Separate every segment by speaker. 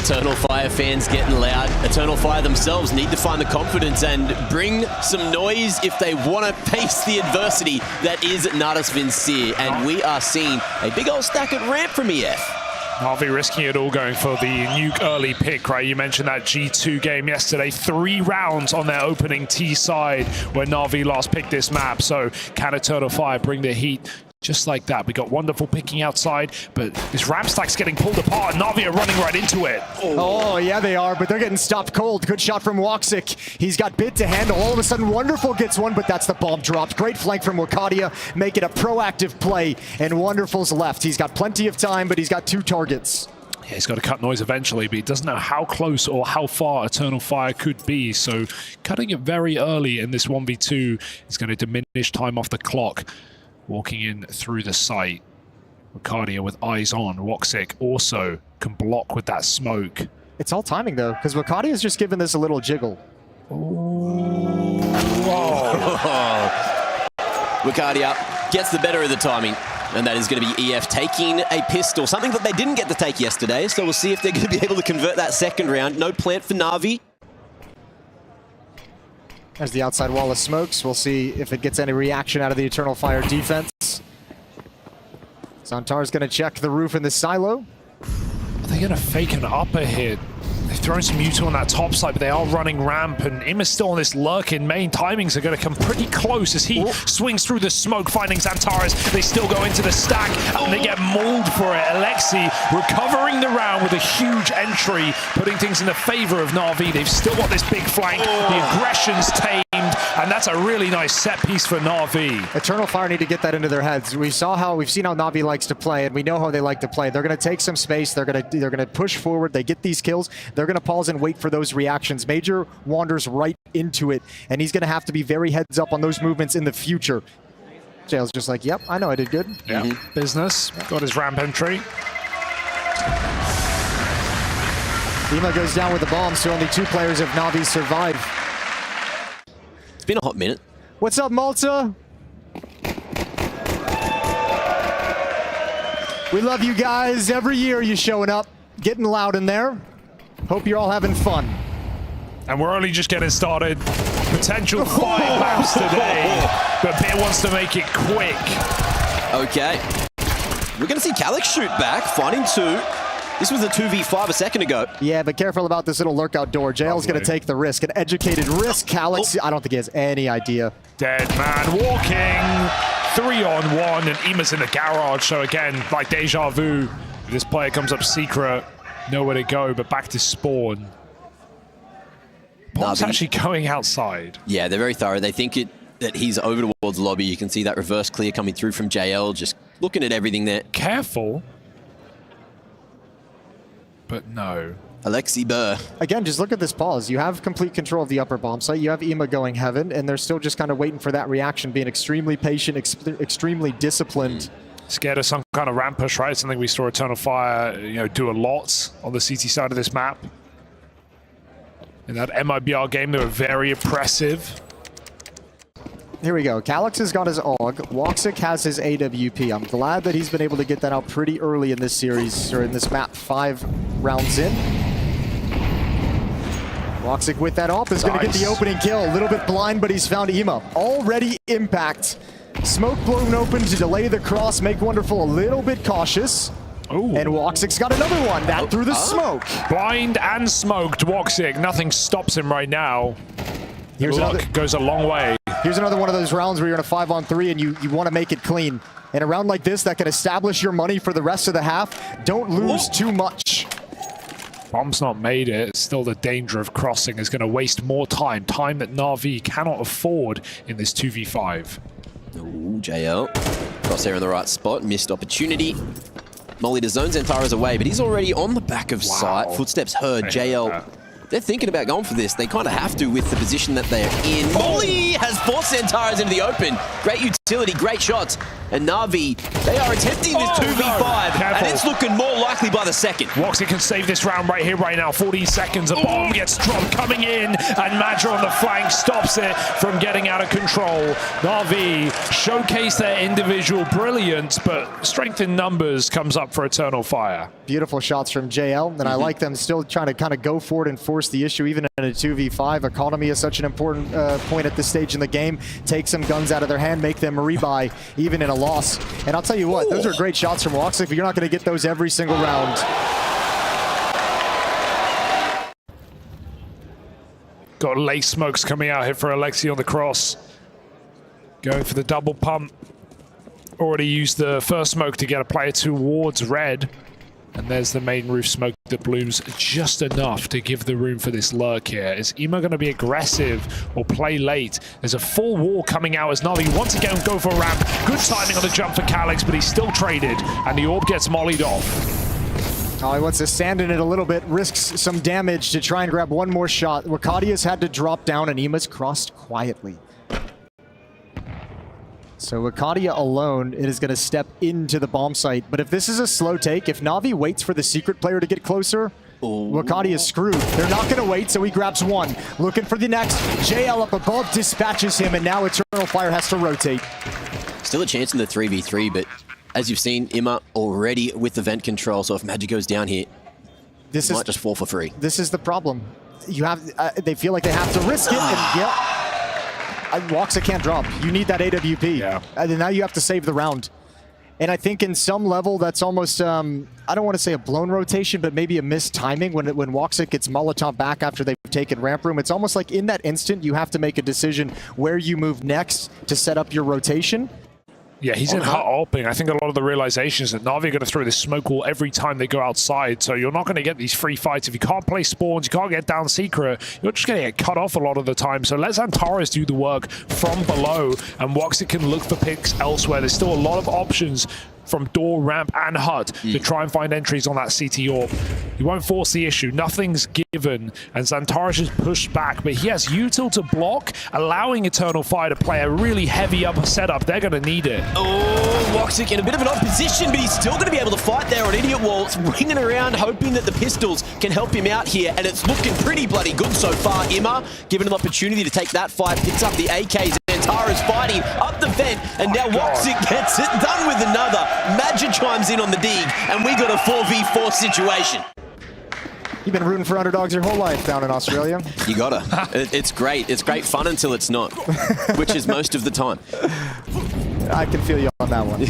Speaker 1: Eternal Fire fans getting loud. Eternal Fire themselves need to find the confidence and bring some noise if they want to face the adversity that is Natus Vincere. And we are seeing a big old stack at ramp from EF.
Speaker 2: NAVI risking it all, going for the nuke early pick, right? You mentioned that G2 game yesterday. 3 rounds on their opening T side where NAVI last picked this map. So can Eternal Fire bring the heat? Just like that. We got wonderful picking outside, but this ramp stack's getting pulled apart, and NAVI are running right into it.
Speaker 3: Oh, yeah, they are, but they're getting stopped cold. Good shot from Woxic. He's got Bit to handle. All of a sudden, Wonderful gets one, but that's the bomb dropped. Great flank from Wakadia, make it a proactive play, and Wonderful's left. He's got plenty of time, but he's got 2 targets.
Speaker 2: Yeah, he's got to cut noise eventually, but he doesn't know how close or how far Eternal Fire could be, so cutting it very early in this 1v2 is going to diminish time off the clock. Walking in through the site, Wakadia with eyes on. Woxic also can block with that smoke.
Speaker 3: It's all timing though, because Wakadia is just giving this a little jiggle.
Speaker 1: Wakadia gets the better of the timing, and that is going to be EF taking a pistol, something that they didn't get to take yesterday, so we'll see if they're going to be able to convert that second round. No plant for Na'Vi.
Speaker 3: There's the outside wall of smokes. We'll see if it gets any reaction out of the Eternal Fire defense. Zantar's going to check the roof in the silo.
Speaker 2: Are they going to fake an upper hit? They've thrown some Mewtwo on that top side, but they are running ramp, and Imma's still on this lurk in main. Timings are going to come pretty close as he swings through the smoke, finding Xantares. They still go into the stack, and they get mauled for it. Alexi recovering the round with a huge entry, putting things in the favor of Na'Vi. They've still got this big flank. The aggression's tamed, and that's a really nice set piece for Na'Vi.
Speaker 3: Eternal Fire need to get that into their heads. We've seen how Na'Vi likes to play, and we know how they like to play. They're going to take some space. They're going to push forward. They get these kills. They're going to pause and wait for those reactions. Major wanders right into it, and he's going to have to be very heads up on those movements in the future. Jail's just like, yep, I know I did good.
Speaker 2: Yeah, business. Got his ramp entry.
Speaker 3: Ima goes down with the bomb, so only 2 players of Na'Vi survive.
Speaker 1: It's been a hot minute.
Speaker 3: What's up, Malta? We love you guys. Every year you showing up, getting loud in there. Hope you're all having fun.
Speaker 2: And we're only just getting started. Potential 5 maps today, but Beer wants to make it quick.
Speaker 1: Okay. We're going to see Calyx shoot back, finding 2. This was a 2v5 a second ago.
Speaker 3: Yeah, but careful about this little lurk outdoor. JL's going to take the risk, an educated risk. Calyx, I don't think he has any idea.
Speaker 2: Dead man walking. 3-on-1, and Ima's in the garage. So again, like deja vu, this player comes up secret. Nowhere to go, but back to spawn. Bomb's actually going outside.
Speaker 1: Yeah, they're very thorough. They think that he's over towards lobby. You can see that reverse clear coming through from JL, just looking at everything there.
Speaker 2: Careful. But no.
Speaker 1: Alexi Burr.
Speaker 3: Again, just look at this pause. You have complete control of the upper bomb site. You have Ima going heaven, and they're still just kind of waiting for that reaction, being extremely patient, extremely disciplined.
Speaker 2: Scared of some kind of ramp push, right? Something we saw Eternal Fire, do a lot on the CT side of this map. In that MIBR game, they were very oppressive.
Speaker 3: Here we go. Calyx has got his AUG. Woxic has his AWP. I'm glad that he's been able to get that out pretty early in this series, or in this map, 5 rounds in. Woxic with that AWP is going to get the opening kill. A little bit blind, but he's found Ima. Already impact. Smoke blown open to delay the cross, make Wonderful a little bit cautious.
Speaker 2: Ooh.
Speaker 3: And Woxic's got another one, that through the smoke.
Speaker 2: Blind and smoked Woxic. Nothing stops him right now. Luck goes a long way.
Speaker 3: Here's another one of those rounds where you're in a 5-on-3 and you want to make it clean. In a round like this that can establish your money for the rest of the half, don't lose too much.
Speaker 2: Bomb's not made it. Still the danger of crossing is going to waste more time. Time that Na'Vi cannot afford in this 2v5.
Speaker 1: Ooh, JL. Crosshair in the right spot. Missed opportunity. Molly to zone Xantares away, but he's already on the back of sight. Footsteps heard. JL. They're thinking about going for this. They kind of have to with the position that they're in. Molly has forced Xantares into the open. Great utility. facility. Great shots. And Na'Vi, they are attempting this 2v5, and it's looking more likely by the second.
Speaker 2: Woxic can save this round right here, right now. 14 seconds. A bomb gets dropped coming in, and Madra on the flank stops it from getting out of control. Na'Vi showcase their individual brilliance, but strength in numbers comes up for Eternal Fire.
Speaker 3: Beautiful shots from JL, and I like them still trying to kind of go for it and force the issue, even in a 2v5. Economy is such an important point at this stage in the game. Take some guns out of their hand, make them rebuy, even in a loss. And I'll tell you what, those are great shots from Woxic, but you're not going to get those every single round.
Speaker 2: Got late smokes coming out here for Alexi on the cross. Going for the double pump. Already used the first smoke to get a player towards red. And there's the main roof smoke that blooms just enough to give the room for this lurk here. Is Ema going to be aggressive or play late? There's a full wall coming out as Navi once again go for a ramp. Good timing on the jump for Calix, but he's still traded. And the orb gets mollied off.
Speaker 3: Oh, he wants to sand in it a little bit, risks some damage to try and grab one more shot. Wakadia's had to drop down and Ema's crossed quietly. So Wakadia alone, it is going to step into the bomb site. But if this is a slow take, if Na'Vi waits for the secret player to get closer, Wakadia is screwed. They're not going to wait, so he grabs one. Looking for the next. JL up above dispatches him, and now Eternal Fire has to rotate.
Speaker 1: Still a chance in the 3v3, but as you've seen, Ima already with the vent control, so if Magic goes down here, this might just fall for free.
Speaker 3: This is the problem. You have, they feel like they have to risk it, and yeah. Woxic can't drop. You need that AWP.
Speaker 2: Yeah.
Speaker 3: And now you have to save the round. And I think in some level that's almost, I don't want to say a blown rotation, but maybe a missed timing when Woxic gets Molotov back after they've taken ramp room. It's almost like in that instant you have to make a decision where you move next to set up your rotation.
Speaker 2: Yeah, he's in hot opening. I think a lot of the realization is that Na'Vi are going to throw this smoke wall every time they go outside, so you're not going to get these free fights. If you can't play spawns, you can't get down secret, you're just going to get cut off a lot of the time. So let Xantares do the work from below, and Woxic can look for picks elsewhere. There's still a lot of options from door, ramp, and hut to try and find entries on that CT orb. He won't force the issue. Nothing's given, and Xantares is pushed back, but he has util to block, allowing Eternal Fire to play a really heavy up setup. They're going to need it.
Speaker 1: Oh, Woxic in a bit of an odd position, but he's still going to be able to fight there on Idiot Wall. It's ringing around, hoping that the pistols can help him out here, and it's looking pretty bloody good so far. Ima, given an opportunity to take that fight, picks up the AKs. Xantares fighting up the vent, and now Woxic gets it done with another. Magic chimes in on the dig, and we got a 4v4 situation.
Speaker 3: You've been rooting for underdogs your whole life down in Australia.
Speaker 1: You gotta. It's great. It's great fun until it's not, which is most of the time.
Speaker 3: I can feel you on that one.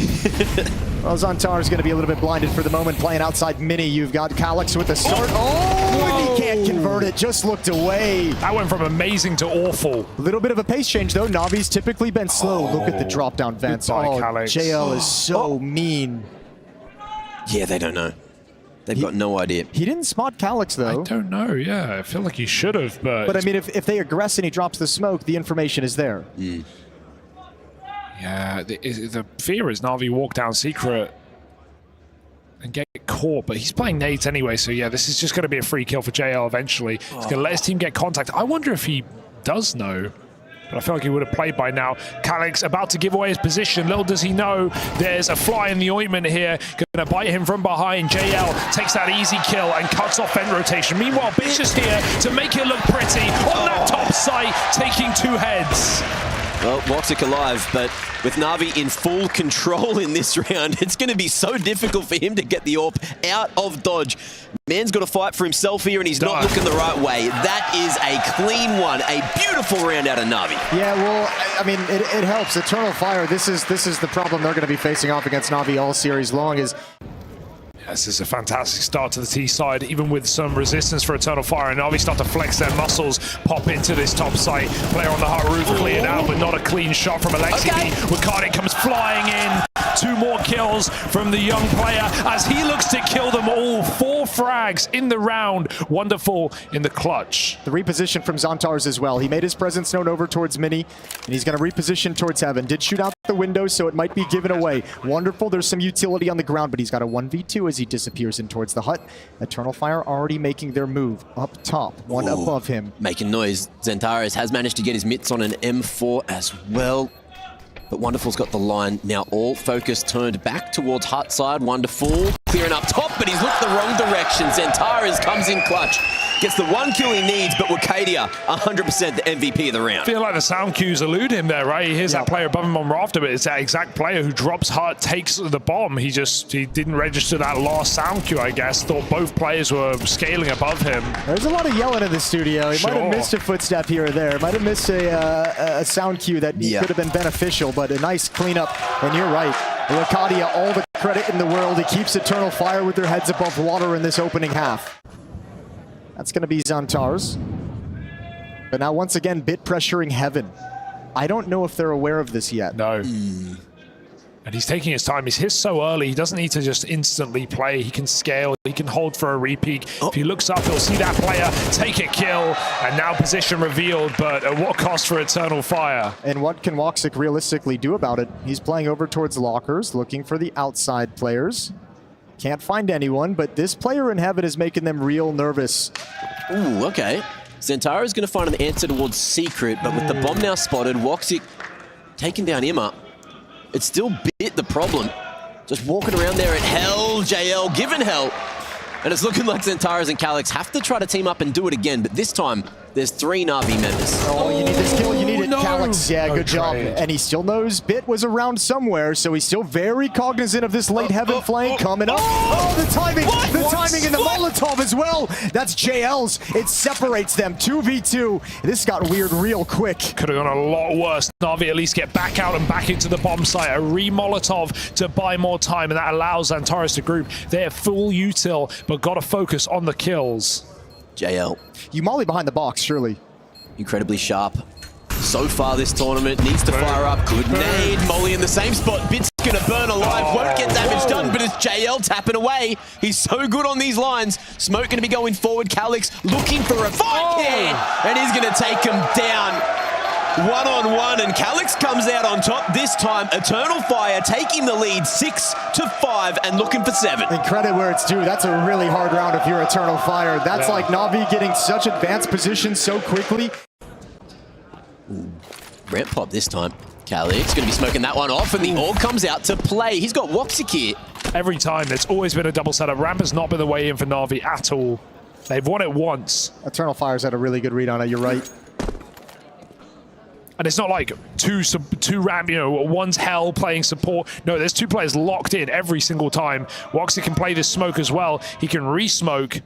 Speaker 3: Well, Xantares is going to be a little bit blinded for the moment, playing outside mini. You've got Calix with the start. Oh, and he can't convert it. Just looked away.
Speaker 2: That went from amazing to awful.
Speaker 3: A little bit of a pace change, though. Navi's typically been slow. Look at the drop-down vents.
Speaker 2: Calix.
Speaker 3: JL is so mean.
Speaker 1: Yeah, they don't know. They've got no idea.
Speaker 3: He didn't spot Calix, though.
Speaker 2: I don't know, yeah. I feel like he should have, but...
Speaker 3: But, I mean, if they aggress and he drops the smoke, the information is there.
Speaker 2: Yeah, the fear is Na'Vi walk down secret and get caught, but he's playing nades anyway, so yeah, this is just going to be a free kill for JL eventually. He's going to let his team get contact. I wonder if he does know, but I feel like he would have played by now. Calix about to give away his position. Little does he know, there's a fly in the ointment here. Going to bite him from behind. JL takes that easy kill and cuts off vent rotation. Meanwhile, Bish is here to make it look pretty on that top site, taking 2 heads.
Speaker 1: Well, Woxic alive, but with Na'Vi in full control in this round, it's going to be so difficult for him to get the AWP out of dodge. Man's got to fight for himself here, and he's not looking the right way. That is a clean one. A beautiful round out of Na'Vi.
Speaker 3: Yeah, well, I mean, it helps. Eternal Fire, this is the problem they're going to be facing off against Na'Vi all series long is...
Speaker 2: This is a fantastic start to the T side, even with some resistance for Eternal Fire, and Navi start to flex their muscles, pop into this top site. Player on the hut roof cleared out, but not a clean shot from Alexi. Wakadi comes flying in. 2 more kills from the young player as he looks to kill them all. 4 frags in the round. Wonderful in the clutch.
Speaker 3: The reposition from Xantares as well. He made his presence known over towards Mini, and he's going to reposition towards Heaven. Did shoot out the window, so it might be given away. Wonderful. There's some utility on the ground, but he's got a 1v2 as he disappears in towards the hut. Eternal Fire already making their move up top. One above him.
Speaker 1: Making noise. Xantares has managed to get his mitts on an M4 as well. But Wonderful's got the line. Now all focus turned back towards Hut side. Wonderful clearing up top, but he's looked the wrong direction. Xantares comes in clutch. Gets the one kill he needs, but Wakadia, 100% the MVP of the round.
Speaker 2: I feel like the sound cues elude him there, right? He hears that player above him on rafter, but it's that exact player who drops Hut, takes the bomb. He didn't register that last sound cue, I guess. Thought both players were scaling above him.
Speaker 3: There's a lot of yelling in the studio. He might have missed a footstep here or there. Might have missed a sound cue that could have been beneficial, but a nice cleanup. And you're right. Wakadia, all the credit in the world. He keeps Eternal Fire with their heads above water in this opening half. That's going to be Xantares. But now, once again, Bit pressuring Heaven. I don't know if they're aware of this yet.
Speaker 2: No. And he's taking his time. He's hit so early. He doesn't need to just instantly play. He can scale. He can hold for a repeat. If he looks up, he'll see that player take a kill. And now position revealed, but at what cost for Eternal Fire?
Speaker 3: And what can Woxic realistically do about it? He's playing over towards lockers, looking for the outside players. Can't find anyone, but this player in Heaven is making them real nervous.
Speaker 1: Ooh, okay. Xantares is going to find an answer towards Secret, but with the bomb now spotted, Woxic taking down Imma. It's still Bit the problem. Just walking around there at hell, JL given hell. And it's looking like Xantares and Calyx have to try to team up and do it again, but this time, there's 3 Na'Vi members.
Speaker 3: Oh, you need this kill, you need it.
Speaker 2: No.
Speaker 3: Calyx, yeah, good job. And he still knows Bit was around somewhere, so he's still very cognizant of this late Heaven flank coming up. Oh, the timing! The timing and the Molotov as well! That's JL's. It separates them, 2v2. This got weird real quick.
Speaker 2: Could have gone a lot worse. Na'Vi at least get back out and back into the bomb site. A re-Molotov to buy more time, and that allows Xantares to group. They're full util, but got to focus on the kills.
Speaker 1: JL.
Speaker 3: You molly behind the box, surely.
Speaker 1: Incredibly sharp. So far this tournament, needs to fire up. Good nade. Molly in the same spot. Bit's gonna burn alive. Won't get damage done, but it's JL tapping away. He's so good on these lines. Smoke gonna be going forward. Calyx looking for a fight here. And he's gonna take him down. One-on-one, and Calyx comes out on top this time. Eternal Fire taking the lead 6-5 and looking for 7.
Speaker 3: And credit where it's due. That's a really hard round if you're Eternal Fire. That's like Na'Vi getting such advanced positions so quickly.
Speaker 1: Ramp pop this time. Calyx going to be smoking that one off, and the orb comes out to play. He's got Woxic here.
Speaker 2: Every time, there's always been a double setup. Ramp has not been the way in for Na'Vi at all. They've won it once.
Speaker 3: Eternal Fire's had a really good read on it, you're right.
Speaker 2: And it's not like two ramp, you know, one's hell playing support. No, there's 2 players locked in every single time. Woxic can play this smoke as well. He can re-smoke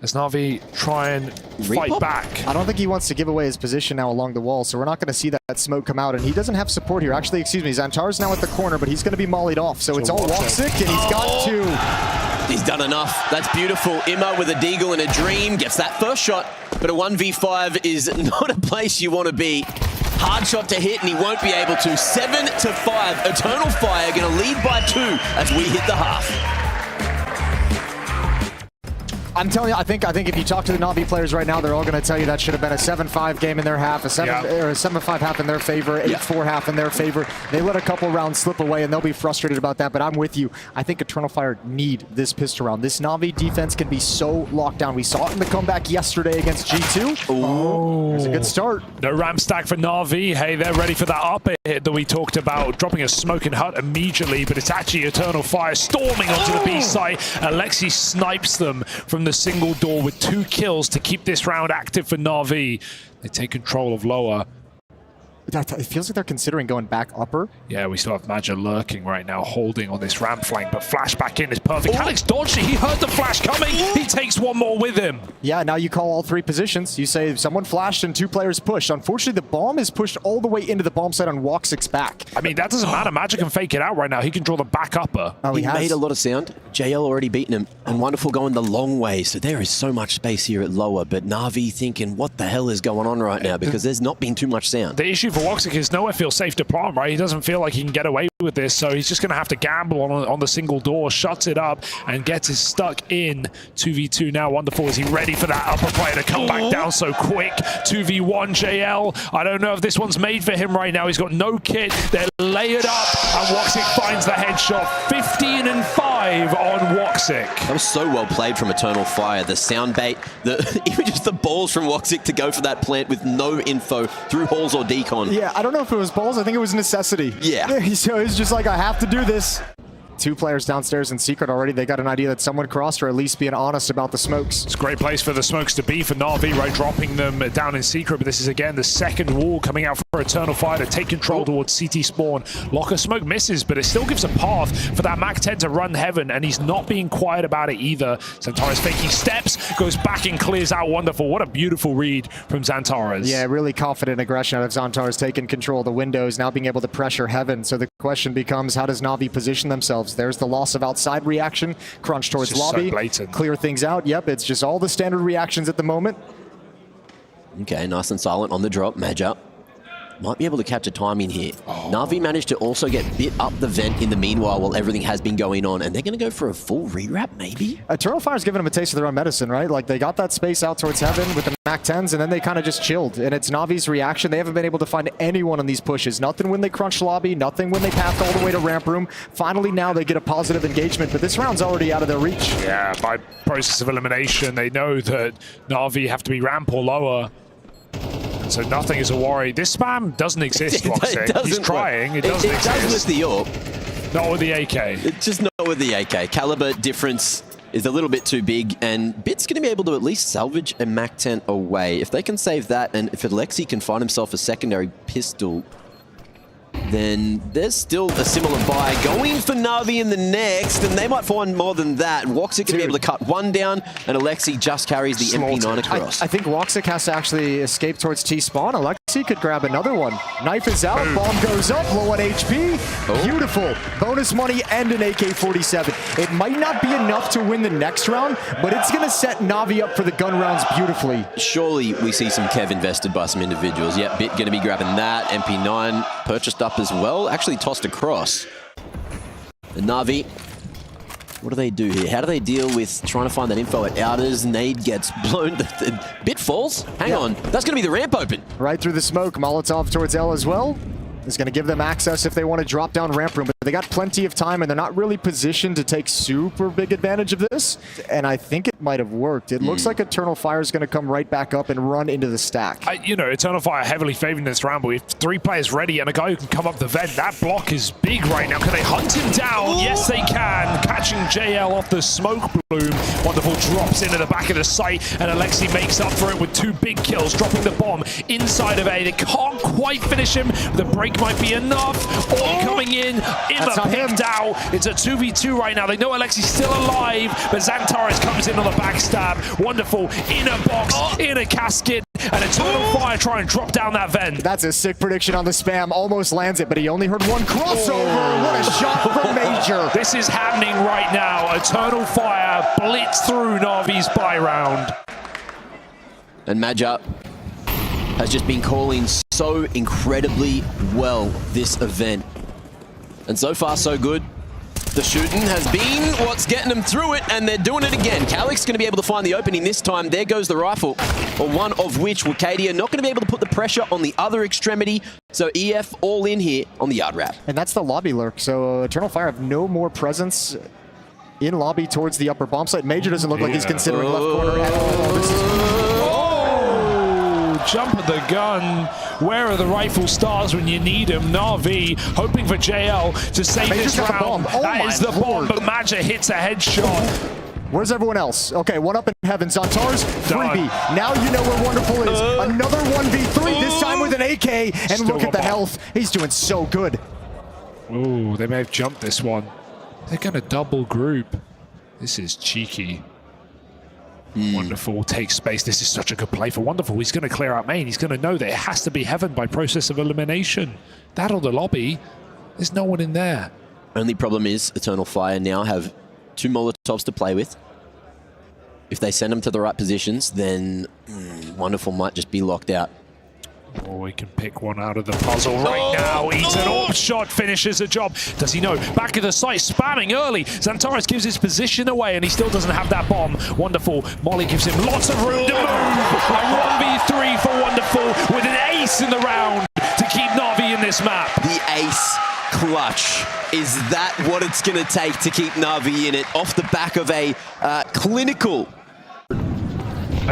Speaker 2: as Na'Vi try and fight back.
Speaker 3: I don't think he wants to give away his position now along the wall, so we're not going to see that smoke come out. And he doesn't have support here. Actually, excuse me, Xantares now at the corner, but he's going to be mollied off. So it's all Woxic, and he's got 2.
Speaker 1: He's done enough. That's beautiful. Imma with a deagle and a dream gets that first shot, but a 1v5 is not a place you want to be. Hard shot to hit, and he won't be able to. 7-5. Eternal Fire going to lead by 2 as we hit the half.
Speaker 3: I'm telling you, I think if you talk to the Na'Vi players right now, they're all going to tell you that should have been a 7-5 game in their half, a 7-5 half in their favor, 8-4 half in their favor. They let a couple rounds slip away, and they'll be frustrated about that, but I'm with you. I think Eternal Fire need this pistol round. This Na'Vi defense can be so locked down. We saw it in the comeback yesterday against G2. Oh, it's a good start.
Speaker 2: No ramp stack for Na'Vi. Hey, they're ready for that upper hit that we talked about, dropping a smoking hut immediately, but it's actually Eternal Fire storming onto the B site. Alexi snipes them from the single door with 2 kills to keep this round active for Na'Vi. They take control of lower.
Speaker 3: It feels like they're considering going back upper.
Speaker 2: Yeah, we still have Maggia lurking right now, holding on this ramp flank, but flash back in is perfect. Calyx dodged it. He heard the flash coming. He takes one more with him.
Speaker 3: Yeah, now you call all 3 positions. You say someone flashed and 2 players pushed. Unfortunately, the bomb is pushed all the way into the bomb site on Woxic's back.
Speaker 2: I mean, that doesn't matter. Maggia can fake it out right now. He can draw the back upper.
Speaker 3: Oh,
Speaker 1: he made a lot of sound. JL already beaten him, and Wonderful going the long way, so there is so much space here at lower, but Na'Vi thinking, what the hell is going on right now, because there's not been too much sound.
Speaker 2: The issue for Woxic is nowhere feels safe to plant, right? He doesn't feel like he can get away with this, so he's just going to have to gamble on the single door, shuts it up, and gets it stuck in 2v2 now. Wonderful, is he ready for that upper player to come back down so quick? 2v1 JL. I don't know if this one's made for him right now. He's got no kit. They're layered up, and Woxic finds the headshot. 15-5. alive on Woxic.
Speaker 1: That was so well played from Eternal Fire. The sound bait, even just the balls from Woxic to go for that plant with no info through halls or decon.
Speaker 3: Yeah, I don't know if it was balls. I think it was necessity.
Speaker 1: Yeah.
Speaker 3: So it's just like, I have to do this. 2 players downstairs in secret already. They got an idea that someone crossed, or at least being honest about the smokes.
Speaker 2: It's a great place for the smokes to be for NAVI, right? Dropping them down in secret, but this is again the second wall coming out for Eternal Fire to take control towards CT spawn. Locker smoke misses, but it still gives a path for that Mac 10 to run heaven, and he's not being quiet about it either. Xantares faking steps, goes back and clears out. Wonderful. What a beautiful read from Xantares.
Speaker 3: Yeah, really confident aggression out of Xantares, taking control of the windows, now being able to pressure heaven. So the question becomes, how does NAVI position themselves? There's the loss of outside reaction, crunch towards lobby,
Speaker 2: so
Speaker 3: clear things out. Yep, it's just all the standard reactions at the moment.
Speaker 1: Okay, nice and silent on the drop. Magi might be able to capture timing here. NAVI managed to also get bit up the vent in the meanwhile while everything has been going on, and they're going to go for a full rewrap, maybe?
Speaker 3: Eternal Fire's giving them a taste of their own medicine, right? Like, they got that space out towards heaven with the Mac 10s, and then they kind of just chilled. And it's Navi's reaction. They haven't been able to find anyone on these pushes. Nothing when they crunch lobby, nothing when they path all the way to ramp room. Finally, now they get a positive engagement, but this round's already out of their reach.
Speaker 2: Yeah, by process of elimination, they know that NAVI have to be ramp or lower. So nothing is a worry. This spam doesn't exist, Woxic. He's trying. It doesn't exist.
Speaker 1: It does with the AWP.
Speaker 2: Not with the AK.
Speaker 1: It's just not with the AK. Caliber difference is a little bit too big, and Bit's going to be able to at least salvage a Mac 10 away. If they can save that, and if Alexi can find himself a secondary pistol, then there's still a similar buy going for Navi in the next, and they might find more than that. Woxic can be able to cut one down, and Alexi just carries the MP9 across.
Speaker 3: I think Woxic has to actually escape towards T-spawn. Alexi could grab another one. Knife is out, bomb goes up, low on HP. Beautiful. Bonus money and an AK-47. It might not be enough to win the next round, but it's going to set Navi up for the gun rounds beautifully.
Speaker 1: Surely we see some Kev invested by some individuals. Yep, Bit going to be grabbing that. MP9 purchased up as well, actually tossed across. And Navi, what do they do here? How do they deal with trying to find that info at outers? Nade gets blown. Bit falls? Hang on. That's going to be the ramp open.
Speaker 3: Right through the smoke. Molotov towards L as well. It's going to give them access if they want to drop down ramp room, but they got plenty of time and they're not really positioned to take super big advantage of this. And I think it might have worked. It looks like Eternal Fire is going to come right back up and run into the stack.
Speaker 2: You know, Eternal Fire heavily favoring this round, but we have 3 players ready and a guy who can come up the vent. That block is big right now. Can they hunt him down? Yes, they can. Catching JL off the smoke bloom. Wonderful drops into the back of the site, and Alexi makes up for it with 2 big kills, dropping the bomb inside of A. They can't quite finish him. The break might be enough. All coming in. Imma picked out. It's a 2v2 right now. They know Alexi's still alive, but Xantares comes in on the backstab. Wonderful. In a box, in a casket, and Eternal Fire try and drop down that vent.
Speaker 3: That's a sick prediction on the spam. Almost lands it, but he only heard one crossover. What a shot from Major.
Speaker 2: This is happening right now. Eternal Fire blitz through Navi's buy round.
Speaker 1: And Magi has just been calling so incredibly well this event. And so far, so good. The shooting has been what's getting them through it, and they're doing it again. Calyx going to be able to find the opening this time. There goes the rifle, or one of which Wucadia not going to be able to put the pressure on the other extremity. So EF all in here on the yard wrap.
Speaker 3: And that's the lobby lurk. So Eternal Fire have no more presence in lobby towards the upper bomb site. Major doesn't look like he's considering left corner at all. This is
Speaker 2: jump of the gun. Where are the rifle stars when you need them? Navi hoping for JL to save this round. That is the bomb, but Magi hits a headshot.
Speaker 3: Where's everyone else? Okay, one up in heaven. Xantares, freebie. Now you know where Wonderful is. Another 1v3, this time with an AK. And
Speaker 2: Still
Speaker 3: look at the health. He's doing so good.
Speaker 2: Ooh, they may have jumped this one. They're going to double group. This is cheeky. Wonderful takes space. This is such a good play for Wonderful. He's going to clear out main. He's going to know that it has to be heaven by process of elimination. That or the lobby. There's no one in there.
Speaker 1: Only problem is Eternal Fire now have 2 Molotovs to play with. If they send them to the right positions, then Wonderful might just be locked out.
Speaker 2: Oh, we can pick one out of the puzzle right now. Eats an AWP shot, finishes the job. Does he know? Back of the site, spamming early. Xantares gives his position away, and he still doesn't have that bomb. Wonderful. Molly gives him lots of room to move. A 1v3 for Wonderful with an ace in the round to keep Navi in this map.
Speaker 1: The ace clutch. Is that what it's going to take to keep NAVI in it off the back of a clinical?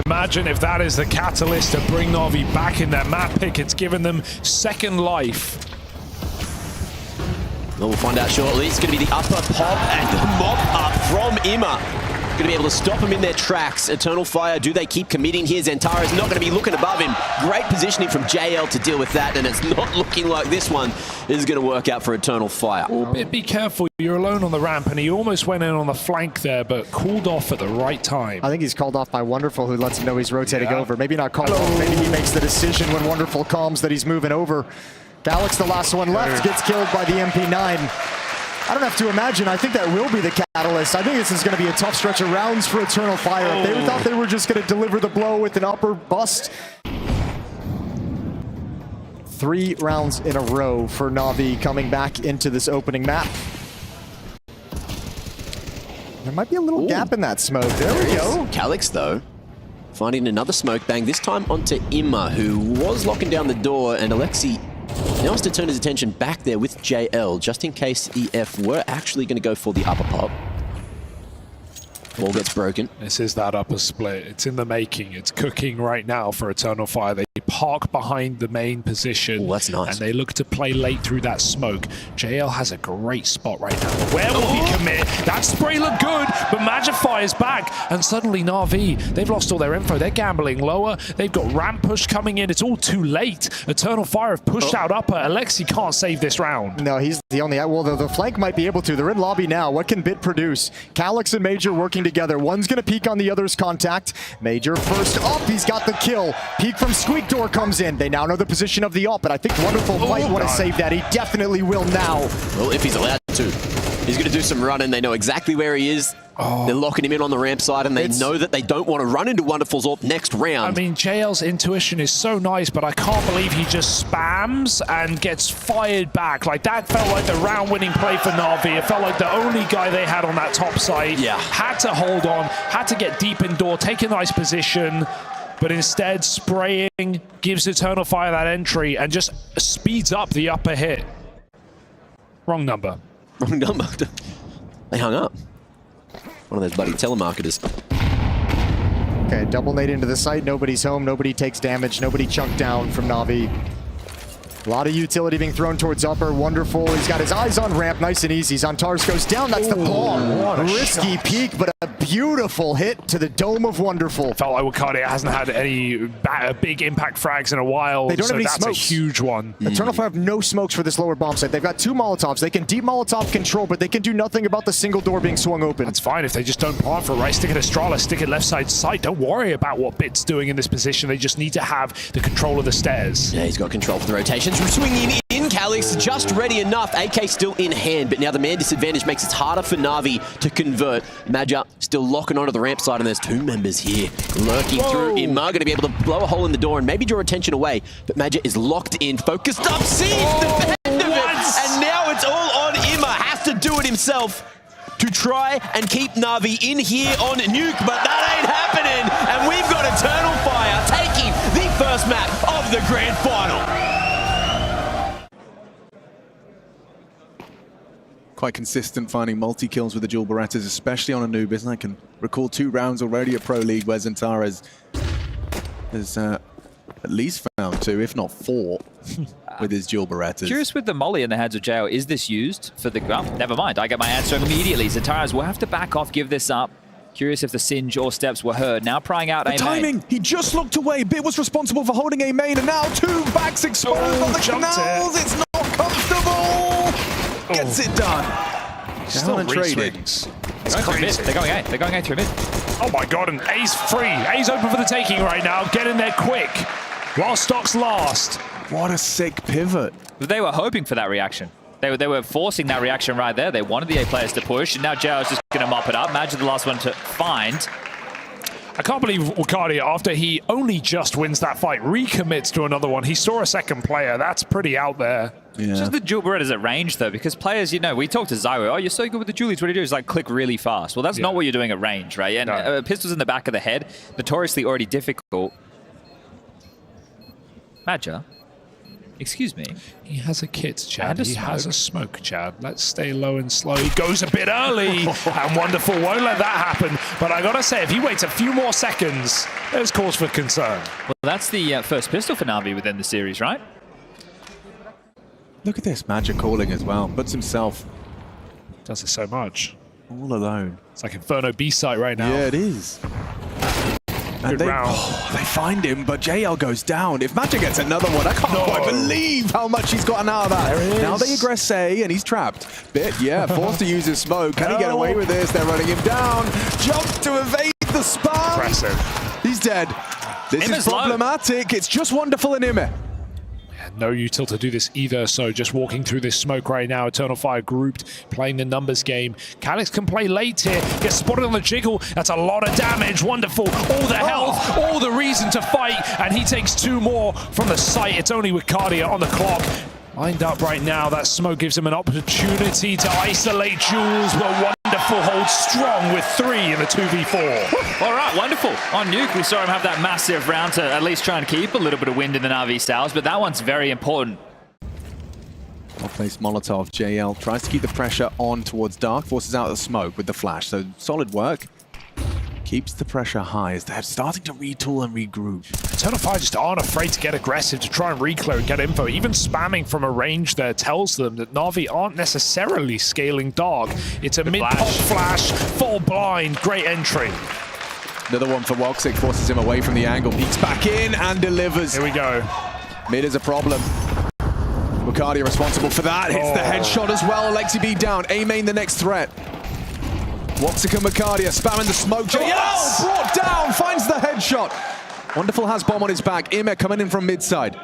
Speaker 2: Imagine if that is the catalyst to bring NAVI back in their map pick. It's given them second life.
Speaker 1: Well, we'll find out shortly. It's going to be the upper pop and the mop up from Ima. Going to be able to stop them in their tracks. Eternal Fire, do they keep committing here? Zantara's not going to be looking above him. Great positioning from JL to deal with that, and it's not looking like this one is going to work out for Eternal Fire.
Speaker 2: Be careful, you're alone on the ramp, and he almost went in on the flank there, but cooled off at the right time.
Speaker 3: I think he's called off by Wonderful, who lets him know he's rotating over. Maybe not called off, maybe he makes the decision when Wonderful calms that he's moving over. Galax, the last one left, gets killed by the MP9. I don't have to imagine. I think that will be the catalyst. I think this is going to be a tough stretch of rounds for Eternal Fire. They thought they were just going to deliver the blow with an upper bust. 3 rounds in a row for NAVI coming back into this opening map. There might be a little gap in that smoke. There we go.
Speaker 1: Calix, though, finding another smoke bang, this time onto Ima, who was locking down the door, and Alexi now has to turn his attention back there with JL, just in case EF were actually going to go for the upper pop. Ball gets broken.
Speaker 2: This is that upper split. It's in the making. It's cooking right now for Eternal Fire. They park behind the main position.
Speaker 1: Oh, that's nice.
Speaker 2: And they look to play late through that smoke. JL has a great spot right now. Where will he commit? That spray looked good, but Magify is back. And suddenly Na'Vi, they've lost all their info. They're gambling lower. They've got ramp push coming in. It's all too late. Eternal Fire have pushed out upper. Alexi can't save this round.
Speaker 3: No, he's the only... Well, the flank might be able to. They're in lobby now. What can Bit produce? Calix and Major working together. One's going to peek on the other's contact. Major first up. He's got the kill. Peek from Squeak Door comes in. They now know the position of the AWP, but I think Wonderful might want to save that. He definitely will now.
Speaker 1: Well, if he's allowed to. He's going to do some running. They know exactly where he is. They're locking him in on the ramp side, and they know that they don't want to run into Wonderful's AWP next round.
Speaker 2: I mean, JL's intuition is so nice, but I can't believe he just spams and gets fired back. Like, that felt like the round-winning play for Na'Vi. It felt like the only guy they had on that top side.
Speaker 1: Yeah.
Speaker 2: Had to hold on, had to get deep indoor, take a nice position, but instead spraying gives Eternal Fire that entry and just speeds up the upper hit. Wrong number.
Speaker 1: Wrong number. They hung up. One of those bloody telemarketers.
Speaker 3: Okay, double nade into the site. Nobody's home. Nobody takes damage. Nobody chunked down from Na'Vi. A lot of utility being thrown towards upper. Wonderful. He's got his eyes on ramp. Nice and easy. Zantars goes down. That's the bomb. Risky peek, but a beautiful hit to the dome of Wonderful.
Speaker 2: Felt like Wakadia hasn't had any big impact frags in a while.
Speaker 3: They don't have any
Speaker 2: that's
Speaker 3: smokes.
Speaker 2: A huge one.
Speaker 3: Eternal Fire have no smokes for this lower bomb site. They've got 2 Molotovs. They can deep Molotov control, but they can do nothing about the single door being swung open.
Speaker 2: That's fine if they just don't plan for it, right? Stick it Estrala, stick it left side to side. Don't worry about what Bit's doing in this position. They just need to have the control of the stairs.
Speaker 1: Yeah, he's got control for the rotations. Swinging in, Calix just ready enough. AK still in hand, but now the man disadvantage makes it harder for Na'Vi to convert. Madja still locking onto the ramp side, and there's 2 members here lurking through. Ima going to be able to blow a hole in the door and maybe draw attention away, but Madja is locked in, focused up, sees the end of it, and now it's all on Ima. Has to do it himself to try and keep Na'Vi in here on Nuke, but that ain't happening, and we've got Eternal Fire taking the first map of the grand final.
Speaker 4: Quite consistent finding multi-kills with the dual Berettas, especially on Anubis. And I can recall 2 rounds already at Pro League where Zantara has at least found 2, if not 4, with his dual Berettas.
Speaker 5: Curious with the molly in the hands of JL, is this used for the... Well, never mind, I get my answer immediately. Zantara will have to back off, give this up. Curious if the singe or steps were heard. Now prying out A main.
Speaker 4: Timing! He just looked away. Bit was responsible for holding A main, and now 2 backs exposed on the canals. It's not comfortable! Gets it done. Still in trading.
Speaker 5: They're going mid. They're going A. They're going A through mid.
Speaker 2: Oh my god, and A's free. A's open for the taking right now. Get in there quick while stocks last.
Speaker 4: What a sick pivot.
Speaker 5: They were hoping for that reaction. They were forcing that reaction right there. They wanted the A players to push, and now JL's just going to mop it up. Imagine the last one to find.
Speaker 2: I can't believe Wakadia, after he only just wins that fight, recommits to another one. He saw a second player. That's pretty out there.
Speaker 4: Yeah.
Speaker 5: Just the dual Berettas at range, though, because players, you know, we talked to Zyro, oh, you're so good with the dualies, what do you do? Is like click really fast. Well, that's not what you're doing at range, right? And pistols in the back of the head, notoriously already difficult. Madja Excuse me.
Speaker 2: He has a kit, Chad.
Speaker 5: And a
Speaker 2: He has a
Speaker 5: smoke.
Speaker 2: smoke, Chad. Let's stay low and slow. He goes a bit early, and Wonderful won't let that happen. But I gotta say, if he waits a few more seconds, there's cause for concern.
Speaker 5: Well, that's the first pistol for NAVI within the series, right?
Speaker 4: Look at this, Magic calling as well. Puts himself
Speaker 2: Does it so much.
Speaker 4: all alone.
Speaker 2: It's like Inferno B site right now.
Speaker 4: Yeah, it is. And
Speaker 2: Good round.
Speaker 4: they find him, but JL goes down. If Magic gets another one, I can't quite believe how much he's gotten out of that.
Speaker 2: There it
Speaker 4: Now
Speaker 2: is.
Speaker 4: they aggress A, and he's trapped. Bit, yeah, forced to use his smoke. Can he get away with this? They're running him down. Jump to evade the spam.
Speaker 2: Impressive.
Speaker 4: He's dead. This
Speaker 5: Imme's
Speaker 4: is problematic. It's just Wonderful and Imme.
Speaker 2: No util to do this either, so just walking through this smoke right now. Eternal Fire grouped, playing the numbers game. Calyx can play late here, gets spotted on the jiggle. That's a lot of damage. Wonderful, all the health, all the reason to fight, and he takes 2 more from the site. It's only with Cardia on the clock. Lined up right now, that smoke gives him an opportunity to isolate Jules, but Wonderful holds strong with 3 in the 2v4.
Speaker 5: All right, Wonderful. On Nuke, we saw him have that massive round to at least try and keep a little bit of wind in the NAVI sails, but that one's very important.
Speaker 4: Well-placed Molotov. JL tries to keep the pressure on towards Dark, forces out the smoke with the flash. So solid work. Keeps the pressure high as they're starting to retool and regroup.
Speaker 2: Eternal Fire just aren't afraid to get aggressive, to try and reclear and get info. Even spamming from a range there tells them that NAVI aren't necessarily scaling Dark. It's a mid-pop flash, full blind, great entry.
Speaker 4: Another one for Woxic, forces him away from the angle, peeks back in and delivers.
Speaker 2: Here we go.
Speaker 4: Mid is a problem. Mucardia responsible for that, hits the headshot as well. Alexi B down, A-main the next threat. Woxic and Mucardia spamming the smoke. JL brought down, finds the headshot. Wonderful has bomb on his back. Imme coming in from mid side.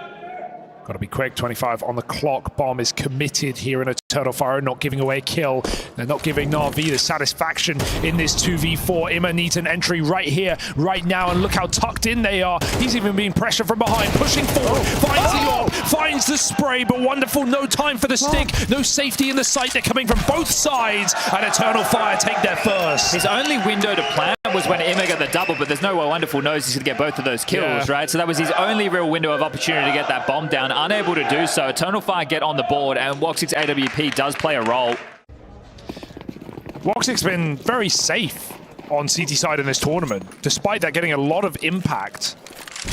Speaker 2: Got to be quick, 25 on the clock. Bomb is committed here in Eternal Fire, not giving away a kill. They're not giving NAVI the satisfaction in this 2v4. Imme needs an entry right here, right now, and look how tucked in they are. He's even being pressured from behind, pushing forward, finds the orb, finds the spray, but Wonderful, no time for the stick, no safety in the sight. They're coming from both sides, and Eternal Fire take their first.
Speaker 5: His only window to plan was when Imme got the double, but there's no way Wonderful knows he's going to get both of those kills, right? So that was his only real window of opportunity to get that bomb down. Unable to do so. Eternal Fire get on the board, and Woxic's AWP does play a role.
Speaker 2: Woxic's been very safe on CT side in this tournament, despite that getting a lot of impact.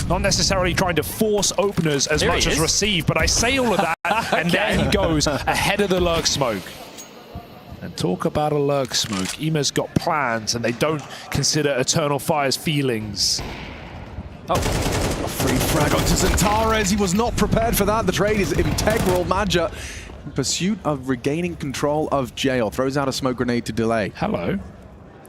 Speaker 2: Not necessarily trying to force openers as much as receive, but I say all of that, and there he goes, ahead of the lurk smoke. And talk about a lurk smoke. Imme's got plans, and they don't consider Eternal Fire's feelings.
Speaker 4: A free frag onto Zantares. He was not prepared for that. The trade is integral. Madja, in pursuit of regaining control of jail, throws out a smoke grenade to delay.
Speaker 2: Hello.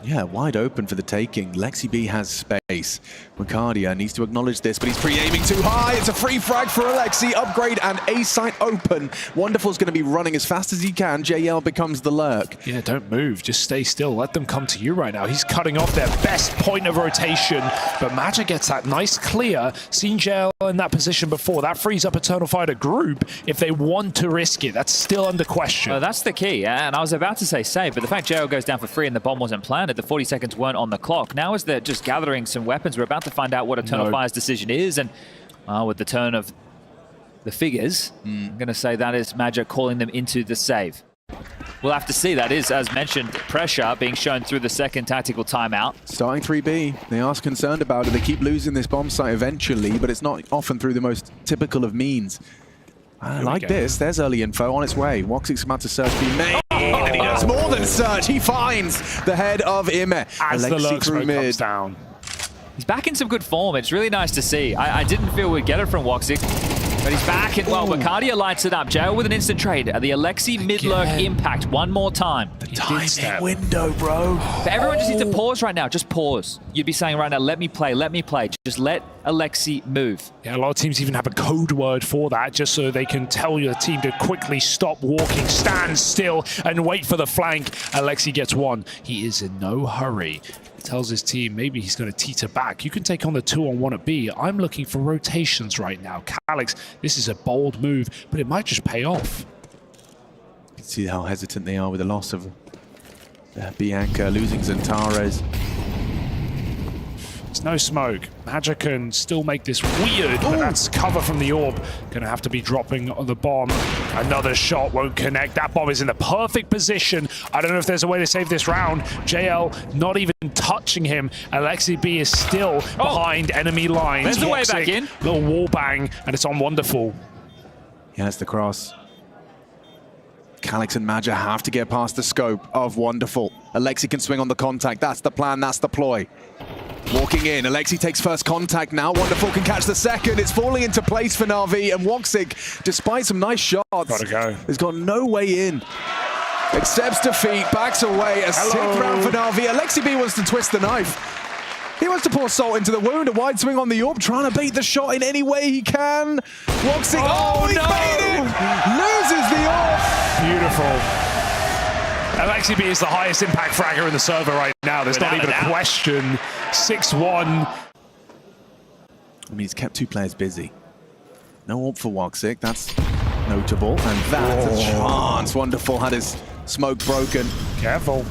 Speaker 4: Yeah, wide open for the taking. Lexi B has space. Mucardia needs to acknowledge this, but he's pre-aiming too high. It's a free frag for Alexi. Upgrade and A site open. Wonderful's going to be running as fast as he can. JL becomes the lurk.
Speaker 2: Yeah, don't move. Just stay still. Let them come to you right now. He's cutting off their best point of rotation, but Magic gets that nice clear. Seen JL in that position before. That frees up Eternal Fire to group if they want to risk it. That's still under question.
Speaker 5: Well, that's the key, and I was about to say save, but the fact JL goes down for free and the bomb wasn't planted, the 40 seconds weren't on the clock. Now as they're just gathering some weapons, we're about to find out what Eternal Fire's decision is, and with the turn of the figures, I'm going to say that is Magic calling them into the save. We'll have to see. That is, as mentioned, pressure being shown through the second tactical timeout.
Speaker 4: Starting 3B. They are concerned about it. They keep losing this bomb site eventually, but it's not often through the most typical of means. Like this, there's early info on its way. Woxic's about to search B main, and he does more than search. He finds the head of Imme.
Speaker 2: As the lurk smoke comes down.
Speaker 5: He's back in some good form. It's really nice to see. I didn't feel we'd get it from Woxic, but he's back, and well, Mucardia lights it up. Jail with an instant trade. The Alexi mid-lurk impact one more time.
Speaker 4: The timing window, bro.
Speaker 5: But everyone just needs to pause right now. Just pause. You'd be saying right now, let me play, let me play. Just let Alexi move.
Speaker 2: Yeah, a lot of teams even have a code word for that, just so they can tell your team to quickly stop walking, stand still, and wait for the flank. Alexi gets one. He is in no hurry. Tells his team maybe he's going to teeter back. You can take on the 2-on-1 at B. I'm looking for rotations right now. Calyx, this is a bold move, but it might just pay off.
Speaker 4: You can see how hesitant they are with the loss of Bianca, losing Zantares.
Speaker 2: It's no smoke. Magic can still make this weird, but that's cover from the orb. Gonna have to be dropping the bomb. Another shot won't connect. That bomb is in the perfect position. I don't know if there's a way to save this round. JL not even touching him. Alexi B is still behind enemy lines.
Speaker 5: There's the way back in.
Speaker 2: Little wall bang, and it's on Wonderful.
Speaker 4: Yeah, it's the cross. Calix and Maja have to get past the scope of Wonderful. Alexi can swing on the contact. That's the plan, that's the ploy. Walking in, Alexi takes first contact now. Wonderful can catch the second. It's falling into place for Na'Vi, and Woxic, despite some nice shots, has got no way in. Accepts defeat, backs away. A 6th round for Na'Vi. Alexi B wants to twist the knife. He wants to pour salt into the wound. A wide swing on the orb, trying to bait the shot in any way he can. Woxic, he made it! Loses the orb.
Speaker 2: Beautiful. Alexi B is the highest impact fragger in the server right now. There's not even a question. 6-1.
Speaker 4: I mean, he's kept 2 players busy. No orb for Woxic, that's notable. And that's a chance. Wonderful had his smoke broken.
Speaker 2: Careful.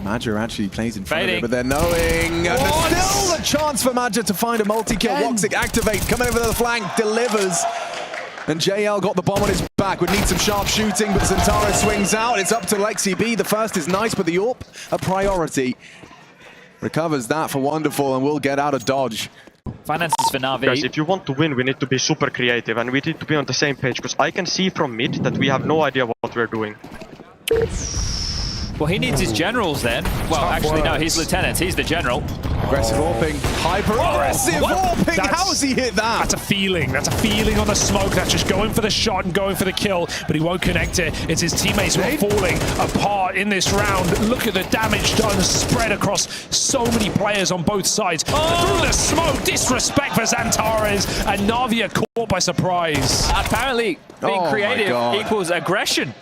Speaker 4: Maja actually plays in front of it, but they're knowing. And there's still a chance for Maja to find a multi-kill. Woxic activates, coming over the flank, delivers. And JL got the bomb on his back. Would need some sharp shooting, but Zantara swings out. It's up to Lexi B. The first is nice, but the AWP, a priority. Recovers that for Wonderful and will get out of dodge.
Speaker 5: Finances for Na'Vi.
Speaker 6: Guys, if you want to win, we need to be super creative and we need to be on the same page, because I can see from mid that we have no idea what we're doing.
Speaker 5: Well, he needs his generals then. Well, actually, no, he's lieutenants. He's the general.
Speaker 4: Aggressive AWPing. Hyper-aggressive AWPing. How has he hit that?
Speaker 2: That's a feeling. That's a feeling on the smoke. That's just going for the shot and going for the kill, but he won't connect it. It's his teammates who are falling apart in this round. Look at the damage done, spread across so many players on both sides. Through the smoke, disrespect for Xantares, and Na'Vi are caught by surprise.
Speaker 5: Apparently, being creative equals aggression.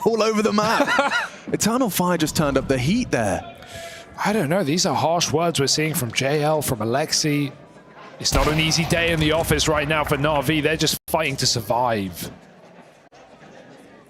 Speaker 4: All over the map. Eternal Fire just turned up the heat there.
Speaker 2: I don't know. These are harsh words we're seeing from JL, from Alexi. It's not an easy day in the office right now for Na'Vi. They're just fighting to survive.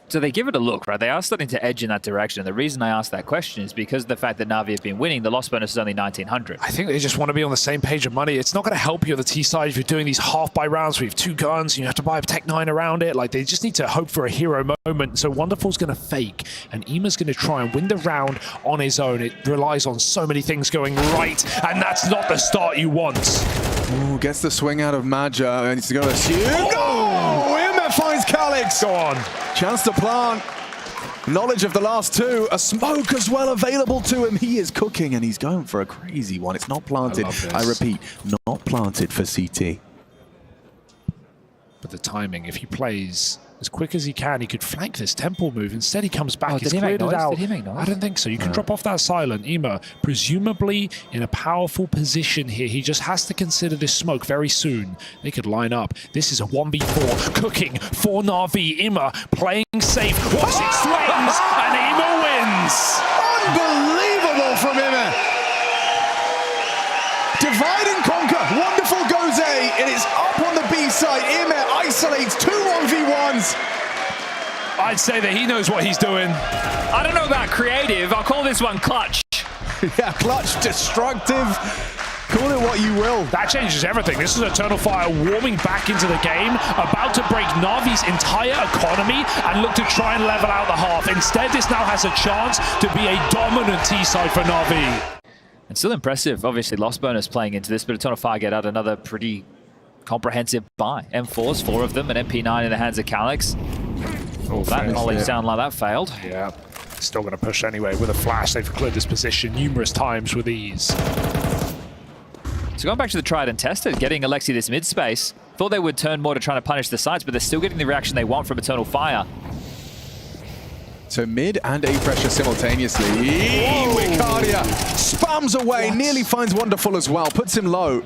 Speaker 5: So they give it a look, right? They are starting to edge in that direction. And the reason I asked that question is because of the fact that Na'Vi have been winning. The loss bonus is only 1,900.
Speaker 2: I think they just want to be on the same page of money. It's not going to help you on the T side if you're doing these half-buy rounds where you have 2 guns and you have to buy a Tech 9 around it. Like, they just need to hope for a hero moment. So Wonderful's going to fake, and Ema's going to try and win the round on his own. It relies on so many things going right, and that's not the start you want.
Speaker 4: Ooh, gets the swing out of Maja, and he's going to assume. Ima finds Calix.
Speaker 2: Go on.
Speaker 4: Chance to plant. Knowledge of the last 2, a smoke as well available to him. He is cooking and he's going for a crazy one. It's not planted. I repeat, not planted for CT.
Speaker 2: But the timing, if he plays as quick as he can, he could flank this temple move. Instead, he comes back. He's cleared it out.
Speaker 5: Did he make noise?
Speaker 2: I don't think so. You can drop off that silent. Ema, presumably in a powerful position here. He just has to consider this smoke very soon. They could line up. This is a 1v4 cooking for Na'Vi. Ema playing safe. Watch it swings, and Ema wins.
Speaker 4: Unbelievable from Ima. Divide and conquer. Wonderful goes A, and it's up on the B side. Ima isolates 2 1v1s.
Speaker 2: I'd say that he knows what he's doing.
Speaker 5: I don't know about creative. I'll call this one clutch.
Speaker 4: Yeah, clutch, destructive. Call it what you will.
Speaker 2: That changes everything. This is Eternal Fire warming back into the game, about to break Navi's entire economy and look to try and level out the half. Instead, this now has a chance to be a dominant T-side for Na'Vi.
Speaker 5: And still impressive, obviously, loss bonus playing into this, but Eternal Fire get out another pretty comprehensive buy. M4s, 4 of them, and MP9 in the hands of Calix. Oh, that knowledge sound like that failed.
Speaker 2: Yeah, still going to push anyway. With a flash, they've cleared this position numerous times with ease.
Speaker 5: So going back to the tried and tested, getting Alexi this mid space, thought they would turn more to trying to punish the sites, but they're still getting the reaction they want from Eternal Fire.
Speaker 4: So mid and A pressure simultaneously. Wicaria spams away, nearly finds Wonderful as well, puts him low.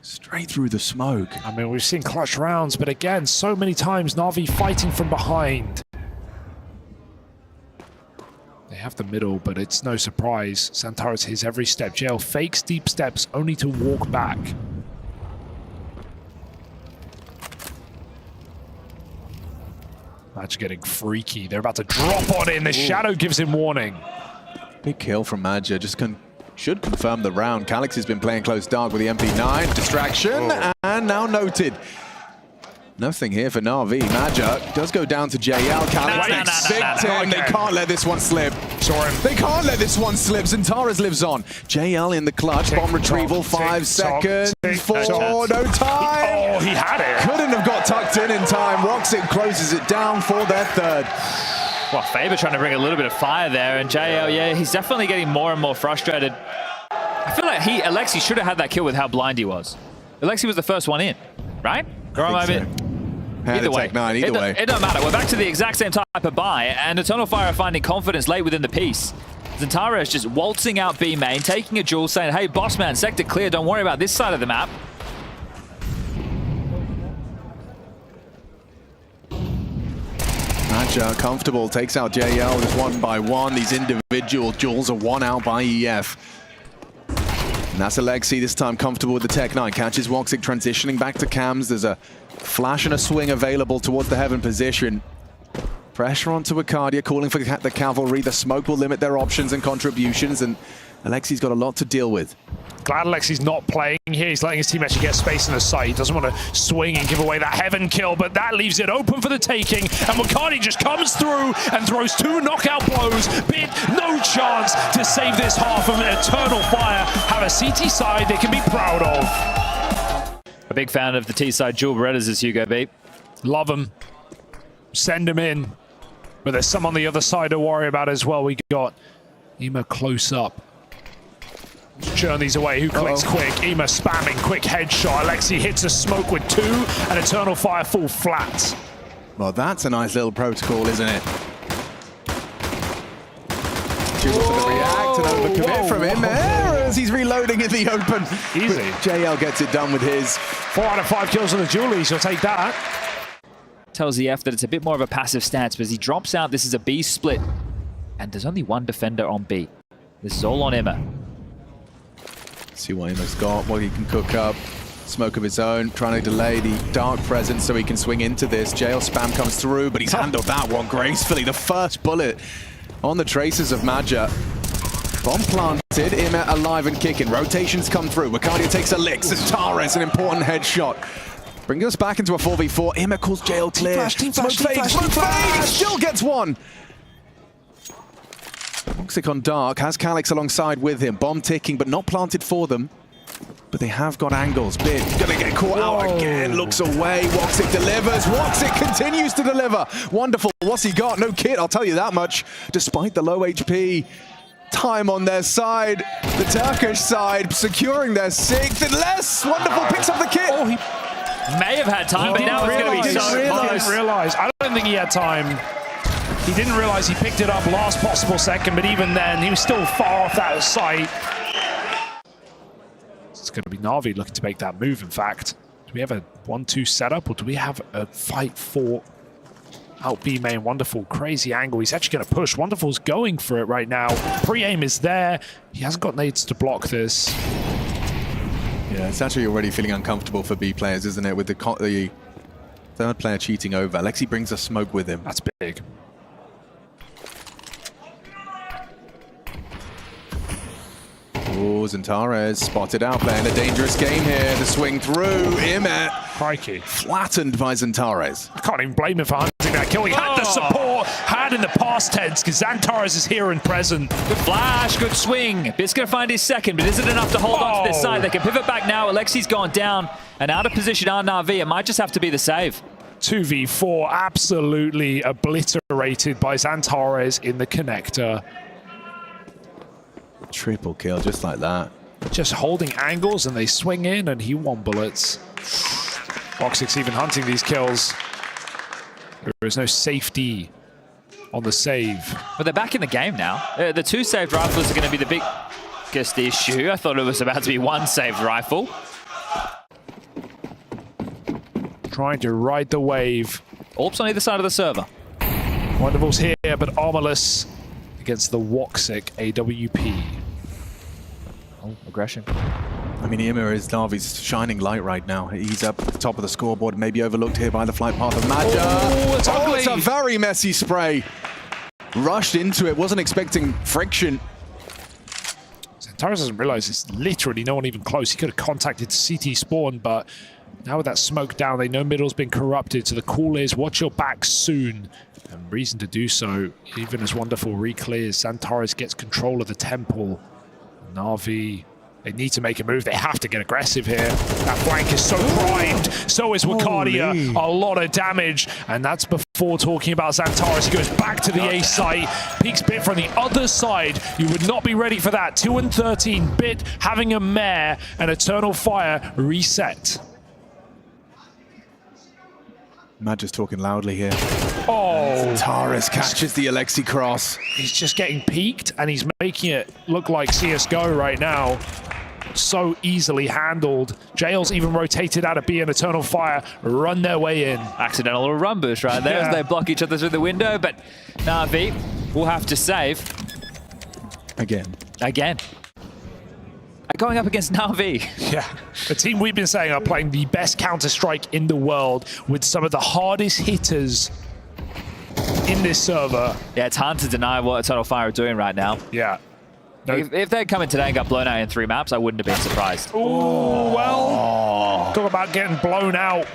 Speaker 4: Straight through the smoke.
Speaker 2: I mean, we've seen clutch rounds, but again, so many times Na'Vi fighting from behind. They have the middle, but it's no surprise. Xantares his every step. JL fakes deep steps only to walk back. That's getting freaky. They're about to drop on in. The shadow gives him warning.
Speaker 4: Big kill from Maja. Just should confirm the round. Calix has been playing close dark with the MP9. Distraction, and now noted. Nothing here for Na'Vi. Magic does go down to JL. Calix victim. They can't let this one slip. They can't let this one slip. Zentares lives on. JL in the clutch. Bomb retrieval. 5 seconds. 4. No time.
Speaker 2: Oh, he had it.
Speaker 4: Couldn't have got tucked in time. Roxic closes it down for their third.
Speaker 5: Well, Faber trying to bring a little bit of fire there, and JL, yeah, he's definitely getting more and more frustrated. I feel like Alexi should have had that kill with how blind he was. Alexi was the first one in, right? Either way, it don't matter. We're back to the exact same type of buy, and Eternal Fire are finding confidence late within the piece. Zentares just waltzing out B main, taking a duel, saying, hey, boss man, sector clear, don't worry about this side of the map.
Speaker 4: Magic comfortable, takes out JL just one by one. These individual duels are won out by EF. And that's Alexi, this time comfortable with the Tech 9. Catches Woxic transitioning back to cams. There's a flash and a swing available towards the heaven position. Pressure onto Arcadia, calling for the cavalry. The smoke will limit their options and contributions, and Alexi's got a lot to deal with.
Speaker 2: Glad Alexi's not playing here. He's letting his team actually get space in the site. He doesn't want to swing and give away that heaven kill, but that leaves it open for the taking. And Wakani just comes through and throws 2 knockout blows. Bit no chance to save this half of an Eternal Fire. Have a CT side they can be proud of.
Speaker 5: A big fan of the T-side dual Berettas is Hugo B.
Speaker 2: Love them. Send them in. But there's some on the other side to worry about as well. We got Ema close up. Churn these away. Who clicks quick? Ema spamming. Quick headshot. Alexi hits a smoke with 2, and Eternal Fire fall flat.
Speaker 4: Well, that's a nice little protocol, isn't it? Too much of the react and overcommit from him there as he's reloading in the open.
Speaker 2: Easy.
Speaker 4: But JL gets it done with his.
Speaker 2: 4 out of 5 kills on the dualies. You'll take that.
Speaker 5: Tells EF that it's a bit more of a passive stance, but as he drops out, this is a B split. And there's only 1 defender on B. This is all on Emma.
Speaker 4: See what Ema's got, what he can cook up. Smoke of his own, trying to delay the dark presence so he can swing into this. JL spam comes through, but he's handled that one gracefully. The first bullet on the traces of Maja. Bomb planted, Ima alive and kicking. Rotations come through. Wacardia takes a lick. Zentares, an important headshot. Brings us back into a 4v4. Ima calls JL clear.
Speaker 2: Team flash, team flash.
Speaker 4: He still gets one. Woxic on dark, has Calix alongside with him. Bomb ticking, but not planted for them. But they have got angles. Bid gonna get caught out again. Looks away. Woxic delivers. Woxic continues to deliver. Wonderful. What's he got? No kit, I'll tell you that much. Despite the low HP. Time on their side. The Turkish side securing their 6th and less. Wonderful. Picks up the kit.
Speaker 5: Oh, he may have had time, but now it's going to be so close.
Speaker 2: He didn't realize. I don't think he had time. He didn't realize he picked it up last possible second, but even then, he was still far off that site. It's going to be Na'Vi looking to make that move, in fact. Do we have a 1-2 setup, or do we have a fight for out B main? Wonderful, crazy angle. He's actually going to push. Wonderful's going for it right now. Pre-aim is there. He hasn't got nades to block this.
Speaker 4: Yeah, it's actually already feeling uncomfortable for B players, isn't it? With the third player cheating over. Alexi brings a smoke with him.
Speaker 2: That's big.
Speaker 4: Oh, Zentares spotted out, playing a dangerous game here. The swing through, Imet.
Speaker 2: Crikey.
Speaker 4: Flattened by Zentares.
Speaker 2: I can't even blame him for hunting that kill. He had the support, had in the past tense, because Zentares is here and present.
Speaker 5: Good flash, good swing. Bit's going to find his second, but is it enough to hold on to this side? They can pivot back now. Alexi's gone down and out of position on NAVI. It might just have to be the save.
Speaker 2: 2v4 absolutely obliterated by Zentares in the connector.
Speaker 4: Triple kill, just like that.
Speaker 2: Just holding angles and they swing in and he won bullets. Woxic's even hunting these kills. There is no safety on the save.
Speaker 5: But they're back in the game now. The 2 saved rifles are going to be the biggest issue. I thought it was about to be 1 saved rifle.
Speaker 2: Trying to ride the wave.
Speaker 5: Orps on either side of the server.
Speaker 2: Wonderful's here, but Armorless against the Woxic AWP.
Speaker 5: Oh, aggression.
Speaker 4: I mean, Ymir is Na'Vi's shining light right now. He's up at the top of the scoreboard, maybe overlooked here by the flight path of Maja.
Speaker 2: Oh,
Speaker 4: it's a very messy spray. Rushed into it, wasn't expecting friction.
Speaker 2: Torres doesn't realize it's literally no one even close. He could have contacted CT spawn, but now with that smoke down, they know middle's been corrupted. So the call is watch your back soon. And reason to do so, even as Wonderful re-clears. Xantares gets control of the temple. Na'Vi, they need to make a move. They have to get aggressive here. That flank is so primed. So is Wakadia. A lot of damage. And that's before talking about Xantares. He goes back to the A site. Peeks Bit from the other side. You would not be ready for that. 2 and 13. Bit having a mare and Eternal Fire reset.
Speaker 4: Madja's talking loudly here.
Speaker 2: Oh,
Speaker 4: Xantares catches the Alexi cross.
Speaker 2: he's just getting peaked and he's making it look like CSGO right now. So easily handled. Jail's even rotated out of B and Eternal Fire run their way in.
Speaker 5: Accidental little run boost right there as they block each other through the window, but NAVI will have to save.
Speaker 4: Again.
Speaker 5: Going up against NAVI.
Speaker 2: Yeah, the team we've been saying are playing the best Counter-Strike in the world with some of the hardest hitters in this server.
Speaker 5: Yeah, it's hard to deny what Eternal Fire are doing right now.
Speaker 2: Yeah. No.
Speaker 5: If they'd come in today and got blown out in 3 maps, I wouldn't have been surprised.
Speaker 2: Oh, well, talk about getting blown out.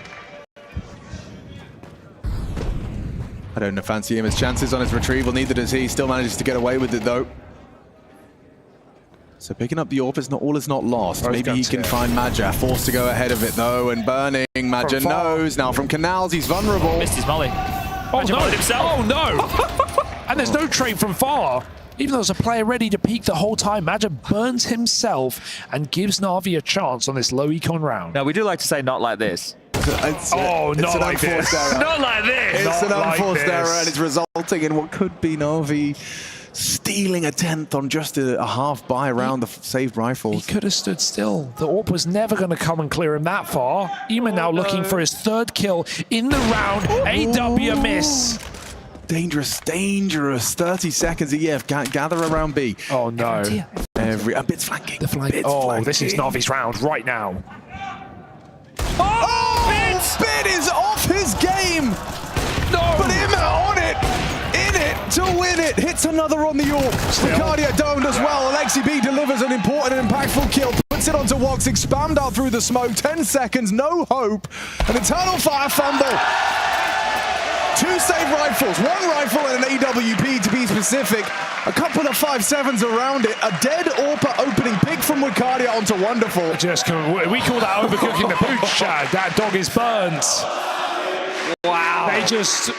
Speaker 4: I don't fancy him. His chances on his retrieval, neither does he. Still manages to get away with it, though. So picking up the AWP is not lost.
Speaker 2: Both
Speaker 4: Maybe he can find Madja. Forced to go ahead of it, though, and burning. Madja knows. Now from Canals, he's vulnerable.
Speaker 5: Missed his molly.
Speaker 2: Oh, no.
Speaker 5: Himself.
Speaker 2: Oh, no. And there's no trade from far. Even though there's a player ready to peek the whole time, Madja burns himself and gives Na'Vi a chance on this low econ round.
Speaker 5: Now, we do like to say not like this.
Speaker 4: It's
Speaker 2: not like this.
Speaker 5: Not like this.
Speaker 4: It's an unforced error, and
Speaker 2: this.
Speaker 4: it's resulting in what could be Na'Vi stealing a 10th on just a half buy around the saved rifles.
Speaker 2: He could have stood still. The AWP was never going to come and clear him that far. Ema now looking for his 3rd kill in the round. AW miss.
Speaker 4: Dangerous, dangerous. 30 seconds of EF. Gather around B.
Speaker 2: Oh, no.
Speaker 4: Bit's flanking.
Speaker 2: The flank.
Speaker 4: Bit's
Speaker 2: Oh,
Speaker 4: flanking.
Speaker 2: this is Na'Vi's round right now.
Speaker 4: Oh, Bit is off his game.
Speaker 2: No.
Speaker 4: But Ema on it. In it to win it. Hits another on the York. Ricardia domed as well. Alexi B delivers an important and impactful kill. Puts it onto Wox. Expand out through the smoke. 10 seconds. No hope. An Eternal Fire fumble. 2 saved rifles. 1 rifle and an AWP to be specific. A couple of 5.7s around it. A dead AWP opening pick from Ricardia onto Wonderful.
Speaker 2: We call that overcooking the pooch, Chad. That dog is burnt.
Speaker 5: Wow.
Speaker 2: They just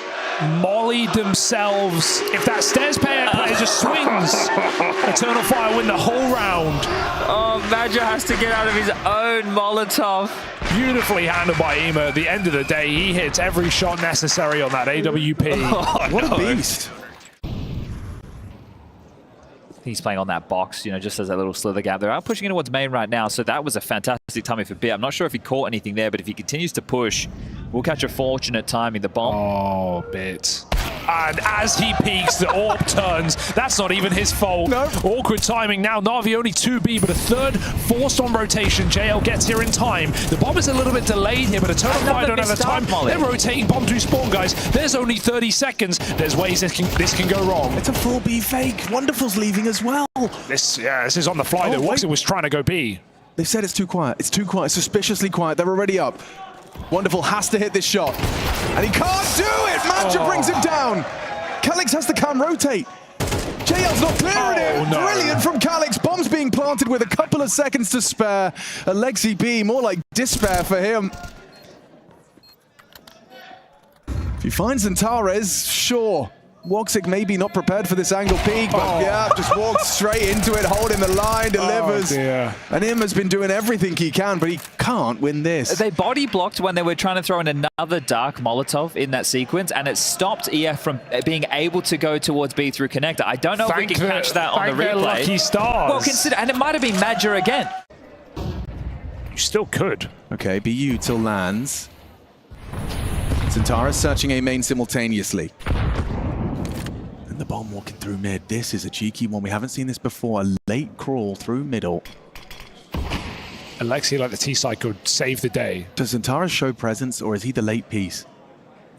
Speaker 2: mollied themselves. If that stairs player just swings, Eternal Fire win the whole round.
Speaker 5: Oh, Madja has to get out of his own Molotov.
Speaker 2: Beautifully handled by Ema. At the end of the day, he hits every shot necessary on that AWP.
Speaker 4: What a beast.
Speaker 5: He's playing on that box, you know, just as a little slither gap. They're out pushing in towards main right now, so that was a fantastic timing for Bit. I'm not sure if he caught anything there, but if he continues to push, we'll catch a fortunate timing. The bomb.
Speaker 2: Oh, Bit. And as he peeks, the AWP turns. That's not even his fault.
Speaker 4: No.
Speaker 2: Awkward timing now. Na'Vi only 2B, but a 3rd forced on rotation. JL gets here in time. The bomb is a little bit delayed here, but Eternal Fire don't have the time. They're rotating bomb to spawn, guys. There's only 30 seconds. There's ways this can go wrong.
Speaker 4: It's a 4B fake. Wonderful's leaving as well.
Speaker 2: This is on the fly, though. Woxit was trying to go B.
Speaker 4: They said it's too quiet. It's too quiet. Suspiciously quiet. They're already up. Wonderful has to hit this shot. And he can't do it! Madja brings him down. Calix has to cam rotate. JL's not clearing it.
Speaker 2: No.
Speaker 4: Brilliant from Calix. Bombs being planted with a couple of seconds to spare. Alexi B, more like despair for him. If he finds Xantares, sure. Woxic maybe not prepared for this angle peak, but yeah, just walks straight into it, holding the line, delivers. And him has been doing everything he can, but he can't win this.
Speaker 5: They body blocked when they were trying to throw in another dark Molotov in that sequence, and it stopped EF from being able to go towards B through connector. I don't know if we can catch that on the replay.
Speaker 2: Lucky stars.
Speaker 5: Well, consider, and it might have been Madja again.
Speaker 2: You still could.
Speaker 4: Okay, BU till lands. Xantares searching A main simultaneously. And the bomb walking through mid. This is a cheeky one. We haven't seen this before. A late crawl through middle.
Speaker 2: Alexi, like the T-side, could save the day.
Speaker 4: Does Xantares show presence, or is he the late piece?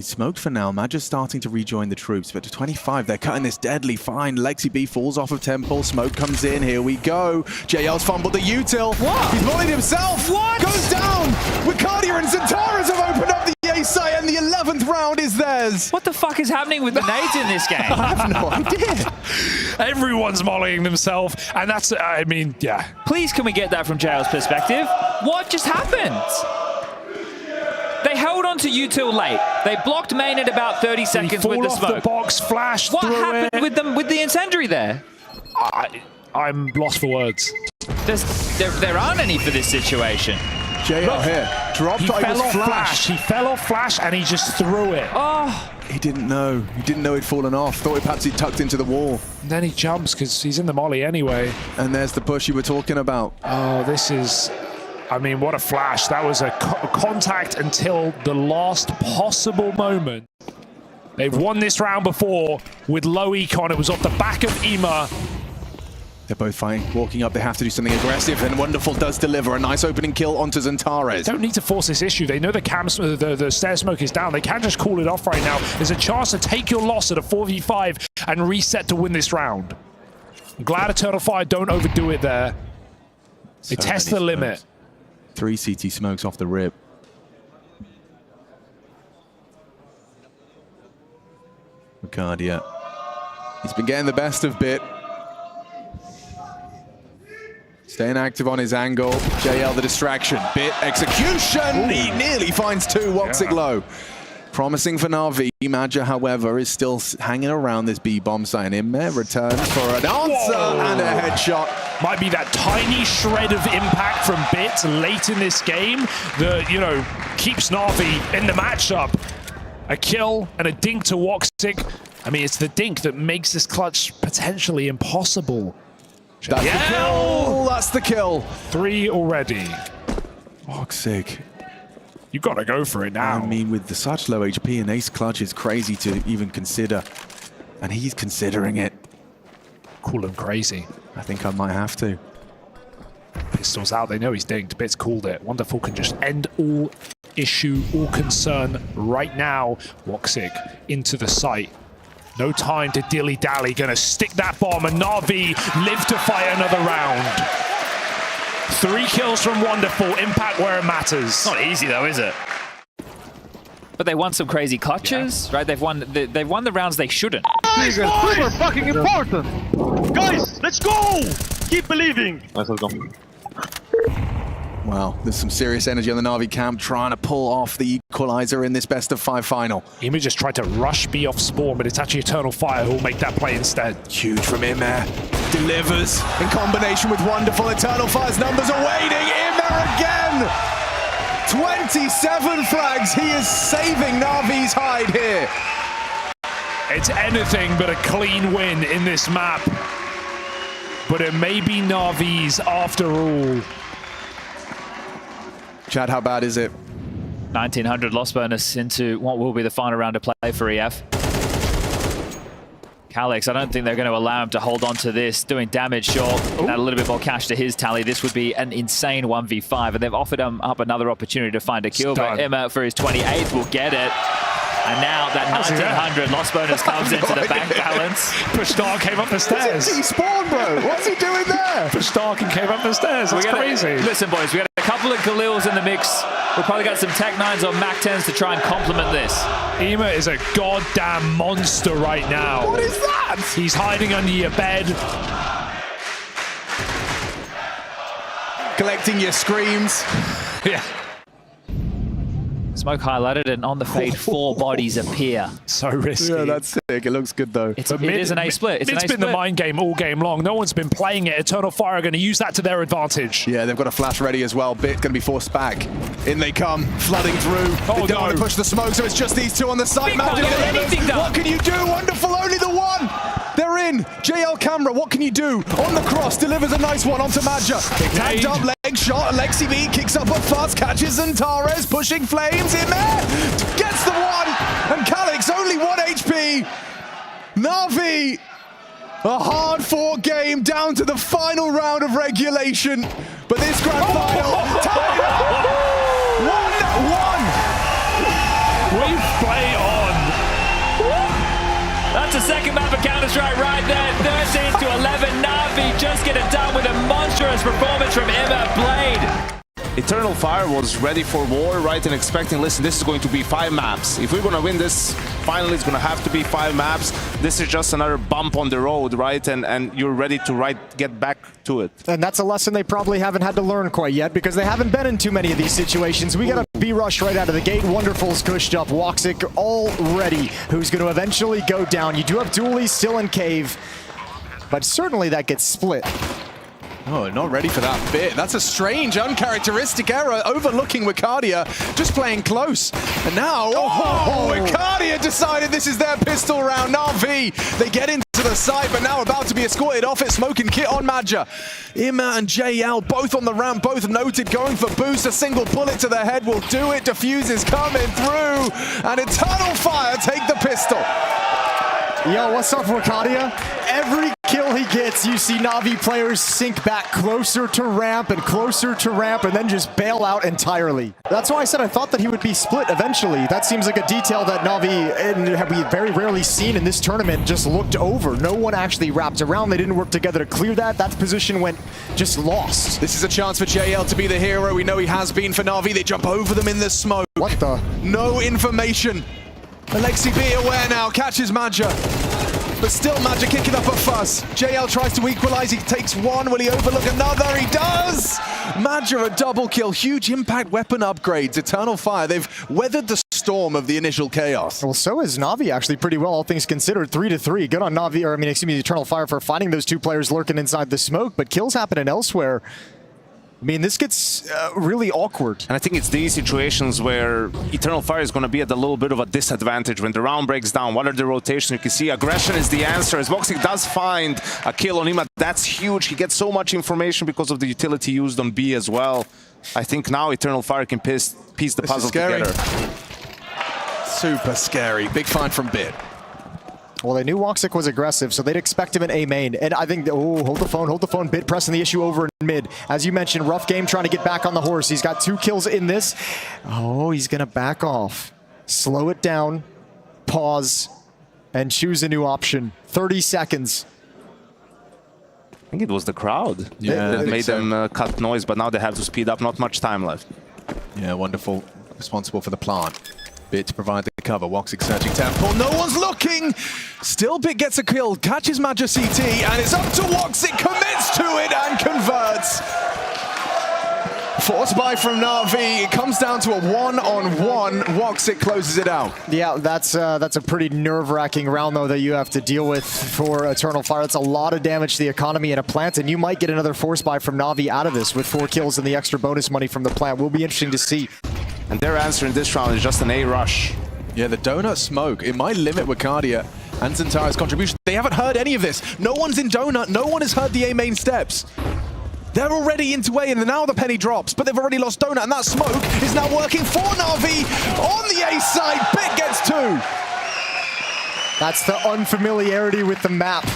Speaker 4: He's smoked for now. Madja's starting to rejoin the troops, but to 25, they're cutting this deadly fine. Lexi B falls off of Temple. Smoke comes in. Here we go. JL's fumbled the util.
Speaker 5: What?
Speaker 4: He's mulling himself.
Speaker 5: What?
Speaker 4: Goes down. Wicardia and Zentaras have opened up the A site, and the 11th round is theirs.
Speaker 5: What the fuck is happening with the nades in this game?
Speaker 4: I have no idea.
Speaker 2: Everyone's mollying themselves, and that's, I mean, yeah.
Speaker 5: Please, can we get that from JL's perspective? What just happened? They held on to util late. They blocked main at about 30 seconds with the
Speaker 2: off
Speaker 5: smoke.
Speaker 2: The box, flashed
Speaker 5: What
Speaker 2: through
Speaker 5: happened
Speaker 2: it.
Speaker 5: with them with the incendiary there?
Speaker 2: I'm lost for words.
Speaker 5: There aren't any for this situation.
Speaker 4: JL here. Dropped.
Speaker 2: He fell off
Speaker 4: flash.
Speaker 2: flash. He fell off flash, and he just threw it.
Speaker 5: Oh,
Speaker 4: He didn't know. He didn't know he'd fallen off. Thought perhaps he'd tucked into the wall.
Speaker 2: And then he jumps because he's in the molly anyway.
Speaker 4: And there's the push you were talking about.
Speaker 2: Oh, this is... I mean, what a flash. That was a contact until the last possible moment. They've won this round before with low econ. It was off the back of Ema.
Speaker 4: They're both fine. Walking up, they have to do something aggressive, and Wonderful does deliver a nice opening kill onto Zentares.
Speaker 2: Don't need to force this issue. They know the stair smoke is down. They can just call it off right now. There's a chance to take your loss at a 4v5 and reset to win this round. I'm glad Eternal Fire don't overdo it there. They test the limit.
Speaker 4: 3 CT smokes off the rip. Wicardia. He's been getting the best of Bit. Staying active on his angle. JL the distraction. Bit execution. Ooh. He nearly finds 2. Woxic low. Promising for NAVI. Madja, however, is still hanging around this B-bomb site. In there returns for an answer and a headshot.
Speaker 2: Might be that tiny shred of impact from Bit late in this game that, you know, keeps NAVI in the matchup. A kill and a dink to Woxic. I mean, it's the dink that makes this clutch potentially impossible.
Speaker 4: That's the kill. That's the kill.
Speaker 2: 3 already.
Speaker 4: Woxic.
Speaker 2: You gotta go for it now.
Speaker 4: I mean, with such low HP, an ace clutch is crazy to even consider. And he's considering it.
Speaker 2: Cool and crazy.
Speaker 4: I think I might have to.
Speaker 2: Pistols out, they know he's dinked. Bit's called it. Wonderful can just end all issue, all concern right now. Woxic into the site. No time to dilly-dally. Gonna stick that bomb, and NAVI live to fight another round. 3 kills from Wonderful. Impact where it matters.
Speaker 5: not easy though, is it? But they won some crazy clutches, right? They've won the rounds they shouldn't.
Speaker 6: Guys, super fucking important. Guys, let's go! Keep believing.
Speaker 7: Nice, let's go.
Speaker 4: Wow, there's some serious energy on the NAVI camp trying to pull off the equalizer in this best-of-5 final.
Speaker 2: Ema just tried to rush B off spawn, but it's actually Eternal Fire who'll make that play instead.
Speaker 4: Huge from Immer. Delivers in combination with Wonderful. Eternal Fire's numbers are waning. Immer again! 27 flags. He is saving NAVI's hide here.
Speaker 2: It's anything but a clean win in this map. But it may be NAVI's after all.
Speaker 4: Chad, how bad is it?
Speaker 5: 1900 loss bonus into what will be the final round of play for EF. Calix, I don't think they're going to allow him to hold on to this. Doing damage, sure. Add a little bit more cash to his tally. This would be an insane 1v5, and they've offered him up another opportunity to find a kill, but Emma for his 28th will get it. And now that 1900 loss bonus comes into the bank balance.
Speaker 2: Pushdark came up the stairs.
Speaker 4: He spawned, bro. What's he doing there?
Speaker 2: Pushdark and came up the stairs. That's crazy.
Speaker 5: Listen, boys, we got a couple of Khalils in the mix. We've probably got some Tech 9s or Mac 10s to try and complement this.
Speaker 2: Ema is a goddamn monster right now.
Speaker 4: What is that?
Speaker 2: He's hiding under your bed.
Speaker 4: Collecting your screams.
Speaker 2: Yeah.
Speaker 5: Smoke highlighted, and on the fade, 4 bodies appear.
Speaker 2: So risky.
Speaker 4: Yeah, that's sick. It looks good, though.
Speaker 5: It is an A split.
Speaker 2: It's been the mind game all game long. No one's been playing it. Eternal Fire are going to use that to their advantage.
Speaker 4: Yeah, they've got a flash ready as well. Bit going to be forced back. In they come, flooding through. They don't want to push the smoke, so it's just these 2 on the side. What can you do? Wonderful, only the 1. They're in. JL camera, what can you do? On the cross, delivers a nice one onto Madja. Tagged up, leg shot. Lexi B kicks up a fuss, catches Zentares, pushing flames in there. Gets the 1. And Calix, only 1 HP. NAVI, a hard-fought game down to the final round of regulation. But this grand final, tied up 1-1.
Speaker 2: We play on.
Speaker 5: Huge performance from Emma Blade.
Speaker 7: Eternal Fire was ready for war, right, and expecting, listen, this is going to be 5 maps. If we're going to win this, finally it's going to have to be 5 maps. This is just another bump on the road, right, and you're ready to get back to it. And
Speaker 3: that's a lesson they probably haven't had to learn quite yet, because they haven't been in too many of these situations. We got a B-rush right out of the gate. Wonderful's cushed up. Woxic already, who's going to eventually go down. You do have Dooley still in cave, but certainly that gets split.
Speaker 4: Oh, not ready for that bit. That's a strange, uncharacteristic error, overlooking Wicardia, just playing close. And now, Wicardia decided this is their pistol round. NAVI, they get into the site, but now about to be escorted off it. Smoke and Kit on Madja. Ima and JL, both on the ramp, both noted, going for boost. A single bullet to the head will do it. Diffuse is coming through, and Eternal Fire take the pistol.
Speaker 3: Yo, what's up, Wicardia? Every kill he gets, you see Navi players sink back closer to ramp, and then just bail out entirely. That's why I said I thought that he would be split eventually. That seems like a detail that Navi, and have we very rarely seen in this tournament, just looked over. No one actually wrapped around. They didn't work together to clear that. That position went just lost.
Speaker 4: This is a chance for JL to be the hero. We know he has been for Navi. They jump over them in the smoke.
Speaker 3: What the?
Speaker 4: No information. Alexi be aware now, catches Madja. But still Madja kicking up a fuss. JL tries to equalize, he takes one. Will he overlook another? He does! Madja a double kill, huge impact weapon upgrades. Eternal Fire, they've weathered the storm of the initial chaos.
Speaker 3: Well, so is Navi actually pretty well, all things considered. 3-3. Good on Navi, or I mean, excuse me, Eternal Fire for finding those 2 players lurking inside the smoke, but kills happening elsewhere. I mean, this gets really awkward.
Speaker 7: And I think it's these situations where Eternal Fire is going to be at a little bit of a disadvantage. When the round breaks down, what are the rotations? You can see aggression is the answer. As Woxic does find a kill on him, that's huge. He gets so much information because of the utility used on B as well. I think now Eternal Fire can piece the puzzle together.
Speaker 4: Super scary. Big find from Bit.
Speaker 3: Well, they knew Woxic was aggressive, so they'd expect him in A main. And I think, hold the phone. Bit pressing the issue over in mid. As you mentioned, rough game trying to get back on the horse. He's got 2 kills in this. Oh, he's going to back off. Slow it down, pause, and choose a new option. 30 seconds.
Speaker 7: I think it was the crowd that made them cut noise, but now they have to speed up. Not much time left.
Speaker 4: Yeah, wonderful. Responsible for the plant. Bit to provide the cover. Woxic searching temple. No one's looking! Still Bit gets a kill, catches Madja CT, and it's up to Woxic, commits to it and converts. Force buy from Na'Vi. It comes down to a 1-on-1. Woxic closes it out.
Speaker 3: Yeah, that's a pretty nerve-wracking round, though, that you have to deal with for Eternal Fire. That's a lot of damage to the economy in a plant, and you might get another force buy from Na'Vi out of this with 4 kills and the extra bonus money from the plant. Will be interesting to see.
Speaker 7: And their answer in this round is just an A rush.
Speaker 4: Yeah, the donut smoke. It might limit Wicardia and Zantara's contribution. They haven't heard any of this. No one's in donut. No one has heard the A main steps. They're already into A, and now the penny drops, but they've already lost donut, and that smoke is now working for Na'Vi on the A side. Bit gets 2.
Speaker 3: That's the unfamiliarity with the map.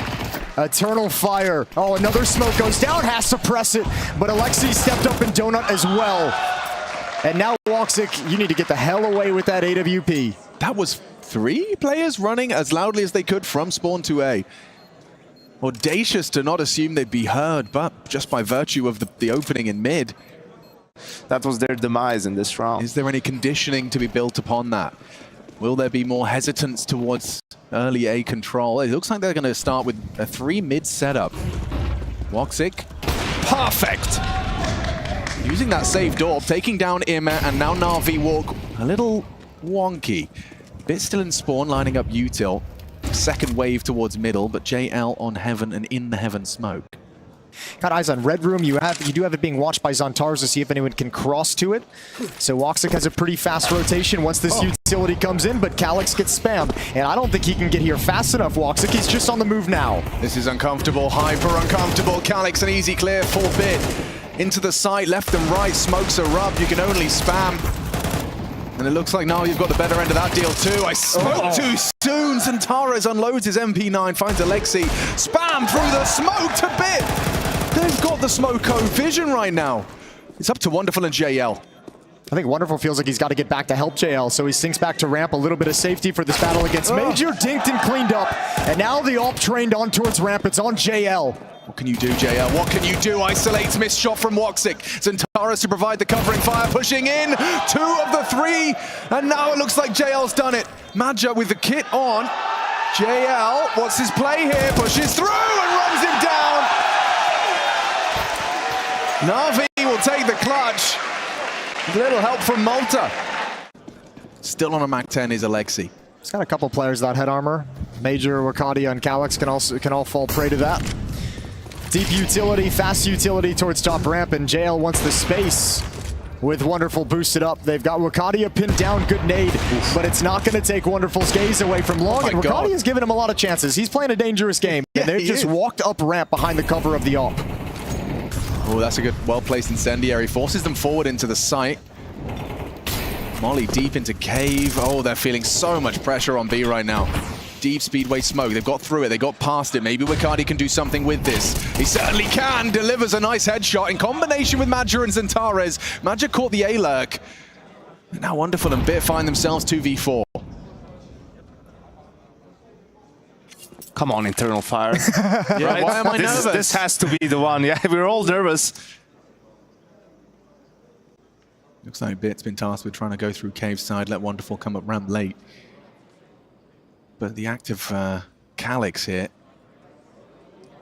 Speaker 3: Eternal Fire. Oh, another smoke goes down, has to press it, but Alexi stepped up in donut as well. And now Woxic, you need to get the hell away with that AWP.
Speaker 4: That was 3 players running as loudly as they could from spawn to A. Audacious to not assume they'd be heard, but just by virtue of the opening in mid.
Speaker 7: That was their demise in this round.
Speaker 4: Is there any conditioning to be built upon that? Will there be more hesitance towards early A control? It looks like they're going to start with a 3 mid setup. Woxic, perfect! Using that save door, taking down Ima, and now Na'Vi walk a little wonky. Bit still in spawn, lining up util. Second wave towards middle, but JL on heaven and in the heaven smoke.
Speaker 3: Got eyes on red room. You do have it being watched by Zantars to see if anyone can cross to it. So Woxic has a pretty fast rotation once this utility comes in, but Calyx gets spammed. And I don't think he can get here fast enough, Woxic. He's just on the move now.
Speaker 4: This is uncomfortable, hyper uncomfortable. Calyx an easy clear for Bit. Into the side, left and right, smokes are up. You can only spam. And it looks like now you've got the better end of that deal too. I spoke too soon. Zantara's unloads his MP9, finds Alexi. Spam through the smoke to Bit. They've got the Smoko vision right now. It's up to Wonderful and JL.
Speaker 3: I think Wonderful feels like he's got to get back to help JL, so he sinks back to ramp. A little bit of safety for this battle against Major. Dinked and cleaned up. And now the AWP trained on towards ramp. It's on JL.
Speaker 4: What can you do, JL? What can you do? Isolates, missed shot from Woxic. Xantares to provide the covering fire, pushing in. 2 of the 3, and now it looks like JL's done it. Madja with the kit on. JL, what's his play here? Pushes through and runs him down. NAVI will take the clutch. Little help from Malta. Still on a MAC-10 is Alexi.
Speaker 3: He's got a couple players without head armor. Major, Wakadia, and Calyx can all fall prey to that. Deep utility, fast utility towards top ramp, and JL wants the space with Wonderful boosted up. They've got Wakadia pinned down, good nade, but it's not going to take Wonderful's gaze away from Long, and Wakadia's given him a lot of chances. He's playing a dangerous game, and they've just walked up ramp behind the cover of the AWP.
Speaker 4: Oh, that's a good, well-placed incendiary. Forces them forward into the site. Molly deep into cave. Oh, they're feeling so much pressure on B right now. Deep speedway smoke. They've got through it. They got past it. Maybe Wakadia can do something with this. He certainly can. Delivers a nice headshot in combination with Madja and Xantares. Madja caught the A-lurk. And now Wonderful and Bit find themselves 2v4.
Speaker 7: Come on, Internal Fire.
Speaker 4: Yeah, right? Why am I nervous?
Speaker 7: This has to be the one. Yeah, we're all nervous.
Speaker 4: Looks like Bit's been tasked with trying to go through cave side, let Wonderful come up ramp late. But the active Calyx here,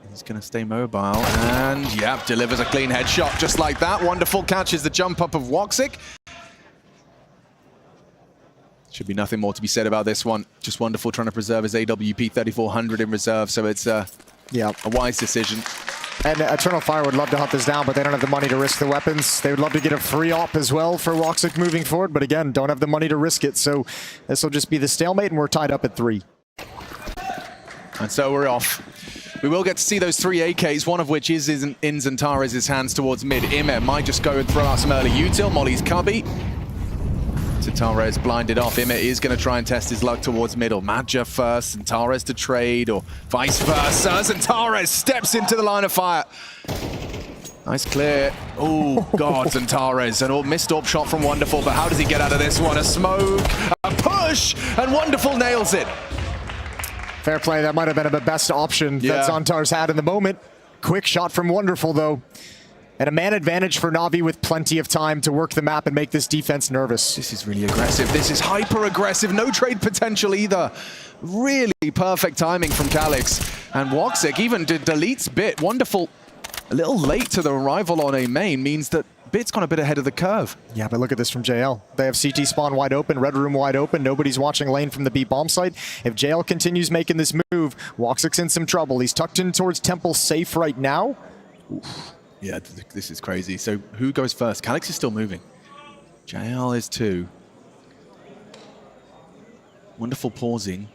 Speaker 4: he's going to stay mobile, and yep, delivers a clean headshot just like that. Wonderful catches the jump up of Woxic. Should be nothing more to be said about this one. Just Wonderful trying to preserve his AWP 3400 in reserve, so it's a wise decision.
Speaker 3: And Eternal Fire would love to hunt this down, but they don't have the money to risk the weapons. They would love to get a free op as well for Woxic moving forward, but again, don't have the money to risk it. So this will just be the stalemate, and we're tied up at 3.
Speaker 4: And so we're off. We will get to see those 3 AKs, one of which is in Xantares' hands towards mid. Ime might just go and throw out some early util. Molly's cubby. Xantares blinded off. Ime is going to try and test his luck towards middle. Madja first, Xantares to trade, or vice versa. Xantares steps into the line of fire. Nice clear. Oh, God, Xantares. An missed AWP shot from Wonderful, but how does he get out of this one? A smoke, a push, and Wonderful nails it.
Speaker 3: Fair play. That might have been the best option that Xantares had in the moment. Quick shot from Wonderful, though. And a man advantage for Navi with plenty of time to work the map and make this defense nervous.
Speaker 4: This is really aggressive. This is hyper-aggressive. No trade potential either. Really perfect timing from Calyx. And Woxic even deletes Bit. Wonderful. A little late to the arrival on A main means that Bit's gone a bit ahead of the curve.
Speaker 3: Yeah, but look at this from JL. They have CT spawn wide open, red room wide open. Nobody's watching lane from the B bomb site. If JL continues making this move, Woxic's in some trouble. He's tucked in towards Temple safe right now.
Speaker 4: Oof. Yeah, this is crazy. So who goes first? Calyx is still moving. JL is 2. Wonderful pausing.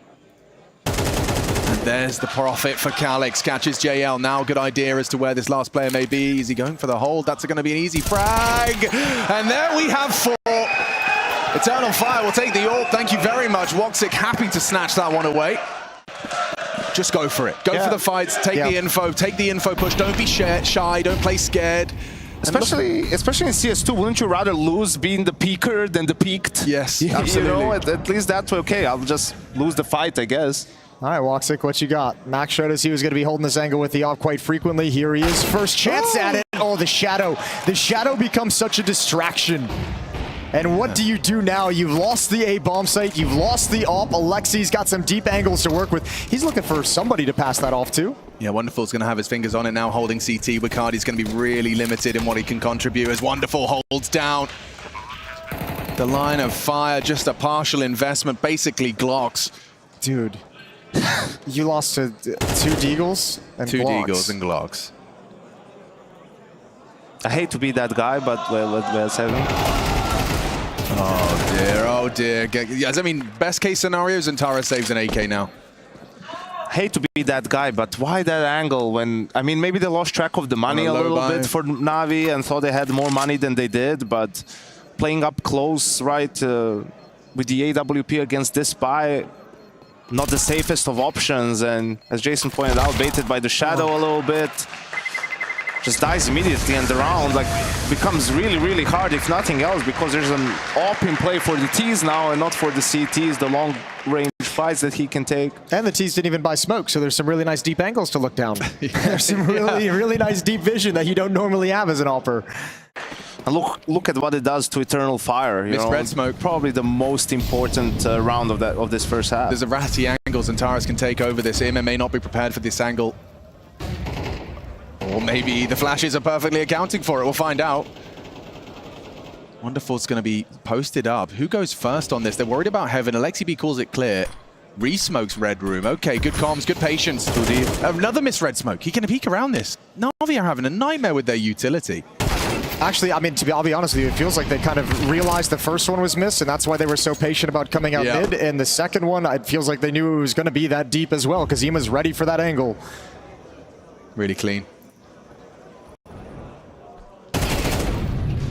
Speaker 4: And there's the profit for Calyx. Catches JL. Now good idea as to where this last player may be. Is he going for the hold? That's going to be an easy frag. And there we have 4. Eternal Fire will take the AWP. Thank you very much. Woxic happy to snatch that one away. Just go for it. Go for the fights. Take the info. Take the info push. Don't be shy. Don't play scared.
Speaker 7: Especially in CS2, wouldn't you rather lose being the peaker than the peaked?
Speaker 4: Yes, absolutely.
Speaker 7: You know, at least that's okay. I'll just lose the fight, I guess.
Speaker 3: All right, Woxic, what you got? Max showed us he was going to be holding this angle with the AWP quite frequently. Here he is. First chance at it. Oh, the shadow. The shadow becomes such a distraction. And what do you do now? You've lost the A bomb site. You've lost the AWP. Alexi's got some deep angles to work with. He's looking for somebody to pass that off to.
Speaker 4: Yeah, Wonderful's going to have his fingers on it now, holding CT. Wakardi's going to be really limited in what he can contribute as Wonderful holds down the line of fire. Just a partial investment, basically Glocks.
Speaker 3: Dude, you lost to 2 Deagles and
Speaker 4: Glocks. 2
Speaker 3: Deagles
Speaker 4: and Glocks.
Speaker 7: I hate to be that guy, but well, let's have him.
Speaker 4: Oh dear. Yes, I mean, best case scenario, Xantares saves an AK now.
Speaker 7: Hate to be that guy, but why that angle when, I mean, maybe they lost track of the money a little bit for Navi and thought they had more money than they did, but playing up close, right, with the AWP against this buy, not the safest of options, and as Jason pointed out, baited by the shadow a little bit. Just dies immediately, and the round like becomes really, really hard, if nothing else, because there's an AWP in play for the Ts now and not for the CTs, the long-range fights that he can take.
Speaker 3: And the T's didn't even buy smoke, so there's some really nice deep angles to look down. There's some really nice deep vision that you don't normally have as an AWPer.
Speaker 7: And look at what it does to Eternal Fire. You know,
Speaker 4: red smoke.
Speaker 7: Probably the most important round of this first half.
Speaker 4: There's a ratty angles and Taras can take over this. IMA may not be prepared for this angle. Or maybe the flashes are perfectly accounting for it. We'll find out. Wonderful's going to be posted up. Who goes first on this? They're worried about Heaven. Alexi B calls it clear. Re-smokes red room. Okay, good comms, good patience. Another misread smoke. He can peek around this. NAVI are having a nightmare with their utility.
Speaker 3: Actually, I mean, I'll be honest with you, it feels like they kind of realized the first one was missed, and that's why they were so patient about coming out mid. And the second one, it feels like they knew it was going to be that deep as well, because Ima's ready for that angle.
Speaker 4: Really clean.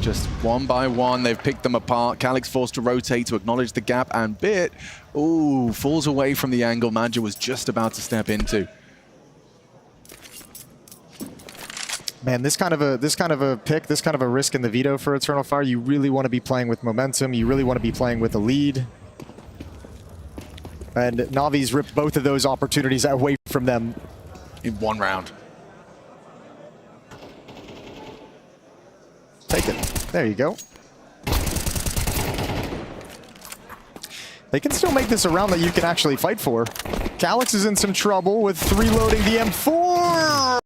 Speaker 4: Just one by one, they've picked them apart. Calix forced to rotate to acknowledge the gap, and Bit, ooh, falls away from the angle Madja was just about to step into.
Speaker 3: Man, this kind of a pick, this kind of a risk in the veto for Eternal Fire, you really want to be playing with momentum. You really want to be playing with a lead. And Navi's ripped both of those opportunities away from them
Speaker 4: in one round.
Speaker 3: Take it. There you go. They can still make this a round that you can actually fight for. Calix is in some trouble with reloading the M4.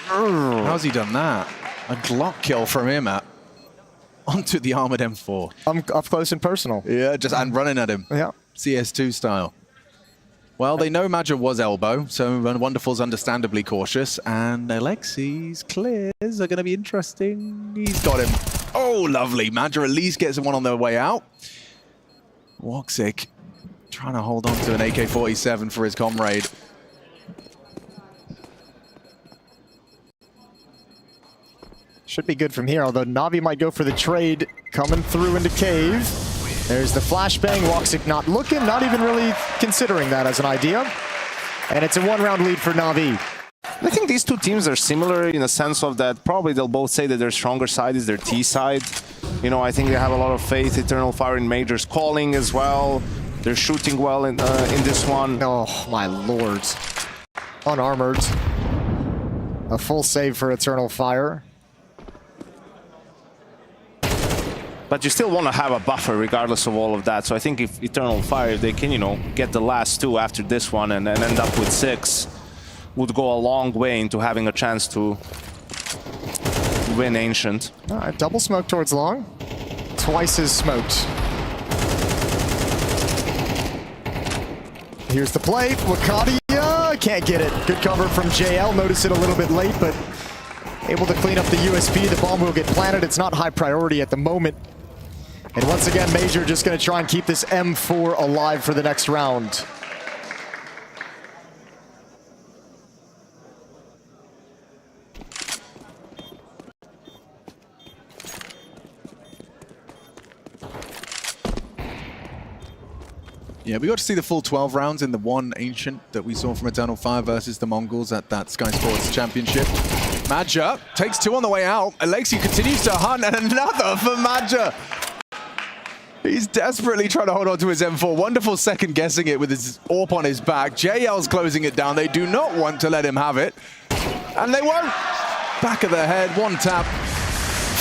Speaker 4: How's he done that? A Glock kill from him onto the armored M4.
Speaker 3: Up close and personal.
Speaker 4: Yeah, and running at him.
Speaker 3: Yeah.
Speaker 4: CS2 style. Well, they know Madja was elbow, so Wonderful's understandably cautious, and Alexi's clears are going to be interesting. He's got him. Oh, lovely. Madja at least gets one on their way out. Woxic trying to hold on to an AK-47 for his comrade.
Speaker 3: Should be good from here, although Navi might go for the trade coming through into cave. There's the flashbang. Woxic not looking, not even really considering that as an idea. And it's a one-round lead for Navi.
Speaker 7: I think these two teams are similar in a sense of that probably they'll both say that their stronger side is their T side. You know, I think they have a lot of faith. Eternal Fire in Major's calling as well. They're shooting well in this one.
Speaker 3: Oh, my lord. Unarmored. A full save for Eternal Fire.
Speaker 7: But you still want to have a buffer regardless of all of that. So I think if Eternal Fire, if they can, you know, get the last two after this one and end up with 6, would go a long way into having a chance to win Ancient.
Speaker 3: All right, double smoke towards long. Twice as smoked. Here's the play. Wakadia can't get it. Good cover from JL. Notice it a little bit late, but able to clean up the USP. The bomb will get planted. It's not high priority at the moment. And once again, Major just going to try and keep this M4 alive for the next round.
Speaker 4: Yeah, we got to see the full 12 rounds in the one Ancient that we saw from Eternal Fire versus the Mongols at that Sky Sports Championship. Madja takes 2 on the way out. Alexi continues to hunt, and another for Madja. He's desperately trying to hold on to his M4. Wonderful second guessing it with his AWP on his back. JL's closing it down. They do not want to let him have it. And they won't. Back of the head, one tap.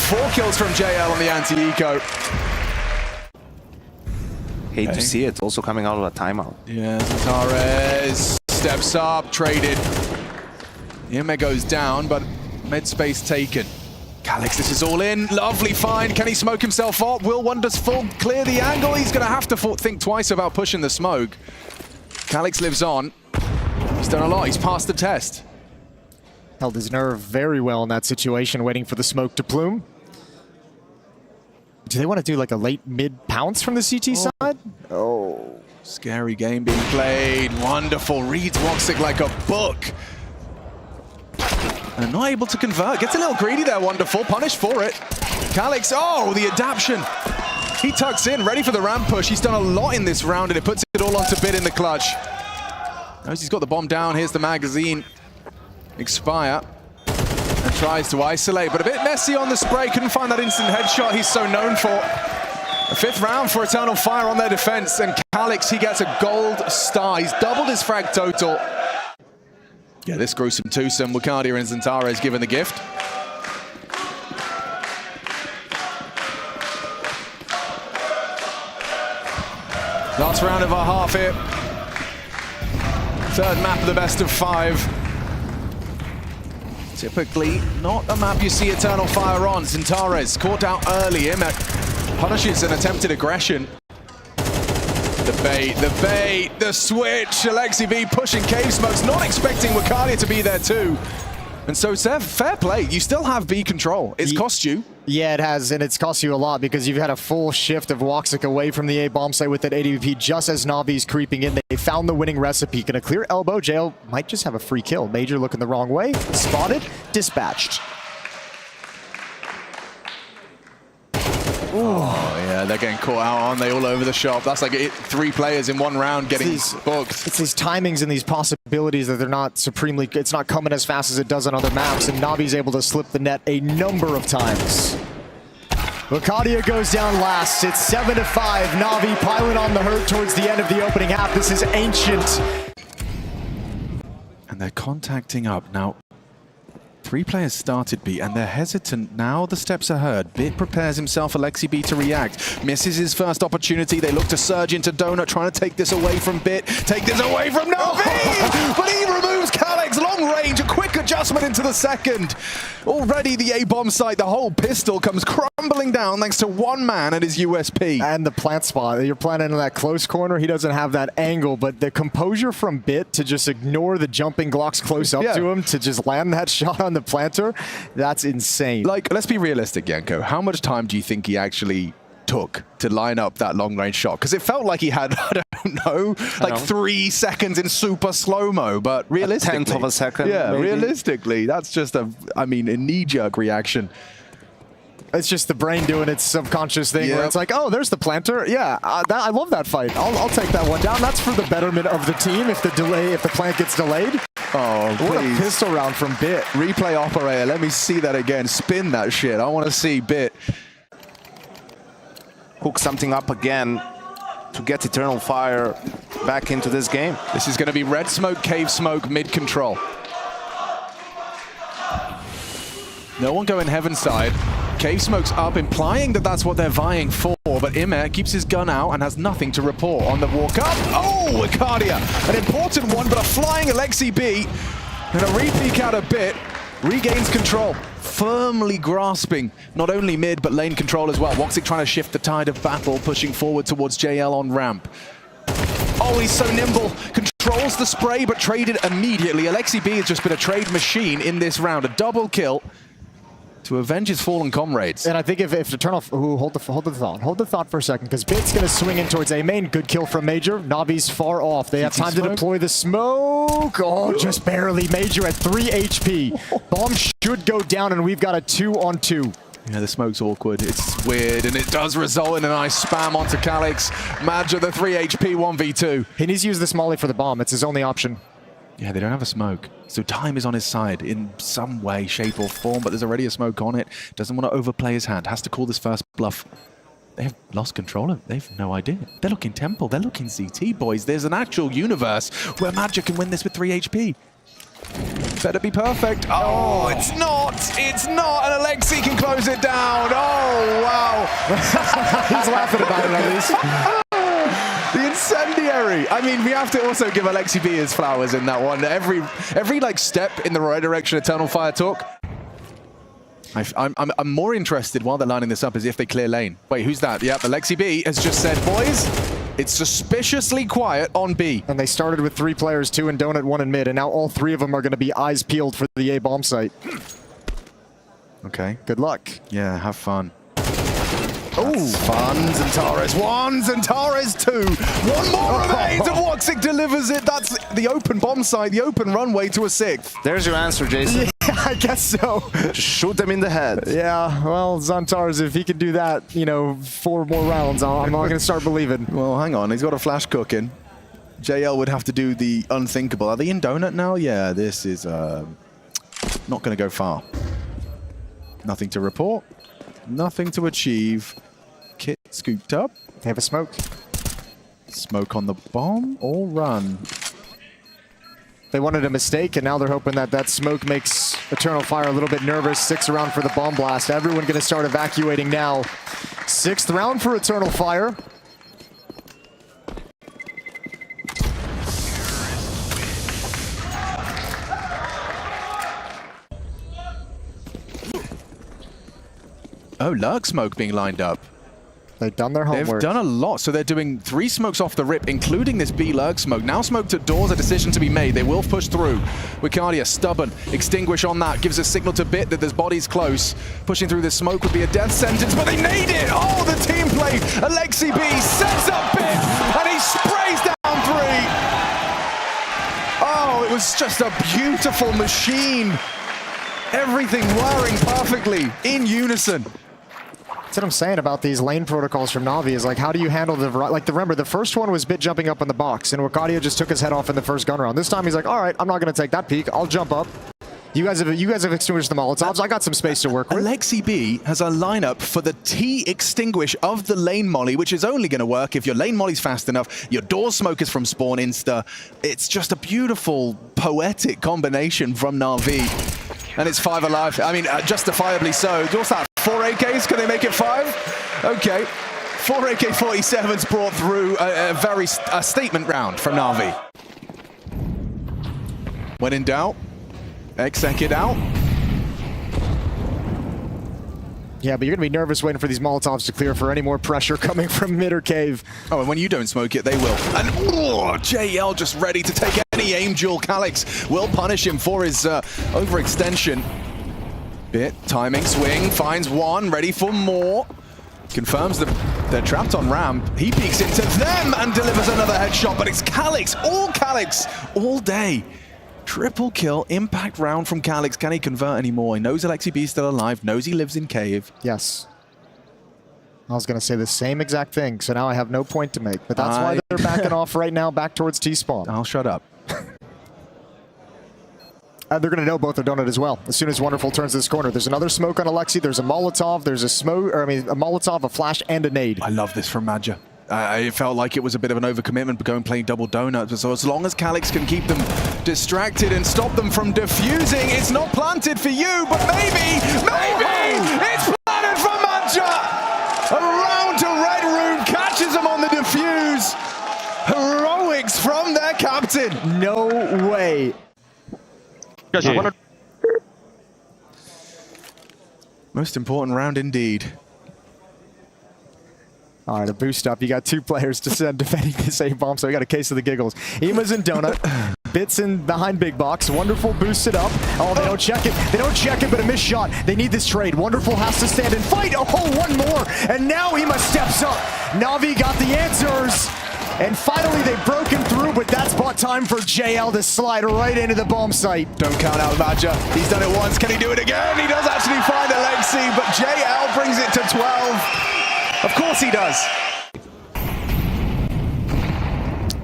Speaker 4: 4 kills from JL on the anti-eco.
Speaker 7: Hate to see it, also coming out of a timeout.
Speaker 4: Yeah, Zantares steps up, traded. Yime goes down, but med space taken. Calix, this is all in. Lovely find. Can he smoke himself up? Will Wonderful clear the angle? He's going to have to think twice about pushing the smoke. Calix lives on. He's done a lot. He's passed the test.
Speaker 3: Held his nerve very well in that situation, waiting for the smoke to plume. Do they want to do like a late mid pounce from the CT side? Oh.
Speaker 4: Scary game being played. Wonderful. Reads Woxic like a book. And not able to convert. Gets a little greedy there, Wonderful. Punished for it. Calix, oh, the adaption. He tucks in, ready for the ramp push. He's done a lot in this round, and it puts it all onto Bit in the clutch. Knows he's got the bomb down. Here's the magazine. Expire. And tries to isolate, but a bit messy on the spray. Couldn't find that instant headshot he's so known for. A 5th round for Eternal Fire on their defense, and Calix, he gets a gold star. He's doubled his frag total. Yeah, this gruesome twosome, Wakadia and Zantara is given the gift. Last round of our half here. 3rd map of the best of 5. Typically not a map you see Eternal Fire on. Zantara's caught out early. Imet punishes an attempted aggression. The bait, the switch. Alexi V pushing Cave Smokes, not expecting Wakadia to be there too. And so, Sev, fair play. You still have B control. It's cost you.
Speaker 3: Yeah, it has, and it's cost you a lot because you've had a full shift of Woxic away from the A bomb site with that ADVP just as Navi's creeping in. They found the winning recipe. Gonna clear elbow. JL might just have a free kill. Major looking the wrong way. Spotted, dispatched.
Speaker 4: Oh, yeah, they're getting caught out, aren't they, all over the shop. That's like 3 players in 1 round getting booked.
Speaker 3: It's these timings and these possibilities that they're not supremely, it's not coming as fast as it does on other maps, and Navi's able to slip the net a number of times. Wakadia goes down last. It's 7-5. Navi piling on the hurt towards the end of the opening half. This is Ancient.
Speaker 4: And they're contacting up. Now, 3 players started B, and they're hesitant. Now the steps are heard. Bit prepares himself, Alexi B, to react. Misses his first opportunity. They look to surge into Donut, trying to take this away from Bit. Take this away from Navi! But he removes Calix. Long range, a quick adjustment into the second. Already the A-bomb site, the whole pistol comes crumbling down thanks to 1 man at his USP.
Speaker 3: And the plant spot. You're planting in that close corner. He doesn't have that angle, but the composure from Bit to just ignore the jumping Glocks close up to him, to just land that shot on the planter, that's insane.
Speaker 4: Like, let's be realistic, Yanko. How much time do you think he actually took to line up that long-range shot? Because it felt like he had, I don't know, like 3 seconds in super slow-mo, but realistically...
Speaker 7: A 10th of a second,
Speaker 4: yeah,
Speaker 7: maybe.
Speaker 4: Realistically, that's just a knee-jerk reaction.
Speaker 3: It's just the brain doing its subconscious thing where it's like, oh, there's the planter. Yeah, I love that fight. I'll take that one down. That's for the betterment of the team if the plant gets delayed.
Speaker 4: Oh,
Speaker 3: what
Speaker 4: please.
Speaker 3: a pistol round from Bit.
Speaker 4: Replay operator, let me see that again. Spin that shit. I want to see Bit
Speaker 7: hook something up again to get Eternal Fire back into this game.
Speaker 4: This is going to be red smoke, cave smoke, mid control. No one going heaven side. Cave smoke's up, implying that that's what they're vying for, but Imer keeps his gun out and has nothing to report on the walk up. Oh, Wakadia, an important one, but a flying Alexi B and a re-peek out a Bit, regains control, firmly grasping not only mid but lane control as well. Woxic trying to shift the tide of battle, pushing forward towards JL on ramp. Oh, he's so nimble, controls the spray but traded immediately. Alexi B has just been a trade machine in this round, a double kill to avenge his fallen comrades.
Speaker 3: And I think if Eternal... Ooh, hold the thought for a second, because Bit's going to swing in towards A main. Good kill from Major. Navi's far off. They have time to deploy the smoke. Oh, just barely. Major at 3 HP. Bomb should go down, and we've got a 2-on-2.
Speaker 4: Yeah, the smoke's awkward. It's weird, and it does result in a nice spam onto Calix. Madge at the 3 HP 1v2.
Speaker 3: He needs to use this molly for the bomb. It's his only option.
Speaker 4: Yeah, they don't have a smoke. So time is on his side in some way, shape or form, but there's already a smoke on it. Doesn't want to overplay his hand. Has to call this first bluff. They have lost control of it. They have no idea. They're looking Temple. They're looking CT, boys. There's an actual universe where Magic can win this with 3 HP. Better be perfect. Oh, it's not. It's not. And Alexi can close it down. Oh, wow.
Speaker 3: He's laughing about it at least.
Speaker 4: The incendiary. I mean, we have to also give Alexi B his flowers in that one. Every like step in the right direction Eternal Fire took. I'm more interested while they're lining this up is if they clear lane. Wait, who's that? Yep, Alexi B has just said, boys, it's suspiciously quiet on B.
Speaker 3: And they started with 3 players, 2 in Donut, 1 in mid, and now all 3 of them are going to be eyes peeled for the A bomb site.
Speaker 4: Okay.
Speaker 3: Good luck.
Speaker 4: Yeah, have fun.
Speaker 3: Oh,
Speaker 4: fun. Zantara's 1, Zantara's 2. 1 more remains, and Woxic delivers it. That's the open bomb site, the open runway to a 6th.
Speaker 7: There's your answer, Jason.
Speaker 3: Yeah, I guess so.
Speaker 7: Just shoot them in the head.
Speaker 3: Yeah, well, Zantara's, if he can do that, you know, 4 more rounds, I'm not going to start believing.
Speaker 4: Well, hang on. He's got a flash cooking. JL would have to do the unthinkable. Are they in Donut now? Yeah, this is not going to go far. Nothing to report. Nothing to achieve. Kit Scooped up.
Speaker 3: They have a smoke.
Speaker 4: Smoke on the bomb or run?
Speaker 3: They wanted a mistake, and now they're hoping that that smoke makes Eternal Fire a little bit nervous. 6th round for the bomb blast. Everyone going to start evacuating now. 6th round for Eternal Fire.
Speaker 4: Oh, Lurk smoke being lined up.
Speaker 3: They've done their homework.
Speaker 4: They've done a lot, so they're doing 3 smokes off the rip, including this B Lurk smoke. Now smoked at doors, a decision to be made. They will push through. Wicardia, stubborn, extinguish on that, gives a signal to Bit that there's bodies close. Pushing through this smoke would be a death sentence, but they need it! Oh, the team play! Alexi B sets up Bit, and he sprays down 3! Oh, it was just a beautiful machine. Everything whirring perfectly, in unison.
Speaker 3: That's what I'm saying about these lane protocols from Navi is like, how do you handle the, like, remember, the first one was Bit jumping up in the box, and Wicardia just took his head off in the first gun round. This time he's like, all right, I'm not going to take that peek. I'll jump up. You guys have extinguished the Molotovs. I got some space to work with.
Speaker 4: Alexi B has a lineup for the T extinguish of the lane molly, which is only going to work if your lane molly's fast enough, your door smoke is from spawn insta. It's just a beautiful, poetic combination from Navi. And it's 5 alive. I mean, justifiably so. What's that? 4 AKs? Can they make it 5? Okay. 4 AK-47s brought through a statement round from Navi. When in doubt, exec it out.
Speaker 3: Yeah, but you're going to be nervous waiting for these Molotovs to clear for any more pressure coming from mid or cave.
Speaker 4: Oh, and when you don't smoke it, they will. And JL just ready to take any aim duel. Calix will punish him for his overextension. Bit, timing, swing, finds one, ready for more. Confirms that they're trapped on ramp. He peeks into them and delivers another headshot, but it's Calix all day. Triple kill, impact round from Calix. Can he convert anymore? He knows Alexi B's still alive, knows he lives in cave.
Speaker 3: Yes. I was going to say the same exact thing, so now I have no point to make. But that's why they're backing off right now, back towards T-spawn.
Speaker 4: I'll shut up.
Speaker 3: They're going to know both are donut as well. As soon as Wonderful turns this corner, there's another smoke on Alexi. There's a Molotov. There's a smoke, or I mean, a Molotov, a flash, and a nade.
Speaker 4: I love this from Madja. It felt like it was a bit of an overcommitment, but going playing double donut. So as long as Calix can keep them distracted and stop them from defusing, it's not planted for you, but maybe it's planted for Madja. Around to Red Room, catches them on the defuse. Heroics from their captain.
Speaker 3: No way.
Speaker 6: Guys, I wanna...
Speaker 4: Most important round indeed.
Speaker 3: All right, a boost up. You got 2 players to send defending this A-bomb, so we got a case of the giggles. Ema's in donut. Bits in behind big box. Wonderful boosted up. Oh, they don't check it. They don't check it, but a missed shot. They need this trade. Wonderful has to stand and fight. Oh, one more. And now Ema steps up. Navi got the answers. And finally, they've broken through, but that's bought time for JL to slide right into the bomb site.
Speaker 4: Don't count out Madja. He's done it once. Can he do it again? He does actually find Alexi, but JL brings it to 12. Of course he does.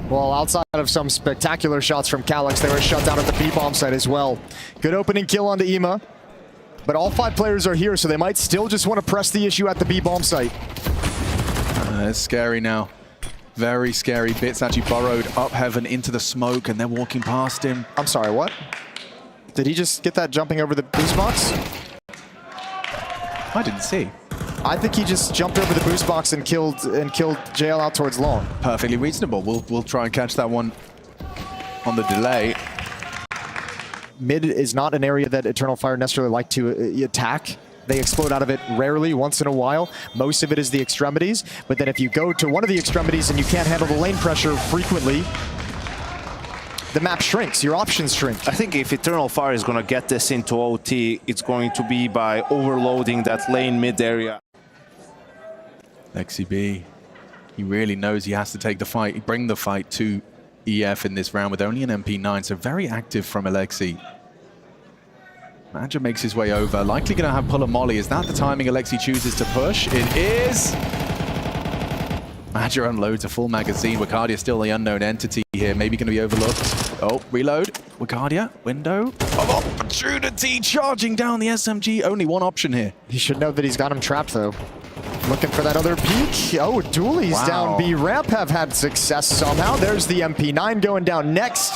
Speaker 3: Well, outside of some spectacular shots from Calix, they were shut down at the B-bomb site as well. Good opening kill onto Ema. But all 5 players are here, so they might still just want to press the issue at the B-bomb site.
Speaker 4: It's scary now. Very scary. Bits actually burrowed up heaven into the smoke, and they're walking past him.
Speaker 3: I'm sorry, what? Did he just get that jumping over the boost box?
Speaker 4: I didn't see.
Speaker 3: I think he just jumped over the boost box and killed JL out towards long.
Speaker 4: Perfectly reasonable. We'll try and catch that one on the delay.
Speaker 3: Mid is not an area that Eternal Fire necessarily like to attack. They explode out of it rarely, once in a while. Most of it is the extremities. But then if you go to one of the extremities and you can't handle the lane pressure frequently, the map shrinks, your options shrink.
Speaker 7: I think if Eternal Fire is going to get this into OT, it's going to be by overloading that lane mid area.
Speaker 4: Lexi B, he really knows he has to take the fight, bring the fight to EF in this round with only an MP9, so very active from Alexi. Madja makes his way over, likely going to have pull a molly. Is that the timing Alexi chooses to push? It is! Madja unloads a full magazine. Wicardia still the unknown entity here, maybe going to be overlooked. Oh, reload. Wicardia, window of opportunity, charging down the SMG. Only one option here.
Speaker 3: He should know that he's got him trapped, though. Looking for that other peek. Oh, Dooley's down B ramp have had success somehow. There's the MP9 going down next.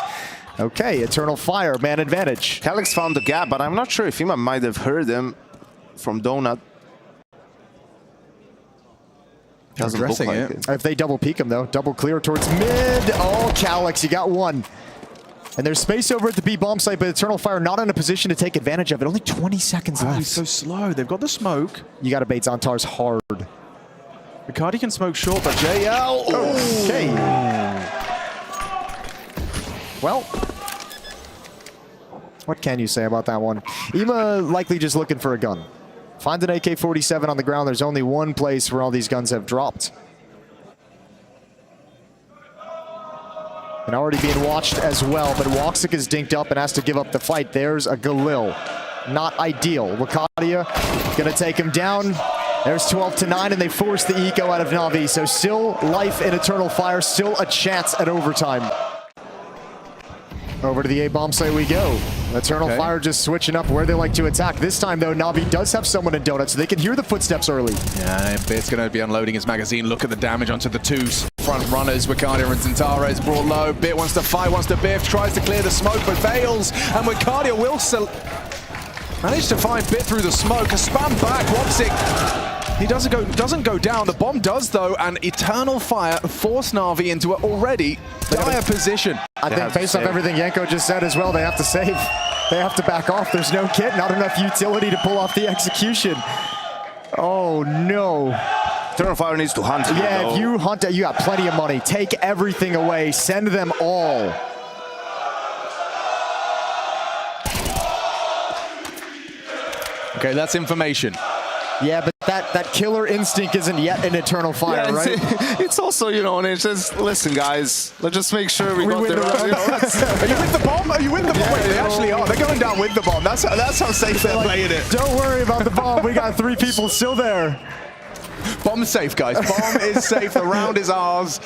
Speaker 3: Okay, Eternal Fire, man advantage.
Speaker 7: Calyx found the gap, but I'm not sure if Ima might have heard him from Donut. Doesn't look like it.
Speaker 3: If they double peek him though, double clear towards mid. Oh, Calyx, you got one. And there's space over at the B bomb site, but Eternal Fire not in a position to take advantage of it. Only 20 seconds left.
Speaker 4: He's so slow. They've got the smoke.
Speaker 3: You got to bait Xantar's hard.
Speaker 4: Ricardi can smoke short, but JL.
Speaker 3: Okay. Well, what can you say about that one? Ima likely just looking for a gun. Finds an AK-47 on the ground. There's only one place where all these guns have dropped. And already being watched as well, but Woxic is dinked up and has to give up the fight. There's a Galil. Not ideal. Wakadia gonna take him down. There's 12-9, and they force the eco out of Navi. So still life in Eternal Fire, still a chance at overtime. Over to the A-bomb site we go. Eternal Fire just switching up where they like to attack. This time, though, Navi does have someone in Donut, so they can hear the footsteps early.
Speaker 4: Yeah, Bit's going to be unloading his magazine. Look at the damage onto the two front runners. Wakadia and Xantara is brought low. Bit wants to fight, wants to biff, tries to clear the smoke, but fails. And Wakadia will manage to find Bit through the smoke. A spam back, Woxic. He doesn't go down. The bomb does, though, and Eternal Fire force Navi into an already dire position.
Speaker 3: I think based off everything Yanko just said as well, they have to save. They have to back off. There's no kit, not enough utility to pull off the execution. Oh, no.
Speaker 7: Eternal Fire needs to hunt.
Speaker 3: Yeah, if you hunt it, you got plenty of money. Take everything away. Send them all.
Speaker 4: Okay, that's information.
Speaker 3: Yeah, but that killer instinct isn't yet an Eternal Fire,
Speaker 7: yeah,
Speaker 3: right?
Speaker 7: It's also, you know, and it's just, listen, guys, let's just make sure we got
Speaker 3: win
Speaker 7: the
Speaker 3: the
Speaker 4: Are you with the bomb? Are you with the bomb? Wait, they actually are. They're going down with the bomb. That's how safe they're playing it.
Speaker 3: Don't worry about the bomb. We got 3 people still there.
Speaker 4: Bomb's safe, guys. Bomb is safe. The round is ours.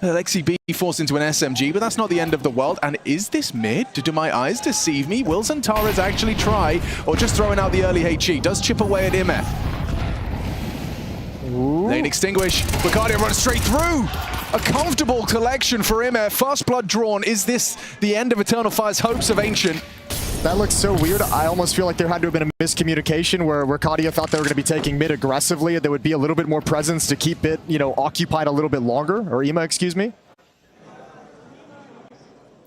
Speaker 4: Alexi B forced into an SMG, but that's not the end of the world. And is this mid? Do my eyes deceive me? Will Xantares actually try, or just throwing out the early HE? Does chip away at Imef. Lane extinguish. Wakadia runs straight through. A comfortable collection for Imef. First blood drawn. Is this the end of Eternal Fire's hopes of Ancient?
Speaker 3: That looks so weird. I almost feel like there had to have been a miscommunication where Kadia thought they were going to be taking mid aggressively and there would be a little bit more presence to keep it, you know, occupied a little bit longer. Or Ima, excuse me.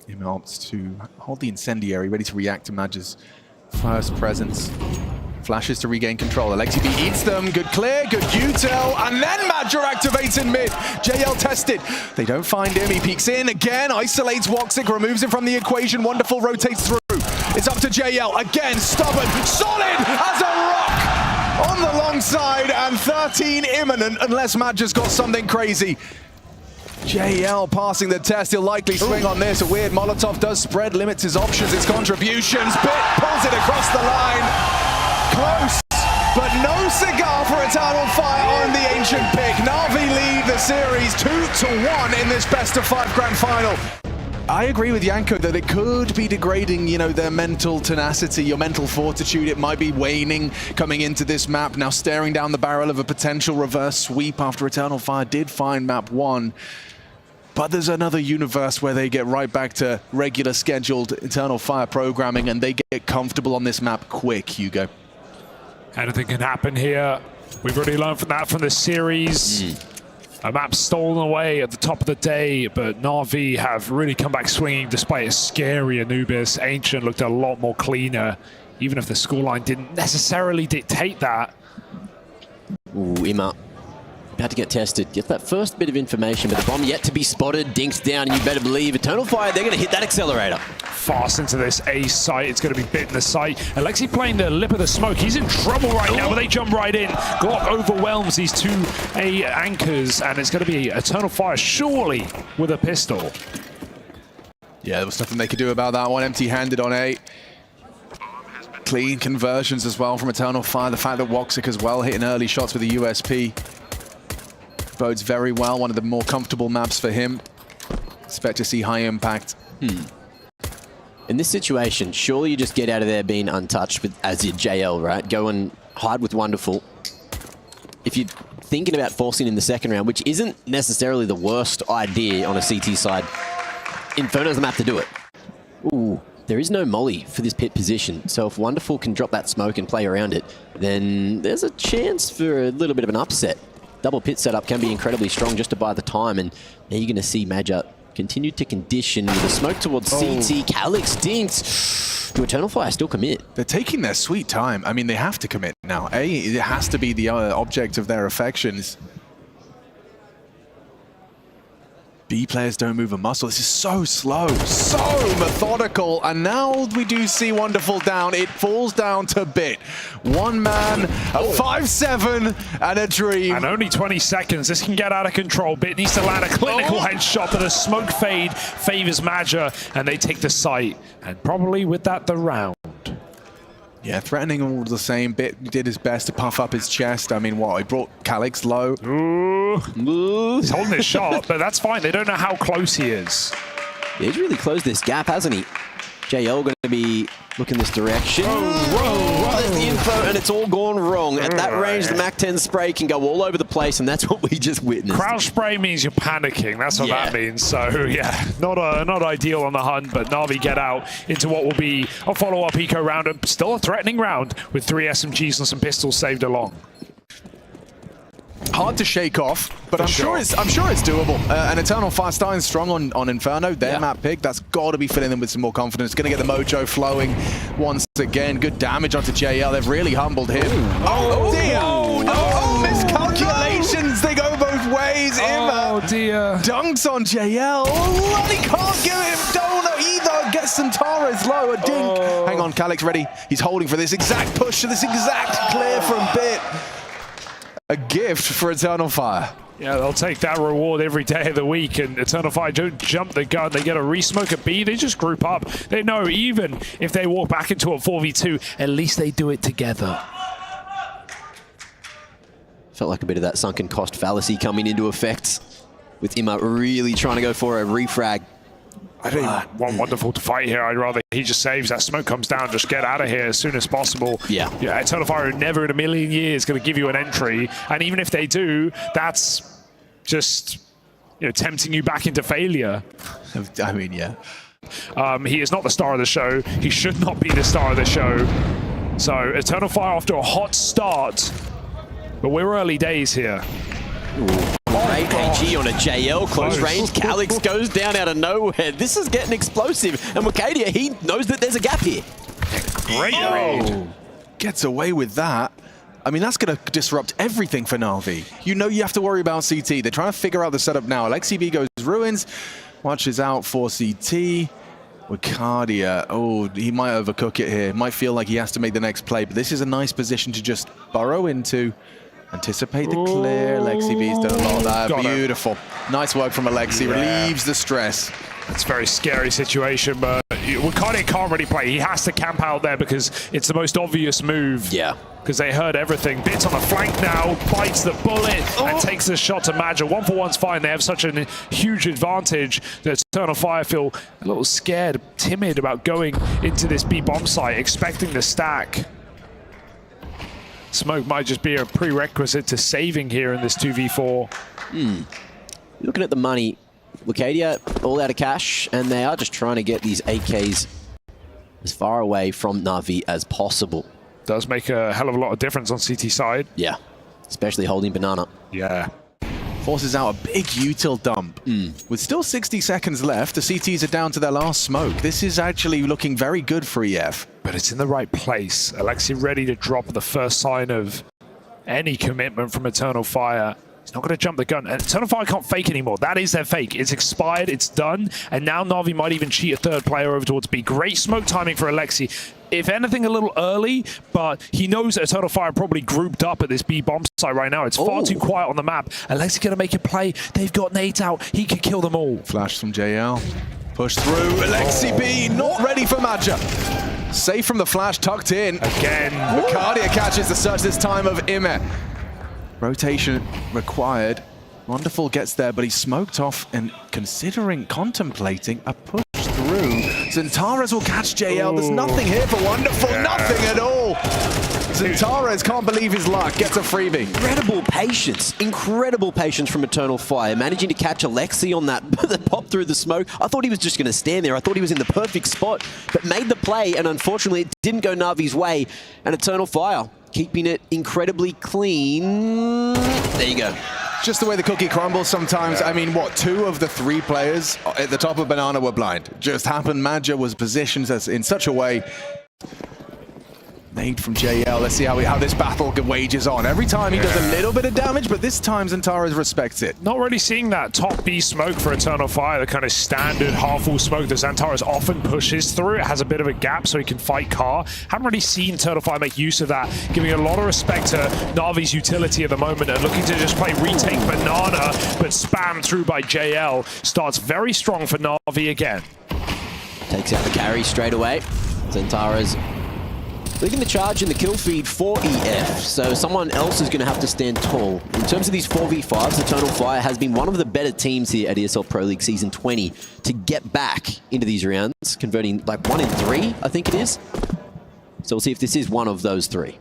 Speaker 4: Ima opts to hold the incendiary, ready to react to Madge's first presence. Flashes to regain control. Alexi B eats them. Good clear, good util. And then Madger activates in mid. JL tested. They don't find him. He peeks in again. Isolates Woxic. Removes him from the equation. Wonderful rotates through. It's up to JL. Again, stubborn. Solid as a rock. On the long side. And 13 imminent unless Madger's got something crazy. JL passing the test. He'll likely swing on this. A weird Molotov does spread. Limits his options, his contributions. Bit pulls it across the line. Close, but no cigar for Eternal Fire on the Ancient pick. Navi lead the series 2-1 in this best-of-5 grand final. I agree with Yanko that it could be degrading, you know, their mental tenacity, your mental fortitude. It might be waning coming into this map, now staring down the barrel of a potential reverse sweep after Eternal Fire did find map 1. But there's another universe where they get right back to regular scheduled Eternal Fire programming and they get comfortable on this map quick, Hugo.
Speaker 2: Anything can happen here. We've already learned from that from the series. A map stolen away at the top of the day, but Na'Vi have really come back swinging despite a scary Anubis. Ancient looked a lot more cleaner, even if the scoreline didn't necessarily dictate that.
Speaker 1: Ooh, Ima. About to get tested. Get that first bit of information, but the bomb yet to be spotted. Dinks down, and you better believe Eternal Fire, they're going to hit that accelerator.
Speaker 2: Fast into this A site. It's going to be bit in the site. Alexi playing the lip of the smoke. He's in trouble right now, but they jump right in. Glock overwhelms these two A anchors, and it's going to be Eternal Fire surely with a pistol.
Speaker 4: Yeah, there was nothing they could do about that one. Empty-handed on A. Clean conversions as well from Eternal Fire. The fact that Woxic as well hitting early shots with the USP bodes very well. One of the more comfortable maps for him. Expect to see high impact.
Speaker 1: In this situation, surely you just get out of there being untouched with as your JL, right? Go and hide with Wonderful. If if you're thinking about forcing in the second round, which isn't necessarily the worst idea on a CT side, Inferno's the map to do it. Ooh, there is no molly for this pit position, so if Wonderful can drop that smoke and play around it, then there's a chance for a little bit of an upset. Double pit setup can be incredibly strong just to buy the time, and now you're going to see Major continue to condition with a smoke towards CT. Calix dinked. Do Eternal Fire still commit?
Speaker 4: They're taking their sweet time. I mean, they have to commit now. It has to be the object of their affections. B players don't move a muscle. This is so slow, so methodical. And now we do see Wonderful down. It falls down to Bit. One man, a 5-7, and a dream.
Speaker 2: And only 20 seconds. This can get out of control. Bit needs to land a clinical headshot, but a smoke fade favors Major, and they take the site. And probably with that, the round.
Speaker 4: Yeah, threatening all the same. Bit did his best to puff up his chest. I mean, what? He brought Calix low.
Speaker 2: Ooh. He's holding his shot, but that's fine. They don't know how close he is.
Speaker 1: Yeah, he's really closed this gap, hasn't he? JL going to be looking this direction. Whoa, there's the info, and it's all gone wrong. At that range, the MAC-10 spray can go all over the place, and that's what we just witnessed.
Speaker 2: Crouch spray means you're panicking. That's what that means. So, yeah, not ideal on the hunt, but Na'Vi get out into what will be a follow-up eco round, and still a threatening round with 3 SMGs and some pistols saved along.
Speaker 4: Hard to shake off, but I'm sure it's doable. And Eternal Fire starting strong on Inferno. Their map pick. That's got to be filling them with some more confidence. Going to get the mojo flowing once again. Good damage onto JL. They've really humbled him. Oh dear! Oh, miscalculations. They go both ways.
Speaker 2: Oh dear!
Speaker 4: Dunks on JL. Oh, he can't give him donut either. Gets Tara's low. A dink. Hang on, Calix ready. He's holding for this exact push, to this exact clear from Bit. A gift for Eternal Fire.
Speaker 2: Yeah, they'll take that reward every day of the week, and Eternal Fire don't jump the gun. They get a resmoke at B. They just group up. They know even if they walk back into a 4v2, at least they do it together.
Speaker 1: Felt like a bit of that sunken cost fallacy coming into effect with Ima really trying to go for a refrag.
Speaker 2: I don't even want Wonderful to fight here. I'd rather he just saves. That smoke comes down. Just get out of here as soon as possible. Yeah, Eternal Fire are never in a million years going to give you an entry. And even if they do, that's just, you know, tempting you back into failure.
Speaker 4: I mean, yeah.
Speaker 2: He is not the star of the show. He should not be the star of the show. So Eternal Fire after a hot start. But we're early days here.
Speaker 1: Great AG on a JL close range. Calix goes down out of nowhere. This is getting explosive. And Wakadia, he knows that there's a gap here.
Speaker 2: Great read.
Speaker 4: Gets away with that. I mean, that's going to disrupt everything for Na'Vi. You know you have to worry about CT. They're trying to figure out the setup now. Alexi B goes ruins. Watches out for CT. Wakadia, oh, he might overcook it here. Might feel like he has to make the next play. But this is a nice position to just burrow into. Anticipate the clear. Alexi B's done a lot of that. Beautiful. Nice work from Alexi. Relieves the stress.
Speaker 2: It's a very scary situation, but Wakadia can't really play. He has to camp out there because it's the most obvious move.
Speaker 1: Yeah.
Speaker 2: Because they heard everything. Bits on the flank now, bites the bullet, and takes the shot to Major. 1-for-1's fine. They have such a huge advantage that Eternal Fire feel a little scared, timid about going into this B bomb site, expecting the stack. Smoke might just be a prerequisite to saving here in this 2v4.
Speaker 1: Looking at the money, Wakadia all out of cash, and they are just trying to get these AKs as far away from Na'Vi as possible.
Speaker 2: Does make a hell of a lot of difference on CT side.
Speaker 1: Yeah, especially holding Banana.
Speaker 2: Yeah.
Speaker 4: Forces out a big util dump. With still 60 seconds left, the CTs are down to their last smoke. This is actually looking very good for EF.
Speaker 2: But it's in the right place. Alexi ready to drop the first sign of any commitment from Eternal Fire. He's not going to jump the gun. And Eternal Fire can't fake anymore. That is their fake. It's expired. It's done. And now Na'Vi might even cheat a third player over towards B. Great smoke timing for Alexi. If anything, a little early, but he knows that Eternal Fire probably grouped up at this B bomb site right now. It's far too quiet on the map. Alexi going to make a play. They've got Nate out. He could kill them all.
Speaker 4: Flash from JL. Push through. Alexi B not ready for Major. Safe from the flash, tucked in.
Speaker 2: Again.
Speaker 4: Wakadia catches the search this time of Ime. Rotation required. Wonderful gets there, but he's smoked off and contemplating a push through. Zentaras will catch JL. There's nothing here for Wonderful. Nothing at all. Zentares can't believe his luck, gets a freebie.
Speaker 1: Incredible patience from Eternal Fire, managing to catch Alexi on that pop through the smoke. I thought he was just going to stand there. I thought he was in the perfect spot, but made the play, and unfortunately it didn't go Navi's way. And Eternal Fire keeping it incredibly clean. There you go.
Speaker 4: Just the way the cookie crumbles sometimes. I mean, what, 2 of the 3 players at the top of Banana were blind. Just happened. Madja was positioned in such a way. Nade from JL. Let's see how this battle wages on. Every time he does a little bit of damage, but this time Zentares respects it.
Speaker 2: Not really seeing that top B smoke for Eternal Fire, the kind of standard half-full smoke that Zentares often pushes through. It has a bit of a gap so he can fight Car. Haven't really seen Eternal Fire make use of that, giving a lot of respect to Navi's utility at the moment and looking to just play retake Banana, but spammed through by JL. Starts very strong for Navi again.
Speaker 1: Takes out the carry straight away. Zentares leading the charge in the kill feed for EF, so someone else is going to have to stand tall. In terms of these 4v5s, Eternal Fire has been one of the better teams here at ESL Pro League Season 20 to get back into these rounds, converting like 1 in 3, I think it is. So we'll see if this is one of those 3.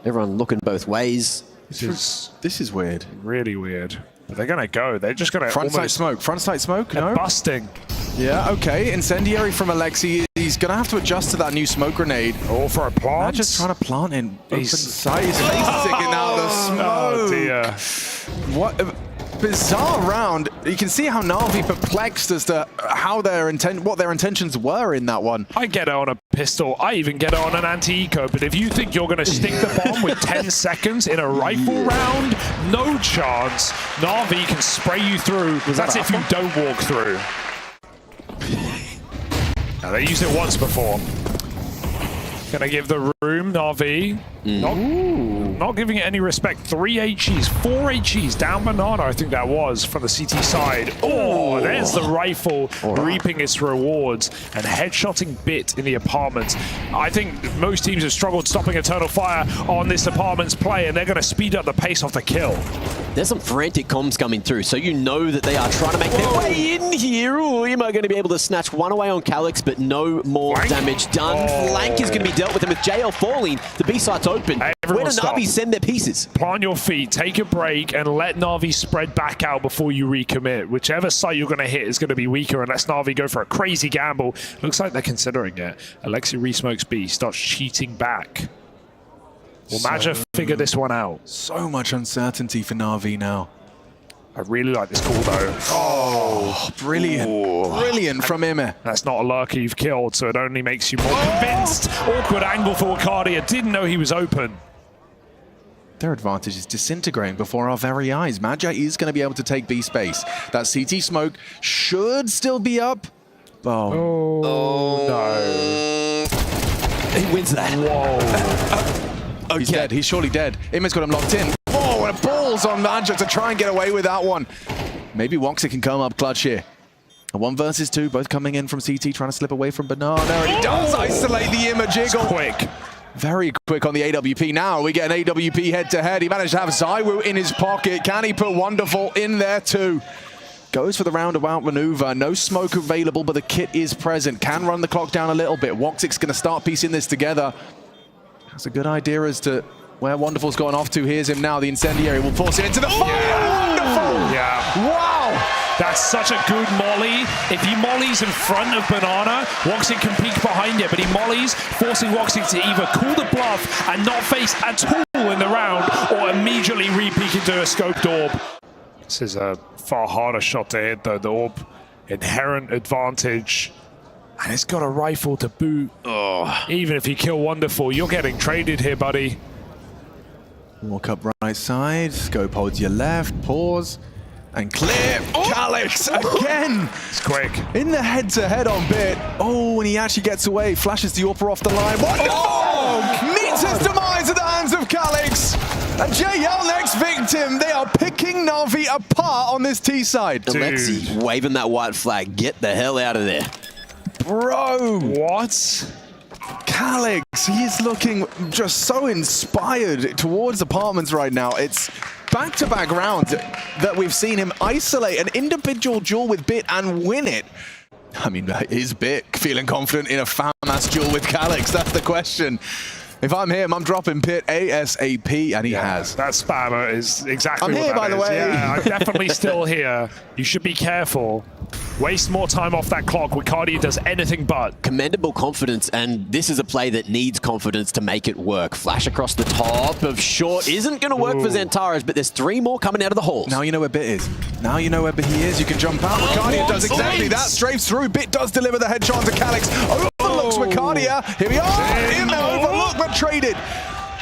Speaker 1: Everyone looking both ways.
Speaker 4: This is weird.
Speaker 2: Really weird. But they're going to go. They're just going to
Speaker 4: Frontside smoke. Frontside smoke? No.
Speaker 2: Busting.
Speaker 4: Yeah, okay. Incendiary from Alexi. He's going to have to adjust to that new smoke grenade.
Speaker 2: Oh, for a plant?
Speaker 4: Just trying to plant in open sight. His face is sticking out the smoke.
Speaker 2: Oh, dear.
Speaker 4: What a bizarre round. You can see how Navi perplexed as to how what their intentions were in that one.
Speaker 2: I get it on a pistol. I even get it on an anti-eco. But if you think you're going to stick the bomb with 10 seconds in a rifle round, no chance. Navi can spray you through. That's if you don't walk through. Now, they used it once before. Gonna give the room, Navi. Not giving it any respect. 3 HEs, 4 HEs down Banana, I think that was, from the CT side. Oh, there's the rifle reaping its rewards and headshotting Bit in the apartments. I think most teams have struggled stopping Eternal Fire on this apartment's play, and they're gonna speed up the pace off the kill.
Speaker 1: There's some frantic comms coming through, so you know that they are trying to make their way in here. Ooh, Imo going to be able to snatch one away on Calyx, but no more damage done. Flank is going to be dealt with, and with JL falling, the B site's open. Where do Navi send their pieces?
Speaker 2: Plant your feet, take a break, and let Navi spread back out before you recommit. Whichever site you're going to hit is going to be weaker unless Navi go for a crazy gamble. Looks like they're considering it. Alexi resmokes B, starts cheating back. Will Madja figure this one out?
Speaker 4: So much uncertainty for Navi now.
Speaker 2: I really like this call, though.
Speaker 4: Oh, brilliant. Brilliant from Ime.
Speaker 2: That's not a lurker you've killed, so it only makes you more convinced. Awkward angle for Wakadia. Didn't know he was open.
Speaker 4: Their advantage is disintegrating before our very eyes. Madja is going to be able to take B space. That CT smoke should still be up.
Speaker 2: Oh no.
Speaker 1: He wins that.
Speaker 2: Whoa.
Speaker 4: Okay. He's dead. He's surely dead. Ima's got him locked in. Oh, and balls on Madja to try and get away with that one. Maybe Woxy can come up clutch here. A 1 versus 2, both coming in from CT, trying to slip away from Banana. And he does isolate the Ima jiggle.
Speaker 2: It's quick.
Speaker 4: Very quick on the AWP. Now we get an AWP head-to-head. He managed to have Zywoo in his pocket. Can he put Wonderful in there too? Goes for the roundabout maneuver. No smoke available, but the kit is present. Can run the clock down a little bit. Woxic's going to start piecing this together. That's a good idea as to where Wonderful's gone off to. Here's him now. The Incendiary will force it into the fire. Wonderful!
Speaker 2: Yeah.
Speaker 4: Wow!
Speaker 2: That's such a good molly. If he mollies in front of Banana, Woxic can peek behind it, but he mollies, forcing Woxic to either call the bluff and not face at all in the round, or immediately re-peek into a scoped orb. This is a far harder shot to hit, though. The orb, inherent advantage. And it's got a rifle to boot. Oh. Even if you kill Wonderful, you're getting traded here, buddy.
Speaker 4: Walk up right side, scope holds your left, pause, and clear. Oh. Calyx again!
Speaker 2: It's quick.
Speaker 4: In the head-to-head on Bit. Oh, and he actually gets away, flashes the AWPer off the line. Wonderful! Oh. Meets his demise at the hands of Calyx. And JL next victim. They are picking Navi apart on this T side.
Speaker 1: Alexi waving that white flag. Get the hell out of there.
Speaker 4: Bro!
Speaker 2: What?
Speaker 4: Calyx, he is looking just so inspired towards apartments right now. It's back-to-back rounds that we've seen him isolate an individual duel with Bit and win it. I mean, is Bit feeling confident in a FAMAS duel with Calix? That's the question. If I'm him, I'm dropping Pit ASAP, and he has.
Speaker 2: That spammer is exactly
Speaker 4: I'm
Speaker 2: what
Speaker 4: here,
Speaker 2: that
Speaker 4: by the
Speaker 2: is.
Speaker 4: way.
Speaker 2: Yeah, I'm definitely still here. You should be careful. Waste more time off that clock. Wicardia does anything but.
Speaker 1: Commendable confidence, and this is a play that needs confidence to make it work. Flash across the top of short isn't going to work for Xantares, but there's 3 more coming out of the halls.
Speaker 4: Now you know where Bit is. Now you know where he is. You can jump out. Wicardia does exactly that. Strafes through. Bit does deliver the headshot to Calix. Overlooks Wicardia. Here we are. In the overlook, but traded.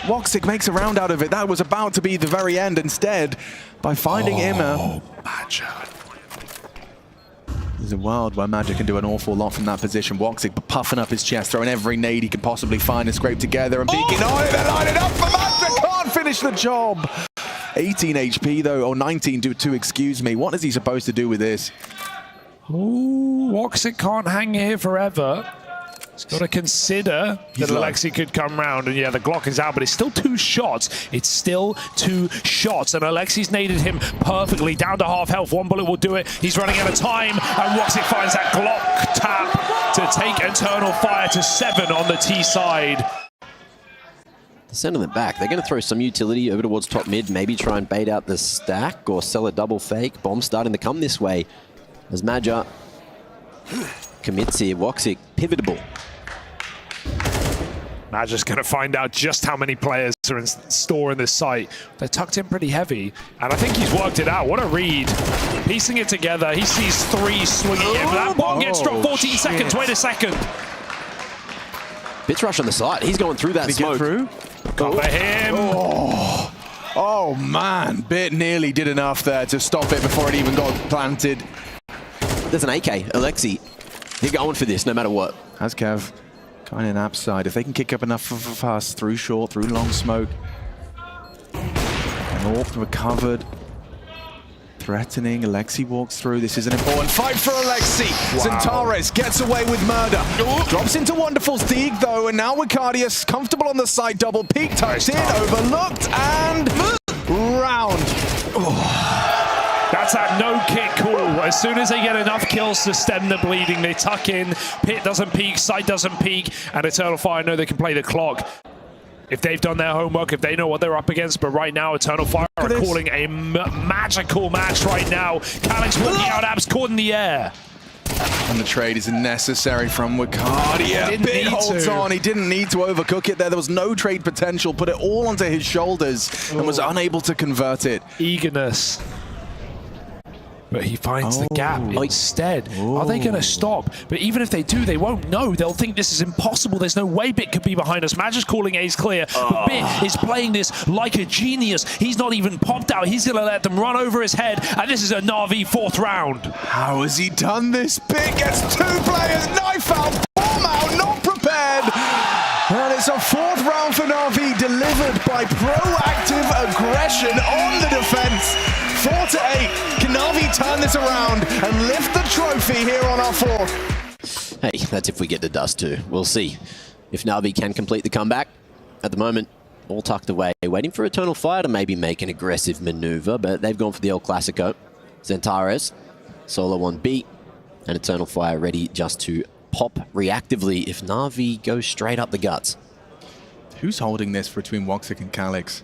Speaker 4: Woxic makes a round out of it. That was about to be the very end. Instead, by finding Imma.
Speaker 2: Magic.
Speaker 4: There's a world where Magic can do an awful lot from that position. Woxic puffing up his chest, throwing every nade he can possibly find and scrape together and peeking. Oh, they line it up for Magic. Can't finish the job. 18 HP though, or 19 to excuse me. What is he supposed to do with this?
Speaker 2: Ooh, Woxic can't hang here forever. He's got to consider that Alexi could come round, and yeah, the Glock is out, but it's still 2 shots. It's still 2 shots, and Alexi's naded him perfectly, down to half health. 1 bullet will do it. He's running out of time, and Woxic finds that Glock tap to take Eternal Fire to 7 on the T side.
Speaker 1: To send them back, they're going to throw some utility over towards top mid, maybe try and bait out the stack or sell a double fake. Bomb starting to come this way as Maja commits here. Woxic pivotable.
Speaker 2: Magic's going to find out just how many players are in store in this site. They're tucked in pretty heavy, and I think he's worked it out. What a read. Piecing it together, he sees 3 swinging in. That bomb gets dropped 14 seconds. Wait a second.
Speaker 1: Bitch rush on the side. He's going through that smoke.
Speaker 2: Cover him.
Speaker 4: Oh man, Bit nearly did enough there to stop it before it even got planted.
Speaker 1: There's an AK. Alexi, they're going for this no matter what.
Speaker 4: Has Kev. Kind of an app side. If they can kick up enough of us through short, through long smoke. North recovered. Threatening. Alexi walks through. This is an important fight for Alexi. Wow. Xantares gets away with murder. Drops into Wonderful's dig though, and now Wicardius comfortable on the side. Double peek, tucked in, overlooked, and round.
Speaker 2: That's that no-kick call. As soon as they get enough kills to stem the bleeding, they tuck in. Pit doesn't peek, Sight doesn't peek, and Eternal Fire know they can play the clock. If they've done their homework, if they know what they're up against, but right now Eternal Fire are calling a magical match right now. Calix walking out, abs caught in the air.
Speaker 4: And the trade is necessary from Wicardia. Bit holds on. He didn't need to overcook it there. There was no trade potential. Put it all onto his shoulders and was unable to convert it.
Speaker 2: Eagerness. But he finds the gap instead. Are they going to stop? But even if they do, they won't know. They'll think this is impossible. There's no way Bit could be behind us. Magic's calling A's clear. But Bit is playing this like a genius. He's not even popped out. He's going to let them run over his head. And this is a NAVI 4th round.
Speaker 4: How has he done this? Bit gets 2 players. Knife out. Bomb out. Not prepared. And it's a 4th round for NAVI, delivered by proactive aggression on the defense. 4-8. Can NAVI turn this around and lift the trophy here on our 4th?
Speaker 1: Hey, that's if we get to dust too. We'll see if NAVI can complete the comeback. At the moment, all tucked away, waiting for Eternal Fire to maybe make an aggressive maneuver, but they've gone for the El Clasico. Xantares, solo 1B, and Eternal Fire ready just to pop reactively if NAVI goes straight up the guts.
Speaker 4: Who's holding this between Woxic and Calix?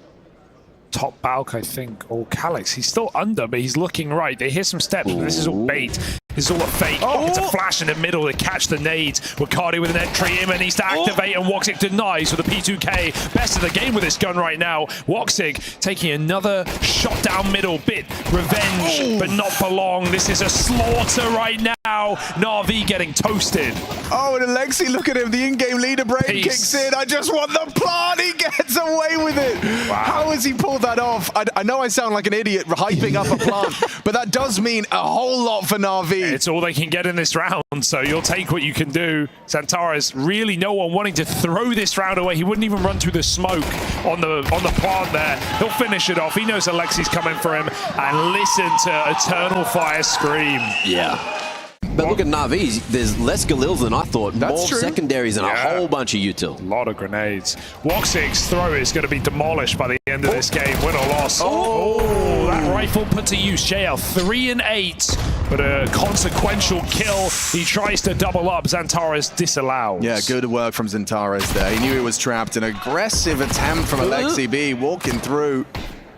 Speaker 2: Top Balk, I think, or Calix. He's still under, but he's looking right. They hear some steps, but this is all bait. This is all a fake. It's a flash in the middle to catch the nades. Wicardia with an entry in and needs to activate, and Woxic denies with a P2K. Best of the game with this gun right now. Woxic taking another shot down middle. Bit revenge, but not for long. This is a slaughter right now. NAVI getting toasted.
Speaker 4: Oh, and Alexi, look at him. The in-game leader brain kicks in. I just want the plant. He gets away with it. Wow. How has he pulled that off? I know I sound like an idiot hyping up a plant, but that does mean a whole lot for NAVI.
Speaker 2: It's all they can get in this round, so you'll take what you can do. Xantares, really no one wanting to throw this round away. He wouldn't even run through the smoke on the plant there. He'll finish it off. He knows Alexi's coming for him, and listen to Eternal Fire scream.
Speaker 1: Yeah. But look at NAVI, there's less Galils than I thought.
Speaker 4: That's
Speaker 1: More
Speaker 4: true.
Speaker 1: secondaries and a whole bunch of util.
Speaker 2: A lot of grenades. Woxic's throw is going to be demolished by the end of this game. Win or loss. Oh, that rifle put to use. JL 3 and 8, but a consequential kill. He tries to double up. Xantares disallows.
Speaker 4: Yeah, good work from Xantares there. He knew he was trapped. An aggressive attempt from Alexi B, walking through.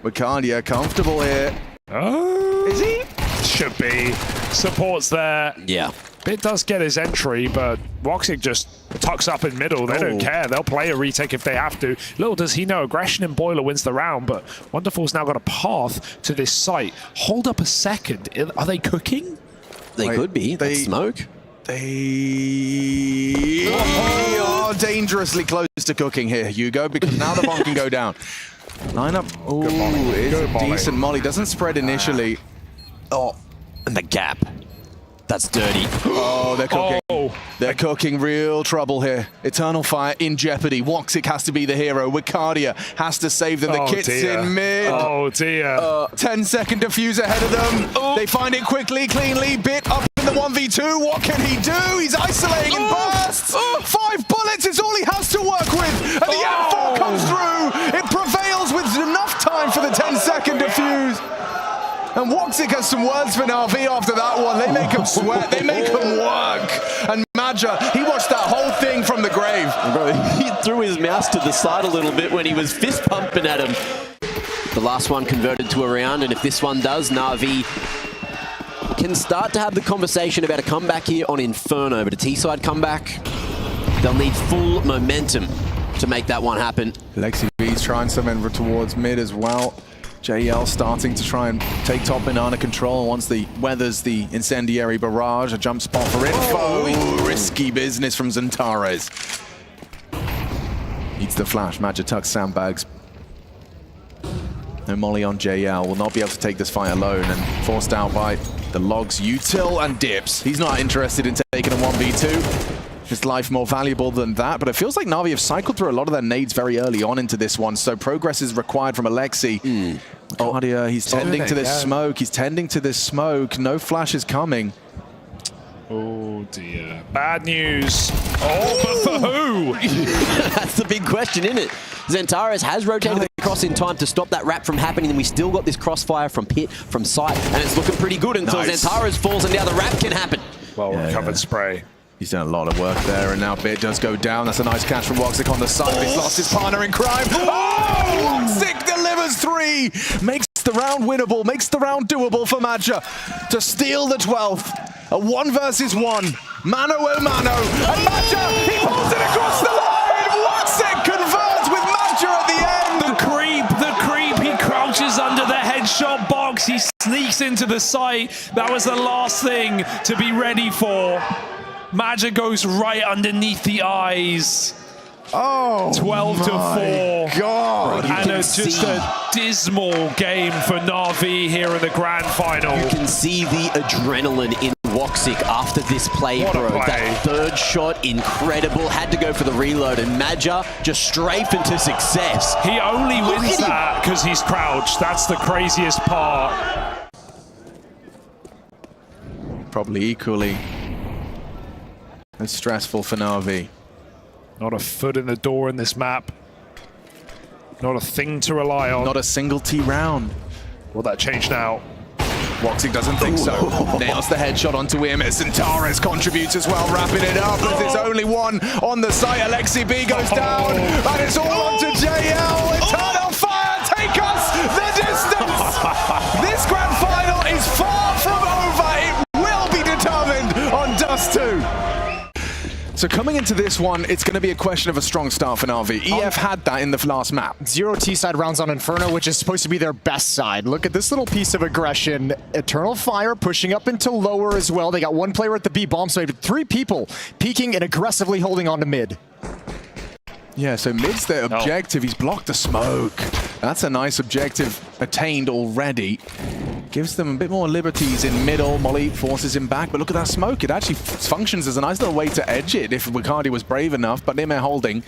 Speaker 4: Wicardia comfortable here.
Speaker 2: Oh,
Speaker 4: Is he?
Speaker 2: should be. Supports there.
Speaker 1: Yeah.
Speaker 2: Bit does get his entry, but Woxic just tucks up in middle. They don't care. They'll play a retake if they have to. Little does he know, aggression in Boiler wins the round, but Wonderful's now got a path to this site. Hold up a second. Are they cooking?
Speaker 1: They could be. They smoke.
Speaker 4: They are dangerously close to cooking here, Hugo, because now the bomb can go down. Lineup. Oh, is a decent molly. Doesn't spread initially. Oh,
Speaker 1: And the gap. That's dirty.
Speaker 4: oh, they're cooking.
Speaker 2: Oh.
Speaker 4: They're cooking real trouble here. Eternal Fire in jeopardy. Woxic has to be the hero. Wicardia has to save them. The kit's
Speaker 2: dear.
Speaker 4: in mid.
Speaker 2: Oh, dear.
Speaker 4: 10-second diffuse ahead of them. They find it quickly, cleanly. Bit up in the 1v2. What can he do? He's isolating and bursts. 5 bullets is all he has to work with. And the M4 comes through. It prevails with enough time for the 10-second diffuse. And Woxic has some words for NAVI after that one. They make him sweat. They make him work. And Madja, he watched that whole thing from the grave.
Speaker 1: Bro, he threw his mouse to the side a little bit when he was fist pumping at him. The last one converted to a round, and if this one does, NAVI can start to have the conversation about a comeback here on Inferno. But a T-side comeback, they'll need full momentum to make that one happen.
Speaker 4: Lexi B's trying something towards mid as well. JL starting to try and take top banana control once the weathers the incendiary barrage. A jump spot for info. Ooh, risky business from Xantares. Needs the flash. Madja tucks sandbags. No molly on JL. Will not be able to take this fight alone, and forced out by the logs, util and dips. He's not interested in taking a 1v2. His life more valuable than that, but it feels like NAVI have cycled through a lot of their nades very early on into this one, so progress is required from Alexi. He's tending to this smoke. He's tending to this smoke. No flash is coming.
Speaker 2: Oh, dear. Bad news. Oh, but for who?
Speaker 1: That's the big question, isn't it? Xantares has rotated across in time to stop that wrap from happening, and we still got this crossfire from pit, from sight, and it's looking pretty good until Xantares falls and now the wrap can happen.
Speaker 2: Well recovered spray.
Speaker 4: He's done a lot of work there, and now Bit does go down. That's a nice catch from Woxic on the side, but he's lost his partner in crime. Oh! Woxic delivers 3! Makes the round winnable, makes the round doable for Madja to steal the 12th. A 1 versus 1. Mano a mano. And Madja, he pulls it across the line! Woxic converts with Madja at the end!
Speaker 2: The creep, he crouches under the headshot box. He sneaks into the site. That was the last thing to be ready for. Madja goes right underneath the eyes.
Speaker 4: Oh,
Speaker 2: 12 to 4.
Speaker 4: God.
Speaker 2: And it's just a dismal game for NAVI here in the grand final.
Speaker 1: You can see the adrenaline in Woxic after this play,
Speaker 2: What a
Speaker 1: bro.
Speaker 2: play.
Speaker 1: That third shot, incredible. Had to go for the reload, and Madja just strafed into success.
Speaker 2: He only wins
Speaker 1: at him.
Speaker 2: that because he's crouched. That's the craziest part.
Speaker 4: Probably equally as stressful for NAVI.
Speaker 2: Not a foot in the door in this map. Not a thing to rely on.
Speaker 4: Not a single T round.
Speaker 2: Will that change now?
Speaker 4: Woxic doesn't think so. Nails the headshot onto him. Xantares contributes as well, wrapping it up as there's only one on the site. Alexi B goes down, and it's all onto JL. Eternal Fire, take us the distance. This grand final is far from over. It will be determined on Dust 2. So coming into this one, it's going to be a question of a strong start for NAVI. EF had that in the last map.
Speaker 3: 0 T-side rounds on Inferno, which is supposed to be their best side. Look at this little piece of aggression. Eternal Fire pushing up into lower as well. They got 1 player at the B bomb, so they have 3 people peeking and aggressively holding on to mid.
Speaker 4: Yeah, so mid's their objective. He's blocked the smoke. That's a nice objective attained already. Gives them a bit more liberties in middle. Molly forces him back, but look at that smoke. It actually functions as a nice little way to edge it if Wicardia was brave enough, but Nimir holding.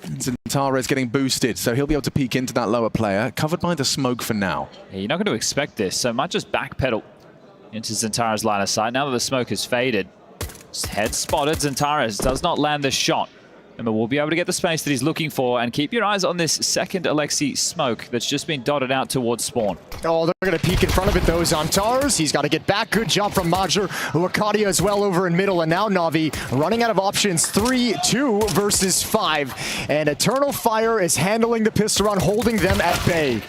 Speaker 4: Xantares getting boosted, so he'll be able to peek into that lower player. Covered by the smoke for now.
Speaker 5: Yeah, you're not going to expect this, so might just backpedal into Zentara's line of sight. Now that the smoke has faded, head spotted. Zentara does not land the shot. Remember, we'll be able to get the space that he's looking for, and keep your eyes on this second Alexi smoke that's just been dotted out towards spawn.
Speaker 3: Oh, they're going to peek in front of it, though. Zantars, he's got to get back. Good job from Major. Wakadia as well over in middle, and now Navi running out of options. 3-2 versus 5, and Eternal Fire is handling the pistol round, holding them at bay.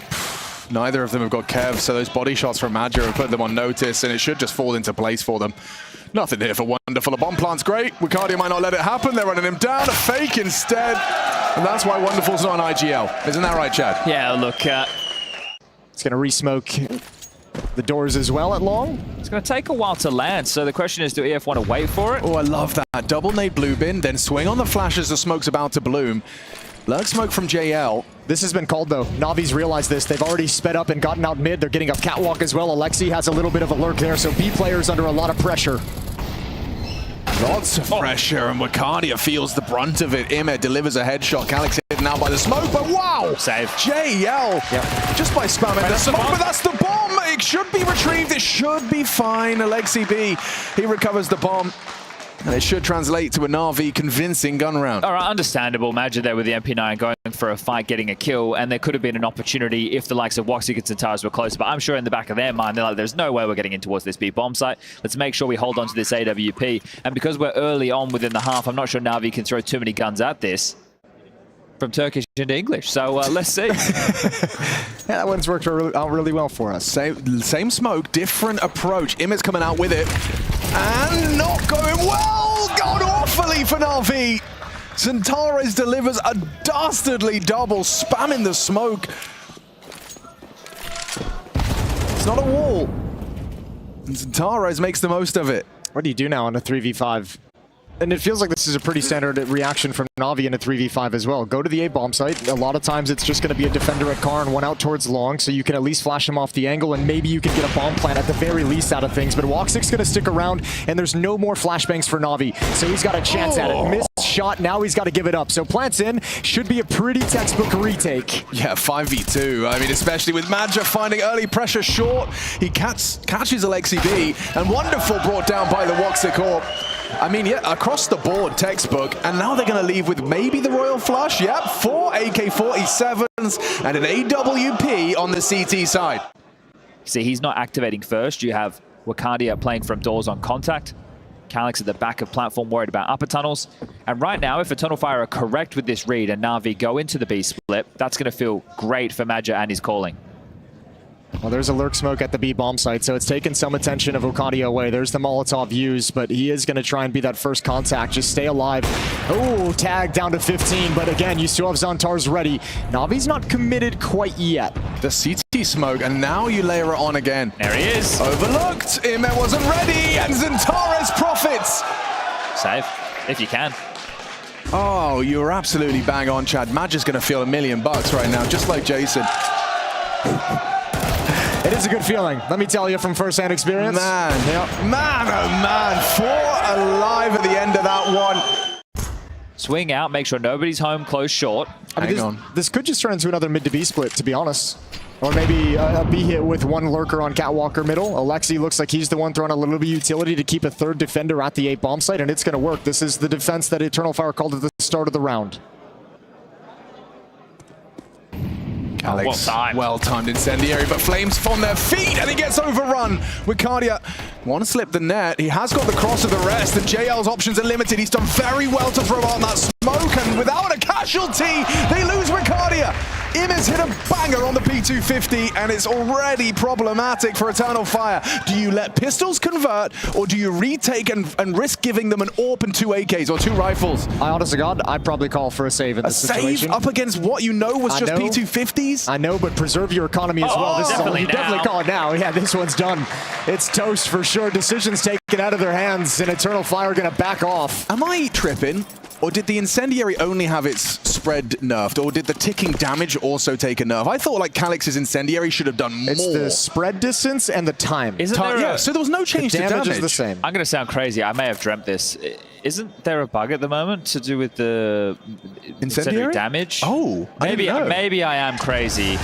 Speaker 4: Neither of them have got Kev, so those body shots from Major have put them on notice, and it should just fall into place for them. Nothing here for Wonderful. A bomb plant's great. Wakadia might not let it happen. They're running him down. A fake instead. And that's why Wonderful's not on IGL. Isn't that right, Chad?
Speaker 5: Yeah, look.
Speaker 3: It's going to re-smoke the doors as well at long.
Speaker 5: It's going to take a while to land, so the question is, do EF want to wait for it?
Speaker 4: Oh, I love that. Double nade blue bin, then swing on the flash as the smoke's about to bloom. Lurk smoke from JL.
Speaker 3: This has been called, though. Navi's realized this. They've already sped up and gotten out mid. They're getting a catwalk as well. Alexi has a little bit of a lurk there, so B player's under a lot of pressure.
Speaker 4: Lots of pressure, and Wakadia feels the brunt of it. Ime delivers a headshot. Calix hit now by the smoke, but wow!
Speaker 5: Save.
Speaker 4: JL, just by spamming the smoke, but that's the bomb! It should be retrieved, it should be fine. Alexi B, he recovers the bomb. And it should translate to a Na'Vi convincing gun round.
Speaker 5: All right, understandable. Major there with the MP9 going for a fight, getting a kill, and there could have been an opportunity if the likes of Woxic and Zentaras were close, but I'm sure in the back of their mind, they're like, there's no way we're getting in towards this B bomb site. Let's make sure we hold on to this AWP. And because we're early on within the half, I'm not sure Na'Vi can throw too many guns at this. From Turkish into English, so let's see.
Speaker 3: Yeah, that one's worked out really well for us.
Speaker 4: Same smoke, different approach. Ime's coming out with it. And not going well! Gone awfully for Na'Vi. Zentaras delivers a dastardly double, spamming the smoke. It's not a wall. And Zentaras makes the most of it.
Speaker 3: What do you do now on a 3v5? And it feels like this is a pretty standard reaction from Navi in a 3v5 as well. Go to the A-bomb site. A lot of times it's just going to be a defender at car and one out towards long, so you can at least flash him off the angle, and maybe you can get a bomb plant at the very least out of things. But Woxic's going to stick around, and there's no more flashbangs for Navi, so he's got a chance at it. Missed shot, now he's got to give it up. So plants in, should be a pretty textbook retake.
Speaker 4: Yeah, 5v2. I mean, especially with Madja finding early pressure short. He catches Alexi B, and Wonderful brought down by the Woxic Orb. I mean, yeah, across the board, textbook, and now they're going to leave with maybe the Royal Flush. Yep, 4 AK-47s and an AWP on the CT side.
Speaker 5: See, he's not activating first. You have Wakadia playing from doors on contact. Calix at the back of platform worried about upper tunnels. And right now, if Eternal Fire are correct with this read and Na'Vi go into the B split, that's going to feel great for Madja and his calling.
Speaker 3: Well, there's a lurk smoke at the B bomb site, so it's taken some attention of Wakadia away. There's the Molotov used, but he is going to try and be that first contact. Just stay alive. Oh, tag down to 15, but again, you still have Zantars ready. Navi's not committed quite yet.
Speaker 4: The CT smoke, and now you layer it on again.
Speaker 5: There he is.
Speaker 4: Overlooked. Ime wasn't ready, and Zentaras profits.
Speaker 5: Save, if you can.
Speaker 4: Oh, you're absolutely bang on, Chad. Madja's going to feel $1 million right now, just like Jason.
Speaker 3: It is a good feeling, let me tell you from first-hand experience.
Speaker 4: Man, oh man, 4 alive at the end of that one.
Speaker 5: Swing out, make sure nobody's home, close short.
Speaker 3: I mean, this could just turn into another mid to B split, to be honest. Or maybe a B hit with one lurker on Catwalker middle. Alexi looks like he's the one throwing a little bit of utility to keep a third defender at the A bomb site, and it's going to work. This is the defense that Eternal Fire called at the start of the round.
Speaker 4: Calix, well-timed incendiary, but Flames on their feet, and he gets overrun. Wakadia want to slip the net. He has got the cross of the rest, and JL's options are limited. He's done very well to throw out that smoke, and without a casualty, they lose Wakadia. Ime's hit a banger on the P250, and it's already problematic for Eternal Fire. Do you let pistols convert, or do you retake and risk giving them an AWP and 2 AKs or 2 rifles?
Speaker 3: I honest to God, I'd probably call for a save in this situation.
Speaker 4: A save up against what you know was just P250s?
Speaker 3: I know, but preserve your economy as well. This
Speaker 5: definitely
Speaker 3: is you definitely call it now. Yeah, this one's done. It's toast for sure. Decisions taken out of their hands, and Eternal Fire going to back off.
Speaker 4: Am I tripping? Or did the incendiary only have its spread nerfed? Or did the ticking damage also take a nerf? I thought like Calix's incendiary should have done more.
Speaker 3: It's the spread distance and the time.
Speaker 4: Yeah, so there was no change to damage.
Speaker 3: Is the same.
Speaker 5: I'm going to sound crazy. I may have dreamt this. Isn't there a bug at the moment to do with the incendiary damage?
Speaker 4: Oh,
Speaker 5: maybe I am crazy.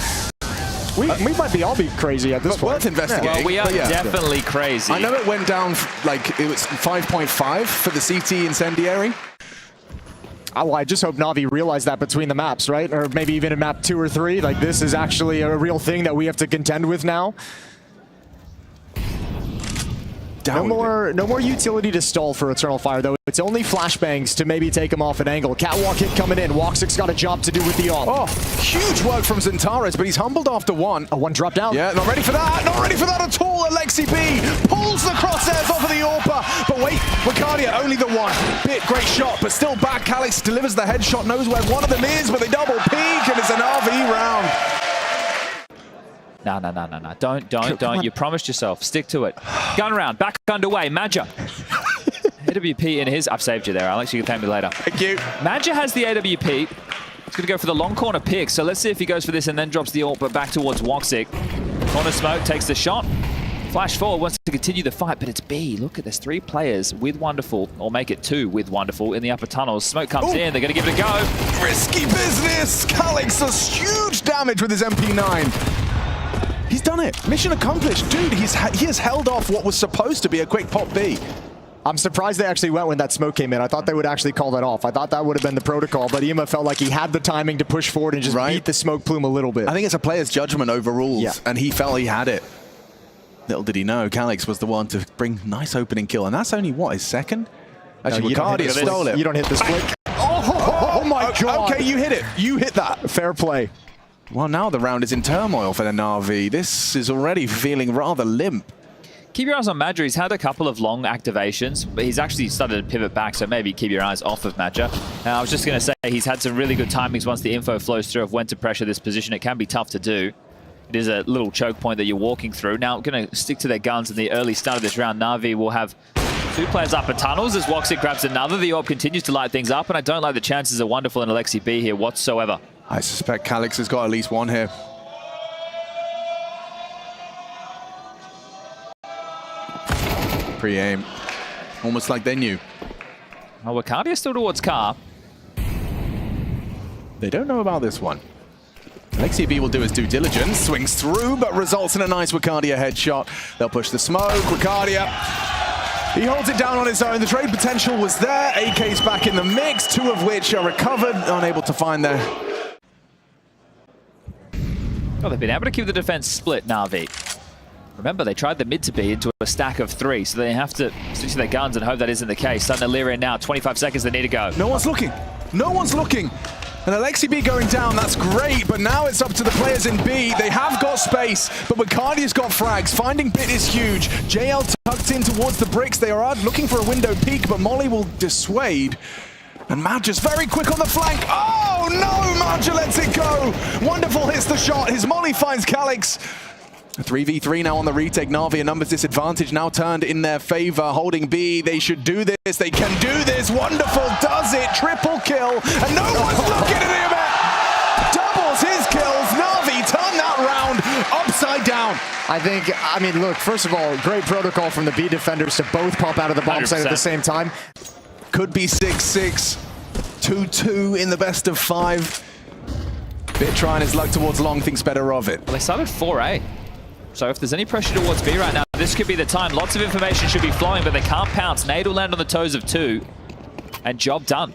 Speaker 3: We might be all be crazy at this
Speaker 4: But
Speaker 3: point.
Speaker 4: worth investigating.
Speaker 5: Well, we are
Speaker 4: but yeah.
Speaker 5: definitely crazy.
Speaker 4: I know it went down, like, it was 5.5 for the CT Incendiary.
Speaker 3: Well, I just hope Navi realized that between the maps, right? Or maybe even in map 2 or 3. Like, this is actually a real thing that we have to contend with now. No more utility to stall for Eternal Fire, though. It's only flashbangs to maybe take him off an angle. Catwalk hit coming in. Woxic's got a job to do with the AWP.
Speaker 4: Oh, huge work from Xantares, but he's humbled after one.
Speaker 3: A one drop down.
Speaker 4: Yeah, not ready for that. Not ready for that at all. Alexi B pulls the crosshairs off of the AWPer. But wait, Wicardia, only the one. Great shot, but still back. Calix delivers the headshot, knows where one of them is, but they double peek, and it's an RV round.
Speaker 5: No. Don't. You promised yourself. Stick to it. Gun round. Back underway. Madja. AWP in his... I've saved you there, Alex. You can thank me later.
Speaker 4: Thank you.
Speaker 5: Madja has the AWP. He's going to go for the long corner pick. So let's see if he goes for this and then drops the ult, but back towards Woxic. Corner smoke takes the shot. Flash forward wants to continue the fight, but it's B. Look at this. 3 players with Wonderful, or make it 2 with Wonderful in the upper tunnels. Smoke comes in. They're going to give it a go.
Speaker 4: Risky business. Calix does huge damage with his MP9. He's done it. Mission accomplished. Dude, he has held off what was supposed to be a quick pop B.
Speaker 3: I'm surprised they actually went when that smoke came in. I thought they would actually call that off. I thought that would have been the protocol, but Ima felt like he had the timing to push forward and just beat the smoke plume a little bit.
Speaker 4: I think it's a player's judgment overruled, and he felt he had it. Little did he know, Calix was the one to bring nice opening kill, and that's only, what, his second? Actually, Wicardia stole it.
Speaker 3: You don't hit the split. Oh my God.
Speaker 4: Okay, you hit it. You hit that.
Speaker 3: Fair play.
Speaker 4: Well, now the round is in turmoil for the NAVI. This is already feeling rather limp.
Speaker 5: Keep your eyes on Madja. He's had a couple of long activations, but he's actually started to pivot back, so maybe keep your eyes off of Madja. I was just going to say he's had some really good timings once the info flows through of when to pressure this position. It can be tough to do. It is a little choke point that you're walking through. Now, going to stick to their guns in the early start of this round. NAVI will have 2 players up at tunnels as Woxic grabs another. The AWP continues to light things up, and I don't like the chances of Wonderful and Alexi B here whatsoever.
Speaker 4: I suspect Calix has got at least one here. Pre-aim. Almost like they knew.
Speaker 5: Oh, Wicardia still towards car.
Speaker 4: They don't know about this one. Alexi B will do his due diligence, swings through, but results in a nice Wicardia headshot. They'll push the smoke. Wicardia, he holds it down on his own. The trade potential was there. AK's back in the mix, 2 of which are recovered, unable to find their...
Speaker 5: Oh, they've been able to keep the defense split, Navi. Remember, they tried the mid to be into a stack of 3, so they have to stick to their guns and hope that isn't the case. Starting to leer in now, 25 seconds they need to go.
Speaker 4: No one's looking. No one's looking. And Alexi B going down, that's great, but now it's up to the players in B. They have got space, but Wicardia's got frags. Finding Bit is huge. JL tucked in towards the bricks. They are out looking for a window peek, but Molly will dissuade. And Madja's very quick on the flank. Oh no, Madja lets it go. Wonderful hits the shot. His Molly finds Calix. A 3v3 now on the retake. Navi, a numbers disadvantage now turned in their favor. Holding B, they should do this. They can do this. Wonderful does it. Triple kill. And no one's looking at him. Doubles his kills. Navi turn that round upside down.
Speaker 3: I mean, look, first of all, great protocol from the B defenders to both pop out of the bomb
Speaker 5: 100%.
Speaker 3: site at the same time.
Speaker 4: Could be 6-6. 2-2 in the best of 5. Bit trying his luck towards long, thinks better of it.
Speaker 5: Well, they started 4A. So if there's any pressure towards B right now, this could be the time. Lots of information should be flowing, but they can't pounce. Nade will land on the toes of 2, and job done.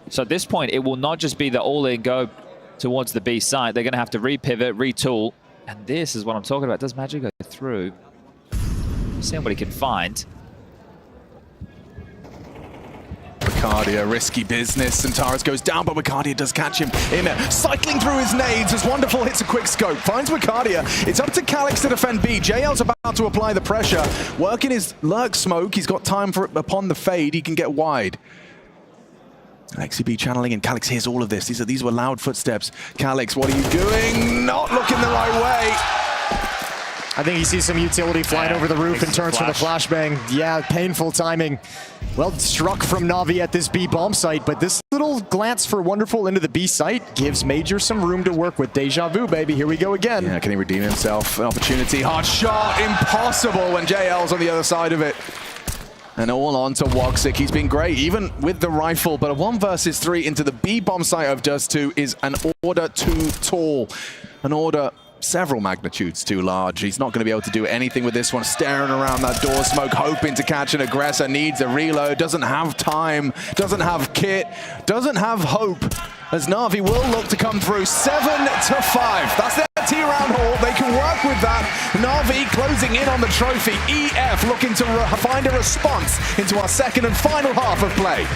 Speaker 5: So at this point, it will not just be the all-in go towards the B site. They're going to have to repivot, retool, and this is what I'm talking about. Does Madja go through? Seeing what he can find.
Speaker 4: Wicardia, risky business. Xantares goes down, but Wicardia does catch him. Immer cycling through his nades as Wonderful hits a quick scope. Finds Wicardia. It's up to Calix to defend B. JL's about to apply the pressure. Working his lurk smoke. He's got time for it upon the fade. He can get wide. Alexi B channeling and Calix hears all of this. These were loud footsteps. Calix, what are you doing? Not looking the right way.
Speaker 3: I think he sees some utility flying over the roof and turns from the flashbang. Yeah, painful timing. Well struck from Navi at this B bomb site, but this little glance for Wonderful into the B site gives Major some room to work with. Deja vu, baby. Here we go again.
Speaker 4: Yeah, can he redeem himself? An opportunity. Hard shot. Impossible when JL's on the other side of it. And all on to Woxic. He's been great, even with the rifle, but a 1 versus 3 into the B bomb site of Dust 2 is an order too tall. An order several magnitudes too large. He's not going to be able to do anything with this one. Staring around that door smoke, hoping to catch an aggressor. Needs a reload, doesn't have time, doesn't have kit, doesn't have hope. As Na'Vi will look to come through 7-5. That's their T-round haul. They can work with that. Na'Vi closing in on the trophy. EF looking to find a response into our second and final half of play.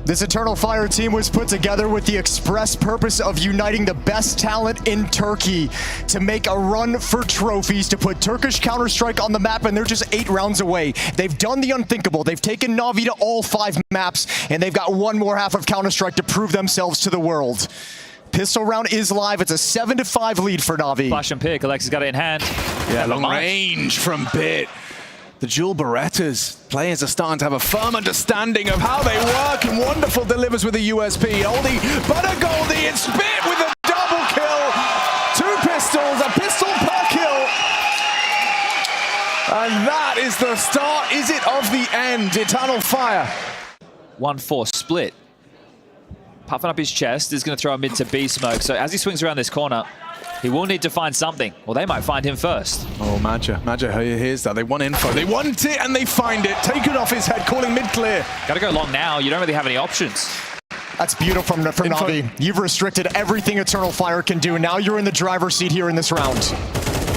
Speaker 3: This Eternal Fire team was put together with the express purpose of uniting the best talent in Turkey to make a run for trophies, to put Turkish Counter-Strike on the map, and they're just 8 rounds away. They've done the unthinkable. They've taken Na'Vi to all 5 maps, and they've got one more half of Counter-Strike to prove themselves to the world. Pistol round is live. It's a 7-5 lead for Na'Vi.
Speaker 5: Flash and pick. Alexis got it in hand.
Speaker 4: Yeah, long range from Bit. The dual Berettas players are starting to have a firm understanding of how they work, and Wonderful delivers with a USP. Oldie, but a Goldie, it's Bit with a double kill. 2 pistols, a pistol per kill. And that is the start, is it, of the end? Eternal Fire.
Speaker 5: 1-4 split. Puffing up his chest is going to throw a mid to B smoke. So as he swings around this corner, he will need to find something, or they might find him first.
Speaker 4: Oh, Maja hears that. They want info. They want it, and they find it. Take it off his head, calling mid-clear.
Speaker 5: Got to go long now. You don't really have any options.
Speaker 3: That's beautiful from Na'Vi. You've restricted everything Eternal Fire can do. Now you're in the driver's seat here in this round.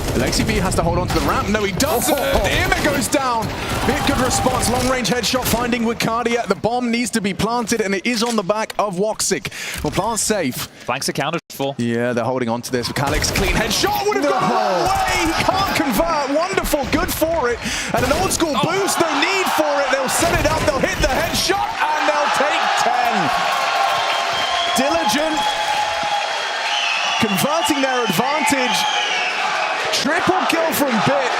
Speaker 4: Alexi B has to hold on to the ramp. No, he doesn't. Imma goes down. Bit good response. Long-range headshot finding Wicardia. The bomb needs to be planted, and it is on the back of Woxic. Well, plant safe.
Speaker 5: Flanks accounted for.
Speaker 4: Yeah, they're holding on to this. Calix, clean headshot. Would have gone the wrong way. He can't convert. Wonderful. Good for it. And an old-school boost. No need for it. They'll set it up. They'll hit the headshot, and they'll take 10. Diligent. Converting their advantage. Triple kill from Bit.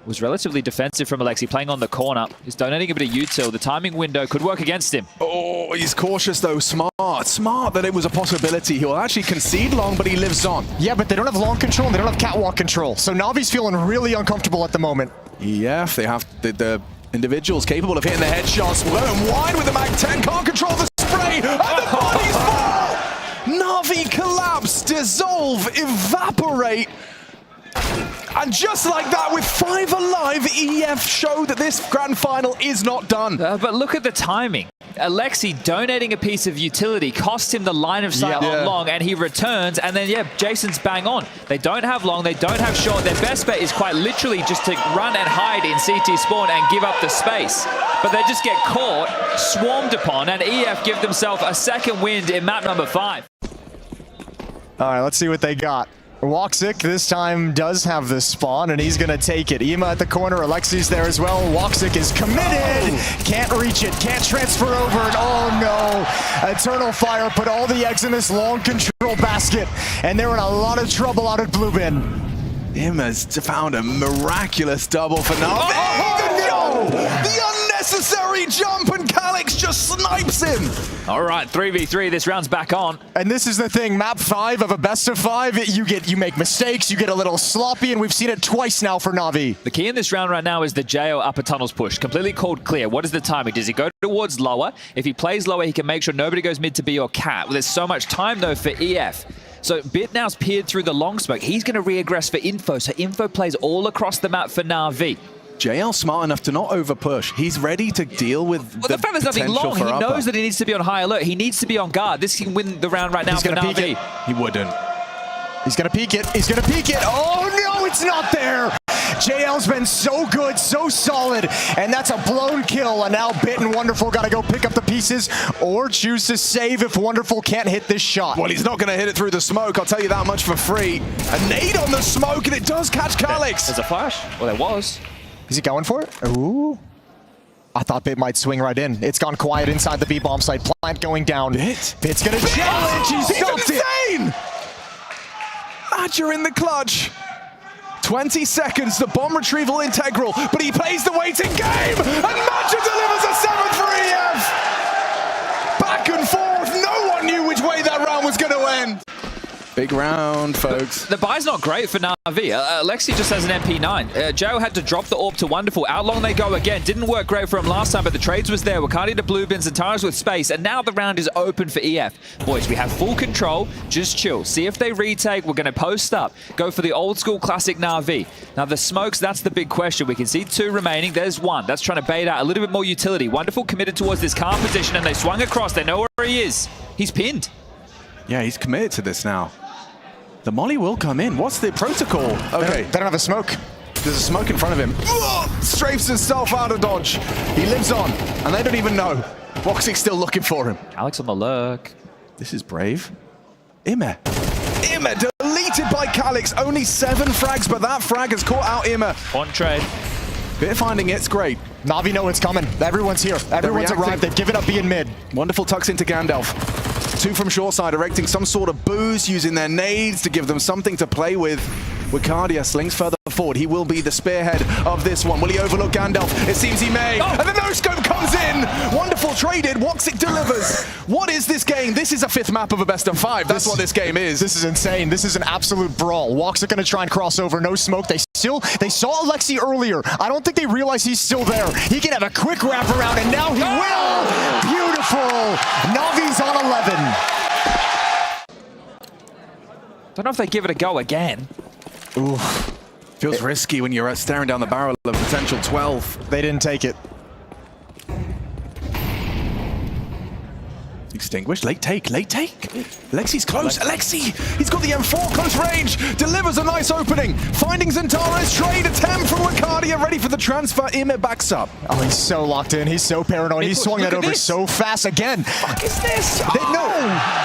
Speaker 5: Was relatively defensive from Alexi, playing on the corner. He's donating a bit of util. The timing window could work against him.
Speaker 4: Oh, he's cautious though. Smart that it was a possibility. He'll actually concede long, but he lives on.
Speaker 3: Yeah, but they don't have long control and they don't have catwalk control. So Navi's feeling really uncomfortable at the moment.
Speaker 4: Yeah, they have the individuals capable of hitting the headshots. Going wide with the Mag-10. Can't control the spray. And the bodies fall. Na'Vi collapse, dissolve, evaporate. And just like that, with 5 alive, EF show that this grand final is not done.
Speaker 5: But look at the timing. Alexi donating a piece of utility cost him the line of sight on long, and he returns, and then, Jason's bang on. They don't have long, they don't have short. Their best bet is quite literally just to run and hide in CT spawn and give up the space. But they just get caught, swarmed upon, and EF give themselves a second wind in map number 5.
Speaker 3: All right, let's see what they got. Woxic this time does have the spawn, and he's going to take it. Ema at the corner, Alexi's there as well. Woxic is committed, can't reach it, can't transfer over, and oh no! Eternal Fire put all the eggs in this long control basket, and they're in a lot of trouble out at Blue Bin.
Speaker 4: Ema's found a miraculous double for Na'Vi. The unnecessary jump, and Calix just snipes him.
Speaker 5: All right, 3v3, this round's back on.
Speaker 3: And this is the thing, map 5 of a best of 5, you make mistakes, you get a little sloppy, and we've seen it twice now for Na'Vi.
Speaker 5: The key in this round right now is the JO upper tunnels push, completely called clear. What is the timing? Does he go towards lower? If he plays lower, he can make sure nobody goes mid to B or cat. Well, there's so much time though for EF. So Bit now's peered through the long smoke. He's going to re-aggress for info, so info plays all across the map for Na'Vi.
Speaker 4: JL smart enough to not over-push. He's ready to deal with the
Speaker 5: fact there's nothing long, he knows that he needs to be on high alert. He needs to be on guard. This can win the round right now for Na'Vi.
Speaker 4: He wouldn't.
Speaker 3: He's going to peek it. He's going to peek it. Oh, no, it's not there. JL's been so good, so solid, and that's a blown kill. And now Bit and Wonderful got to go pick up the pieces or choose to save if Wonderful can't hit this shot.
Speaker 4: Well, he's not going to hit it through the smoke. I'll tell you that much for free. A nade on the smoke, and it does catch Calix.
Speaker 5: There's a flash. Well, there was.
Speaker 3: Is he going for it? Ooh. I thought Bit might swing right in. It's gone quiet inside the B-bomb site. Plant going down.
Speaker 4: Bit's
Speaker 3: going to challenge. He stopped it.
Speaker 4: Insane! Adger in the clutch. 20 seconds, the bomb retrieval integral, but he plays the waiting game, and Maja delivers a 7 for EF. Back and forth, no one knew which way that round was going to end. Big round, folks.
Speaker 5: The buy's not great for NAVI. Alexi just has an MP9. Joe had to drop the AWP to Wonderful. Out long they go again. Didn't work great for him last time, but the trades was there. Wakadi to blue bins and Tars with space, and now the round is open for EF. Boys, we have full control. Just chill. See if they retake. We're going to post up. Go for the old school classic NAVI. Now the smokes, that's the big question. We can see 2 remaining. There's 1. That's trying to bait out a little bit more utility. Wonderful committed towards this car position, and they swung across. They know where he is. He's pinned.
Speaker 4: Yeah, he's committed to this now. The molly will come in. What's the protocol? Okay.
Speaker 3: They don't have a smoke.
Speaker 4: There's a smoke in front of him. Ugh! Strafes himself out of dodge. He lives on, and they don't even know. Voxic's still looking for him.
Speaker 5: Alex on the lurk.
Speaker 4: This is brave. Imme deleted by Calix. Only 7 frags, but that frag has caught out Imme.
Speaker 5: On trade.
Speaker 4: Bit finding it's great.
Speaker 3: Navi know it's coming. Everyone's here. Everyone's arrived. They've given up being mid.
Speaker 4: Wonderful tucks into Gandalf. 2 from short side, erecting some sort of boost, using their nades to give them something to play with. Wikadia slings further forward. He will be the spearhead of this one. Will he overlook Gandalf? It seems he may. And the no-scope comes in. Wonderful traded. Woxic delivers. What is this game? This is a 5th map of a best of 5. That's what this game is.
Speaker 3: This is insane. This is an absolute brawl. Woxic going to try and cross over. No smoke. They saw Alexi earlier. I don't think they realize he's still there. He can have a quick wraparound, and now he will. Beautiful. Navi's on 11.
Speaker 5: Don't know if they give it a go again.
Speaker 4: Oof. Feels risky when you're staring down the barrel of potential 12.
Speaker 3: They didn't take it.
Speaker 4: Extinguished, late take. Alexi's close, Alexi! He's got the M4, close range, delivers a nice opening. Finding Zantara's trade, attempt from Wakadia, ready for the transfer. Imme backs up.
Speaker 3: Oh, he's so locked in, he's so paranoid. He swung that over so fast again.
Speaker 4: What is this?
Speaker 3: No!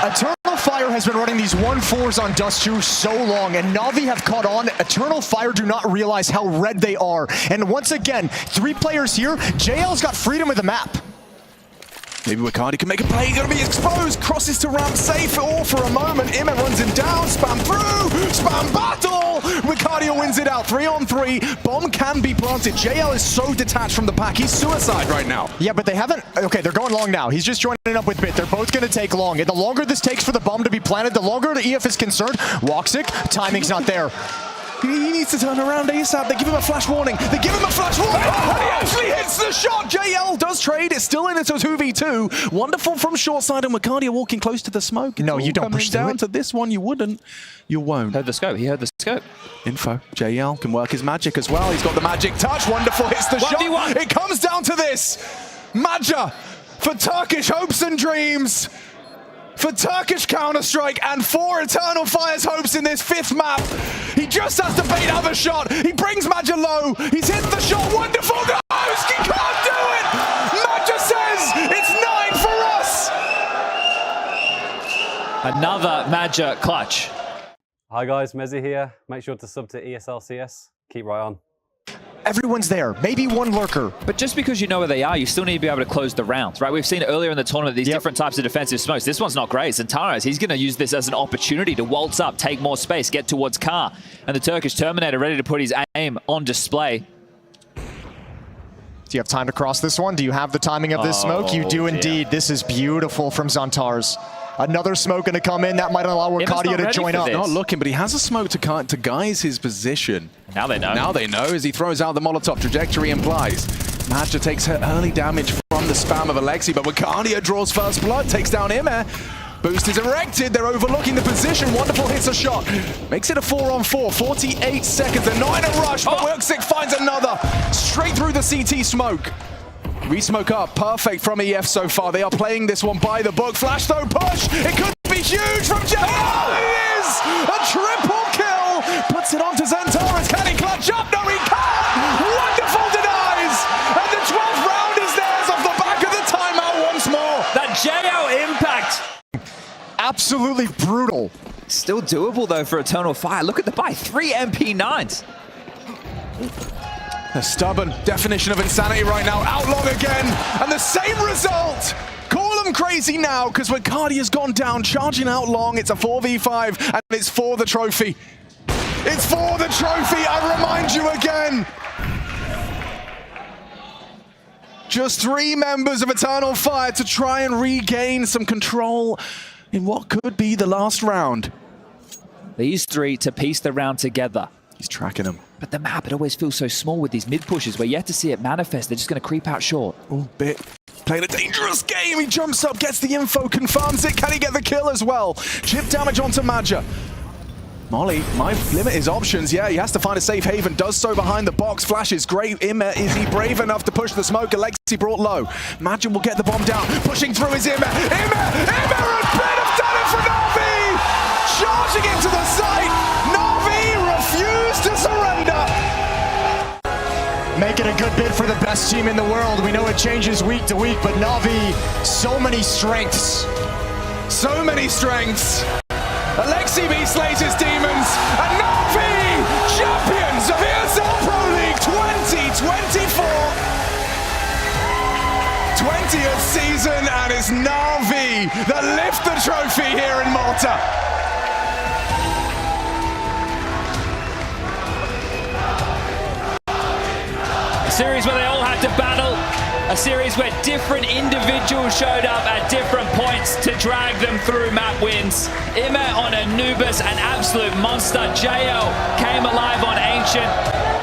Speaker 3: Eternal Fire has been running these 1-4s on Dust 2 so long, and Navi have caught on. Eternal Fire do not realize how red they are. And once again, 3 players here. JL's got freedom of the map.
Speaker 4: Maybe Wakadia can make a play, gonna be exposed, crosses to ramp, safe all for a moment. Imme runs him down, spam through, spam battle! Wakadia wins it out, 3 on 3. Bomb can be planted. JL is so detached from the pack, he's suicide right now.
Speaker 3: Yeah, but they haven't, okay, they're going long now. He's just joining up with Bit. They're both gonna take long. And the longer this takes for the bomb to be planted, the longer the EF is concerned. Woxic, timing's not there.
Speaker 4: He needs to turn around ASAP. They give him a flash warning. They give him a flash warning. And he actually hits the shot. JL does trade. It's still in. It's a 2v2. Wonderful from short side, and Wakadia walking close to the smoke.
Speaker 3: No, you don't push
Speaker 4: down to this one. You wouldn't. You won't.
Speaker 5: Heard the scope. He heard the scope.
Speaker 4: Info. JL can work his magic as well. He's got the magic touch. Wonderful. Hits the
Speaker 5: 1v1.
Speaker 4: shot. It comes down to this. Maja for Turkish hopes and dreams. For Turkish Counter-Strike and for Eternal Fire's hopes in this 5th map. He just has to bait out the shot. He brings Maja low. He's hit the shot. Wonderful. No, he can't do it. Maja says it's 9 for us.
Speaker 5: Another Maja clutch.
Speaker 8: Hi guys, Mezzy here. Make sure to sub to ESLCS. Keep right on.
Speaker 3: Everyone's there. Maybe one lurker.
Speaker 5: But just because you know where they are, you still need to be able to close the rounds, right? We've seen earlier in the tournament these different types of defensive smokes. This one's not great. Zantara's, he's going to use this as an opportunity to waltz up, take more space, get towards Car. And the Turkish Terminator ready to put his aim on display.
Speaker 3: Do you have time to cross this one? Do you have the timing of this smoke? You do indeed. This is beautiful from Zantars. Another smoke going to come in. That might allow Wakadia to join up.
Speaker 4: Not looking, but he has a smoke to guise his position.
Speaker 5: Now they know.
Speaker 4: Now they know as he throws out the Molotov. Trajectory implies. Maja takes her early damage from the spam of Alexi, but Wakadia draws first blood, takes down Imme. Boost is erected. They're overlooking the position. Wonderful hits a shot. Makes it a 4 on 4. 48 seconds. They're not in a rush, but Woxic finds another. Straight through the CT smoke. Re-smoke up, perfect from EF so far. They are playing this one by the book. Flash though, push! It could be huge from JL! It is! A triple kill! Puts it onto Zantara's. Can he clutch up? No, he can't! Wonderful denies! And the 12th round is theirs off the back of the timeout once more!
Speaker 5: That JL impact!
Speaker 3: Absolutely brutal.
Speaker 5: Still doable though for Eternal Fire. Look at the buy, 3 MP9s.
Speaker 4: A stubborn definition of insanity right now. Outlong again, and the same result. Call them crazy now, because Wakadia gone down, charging out long. It's a 4v5, and it's for the trophy. It's for the trophy, I remind you again. Just 3 members of Eternal Fire to try and regain some control in what could be the last round.
Speaker 5: these three to piece the round together.
Speaker 4: He's tracking him.
Speaker 5: But the map, it always feels so small with these mid pushes. We're yet to see it manifest. They're just going to creep out short.
Speaker 4: Oh, Bit playing a dangerous game. He jumps up, gets the info, confirms it. Can he get the kill as well? Chip damage onto Madja. Molly might limit his options. Yeah, he has to find a safe haven. Does so behind the box. Flash is great. Imme, is he brave enough to push the smoke? Alexi brought low. Madja will get the bomb down. Pushing through is Imme. Imme and Bit have done it for NAVI! Charging into the site. NAVI refused to surrender.
Speaker 3: Making a good bid for the best team in the world. We know it changes week to week, but NAVI, so many strengths.
Speaker 4: So many strengths. Alexi B slays his demons, and NAVI, champions of ESL Pro League 2024. 20th season, and it's NAVI that lift the trophy here in Malta.
Speaker 5: A series where they all had to battle. A series where different individuals showed up at different points to drag them through map wins. Imme on Anubis, an absolute monster. JL came alive on Ancient.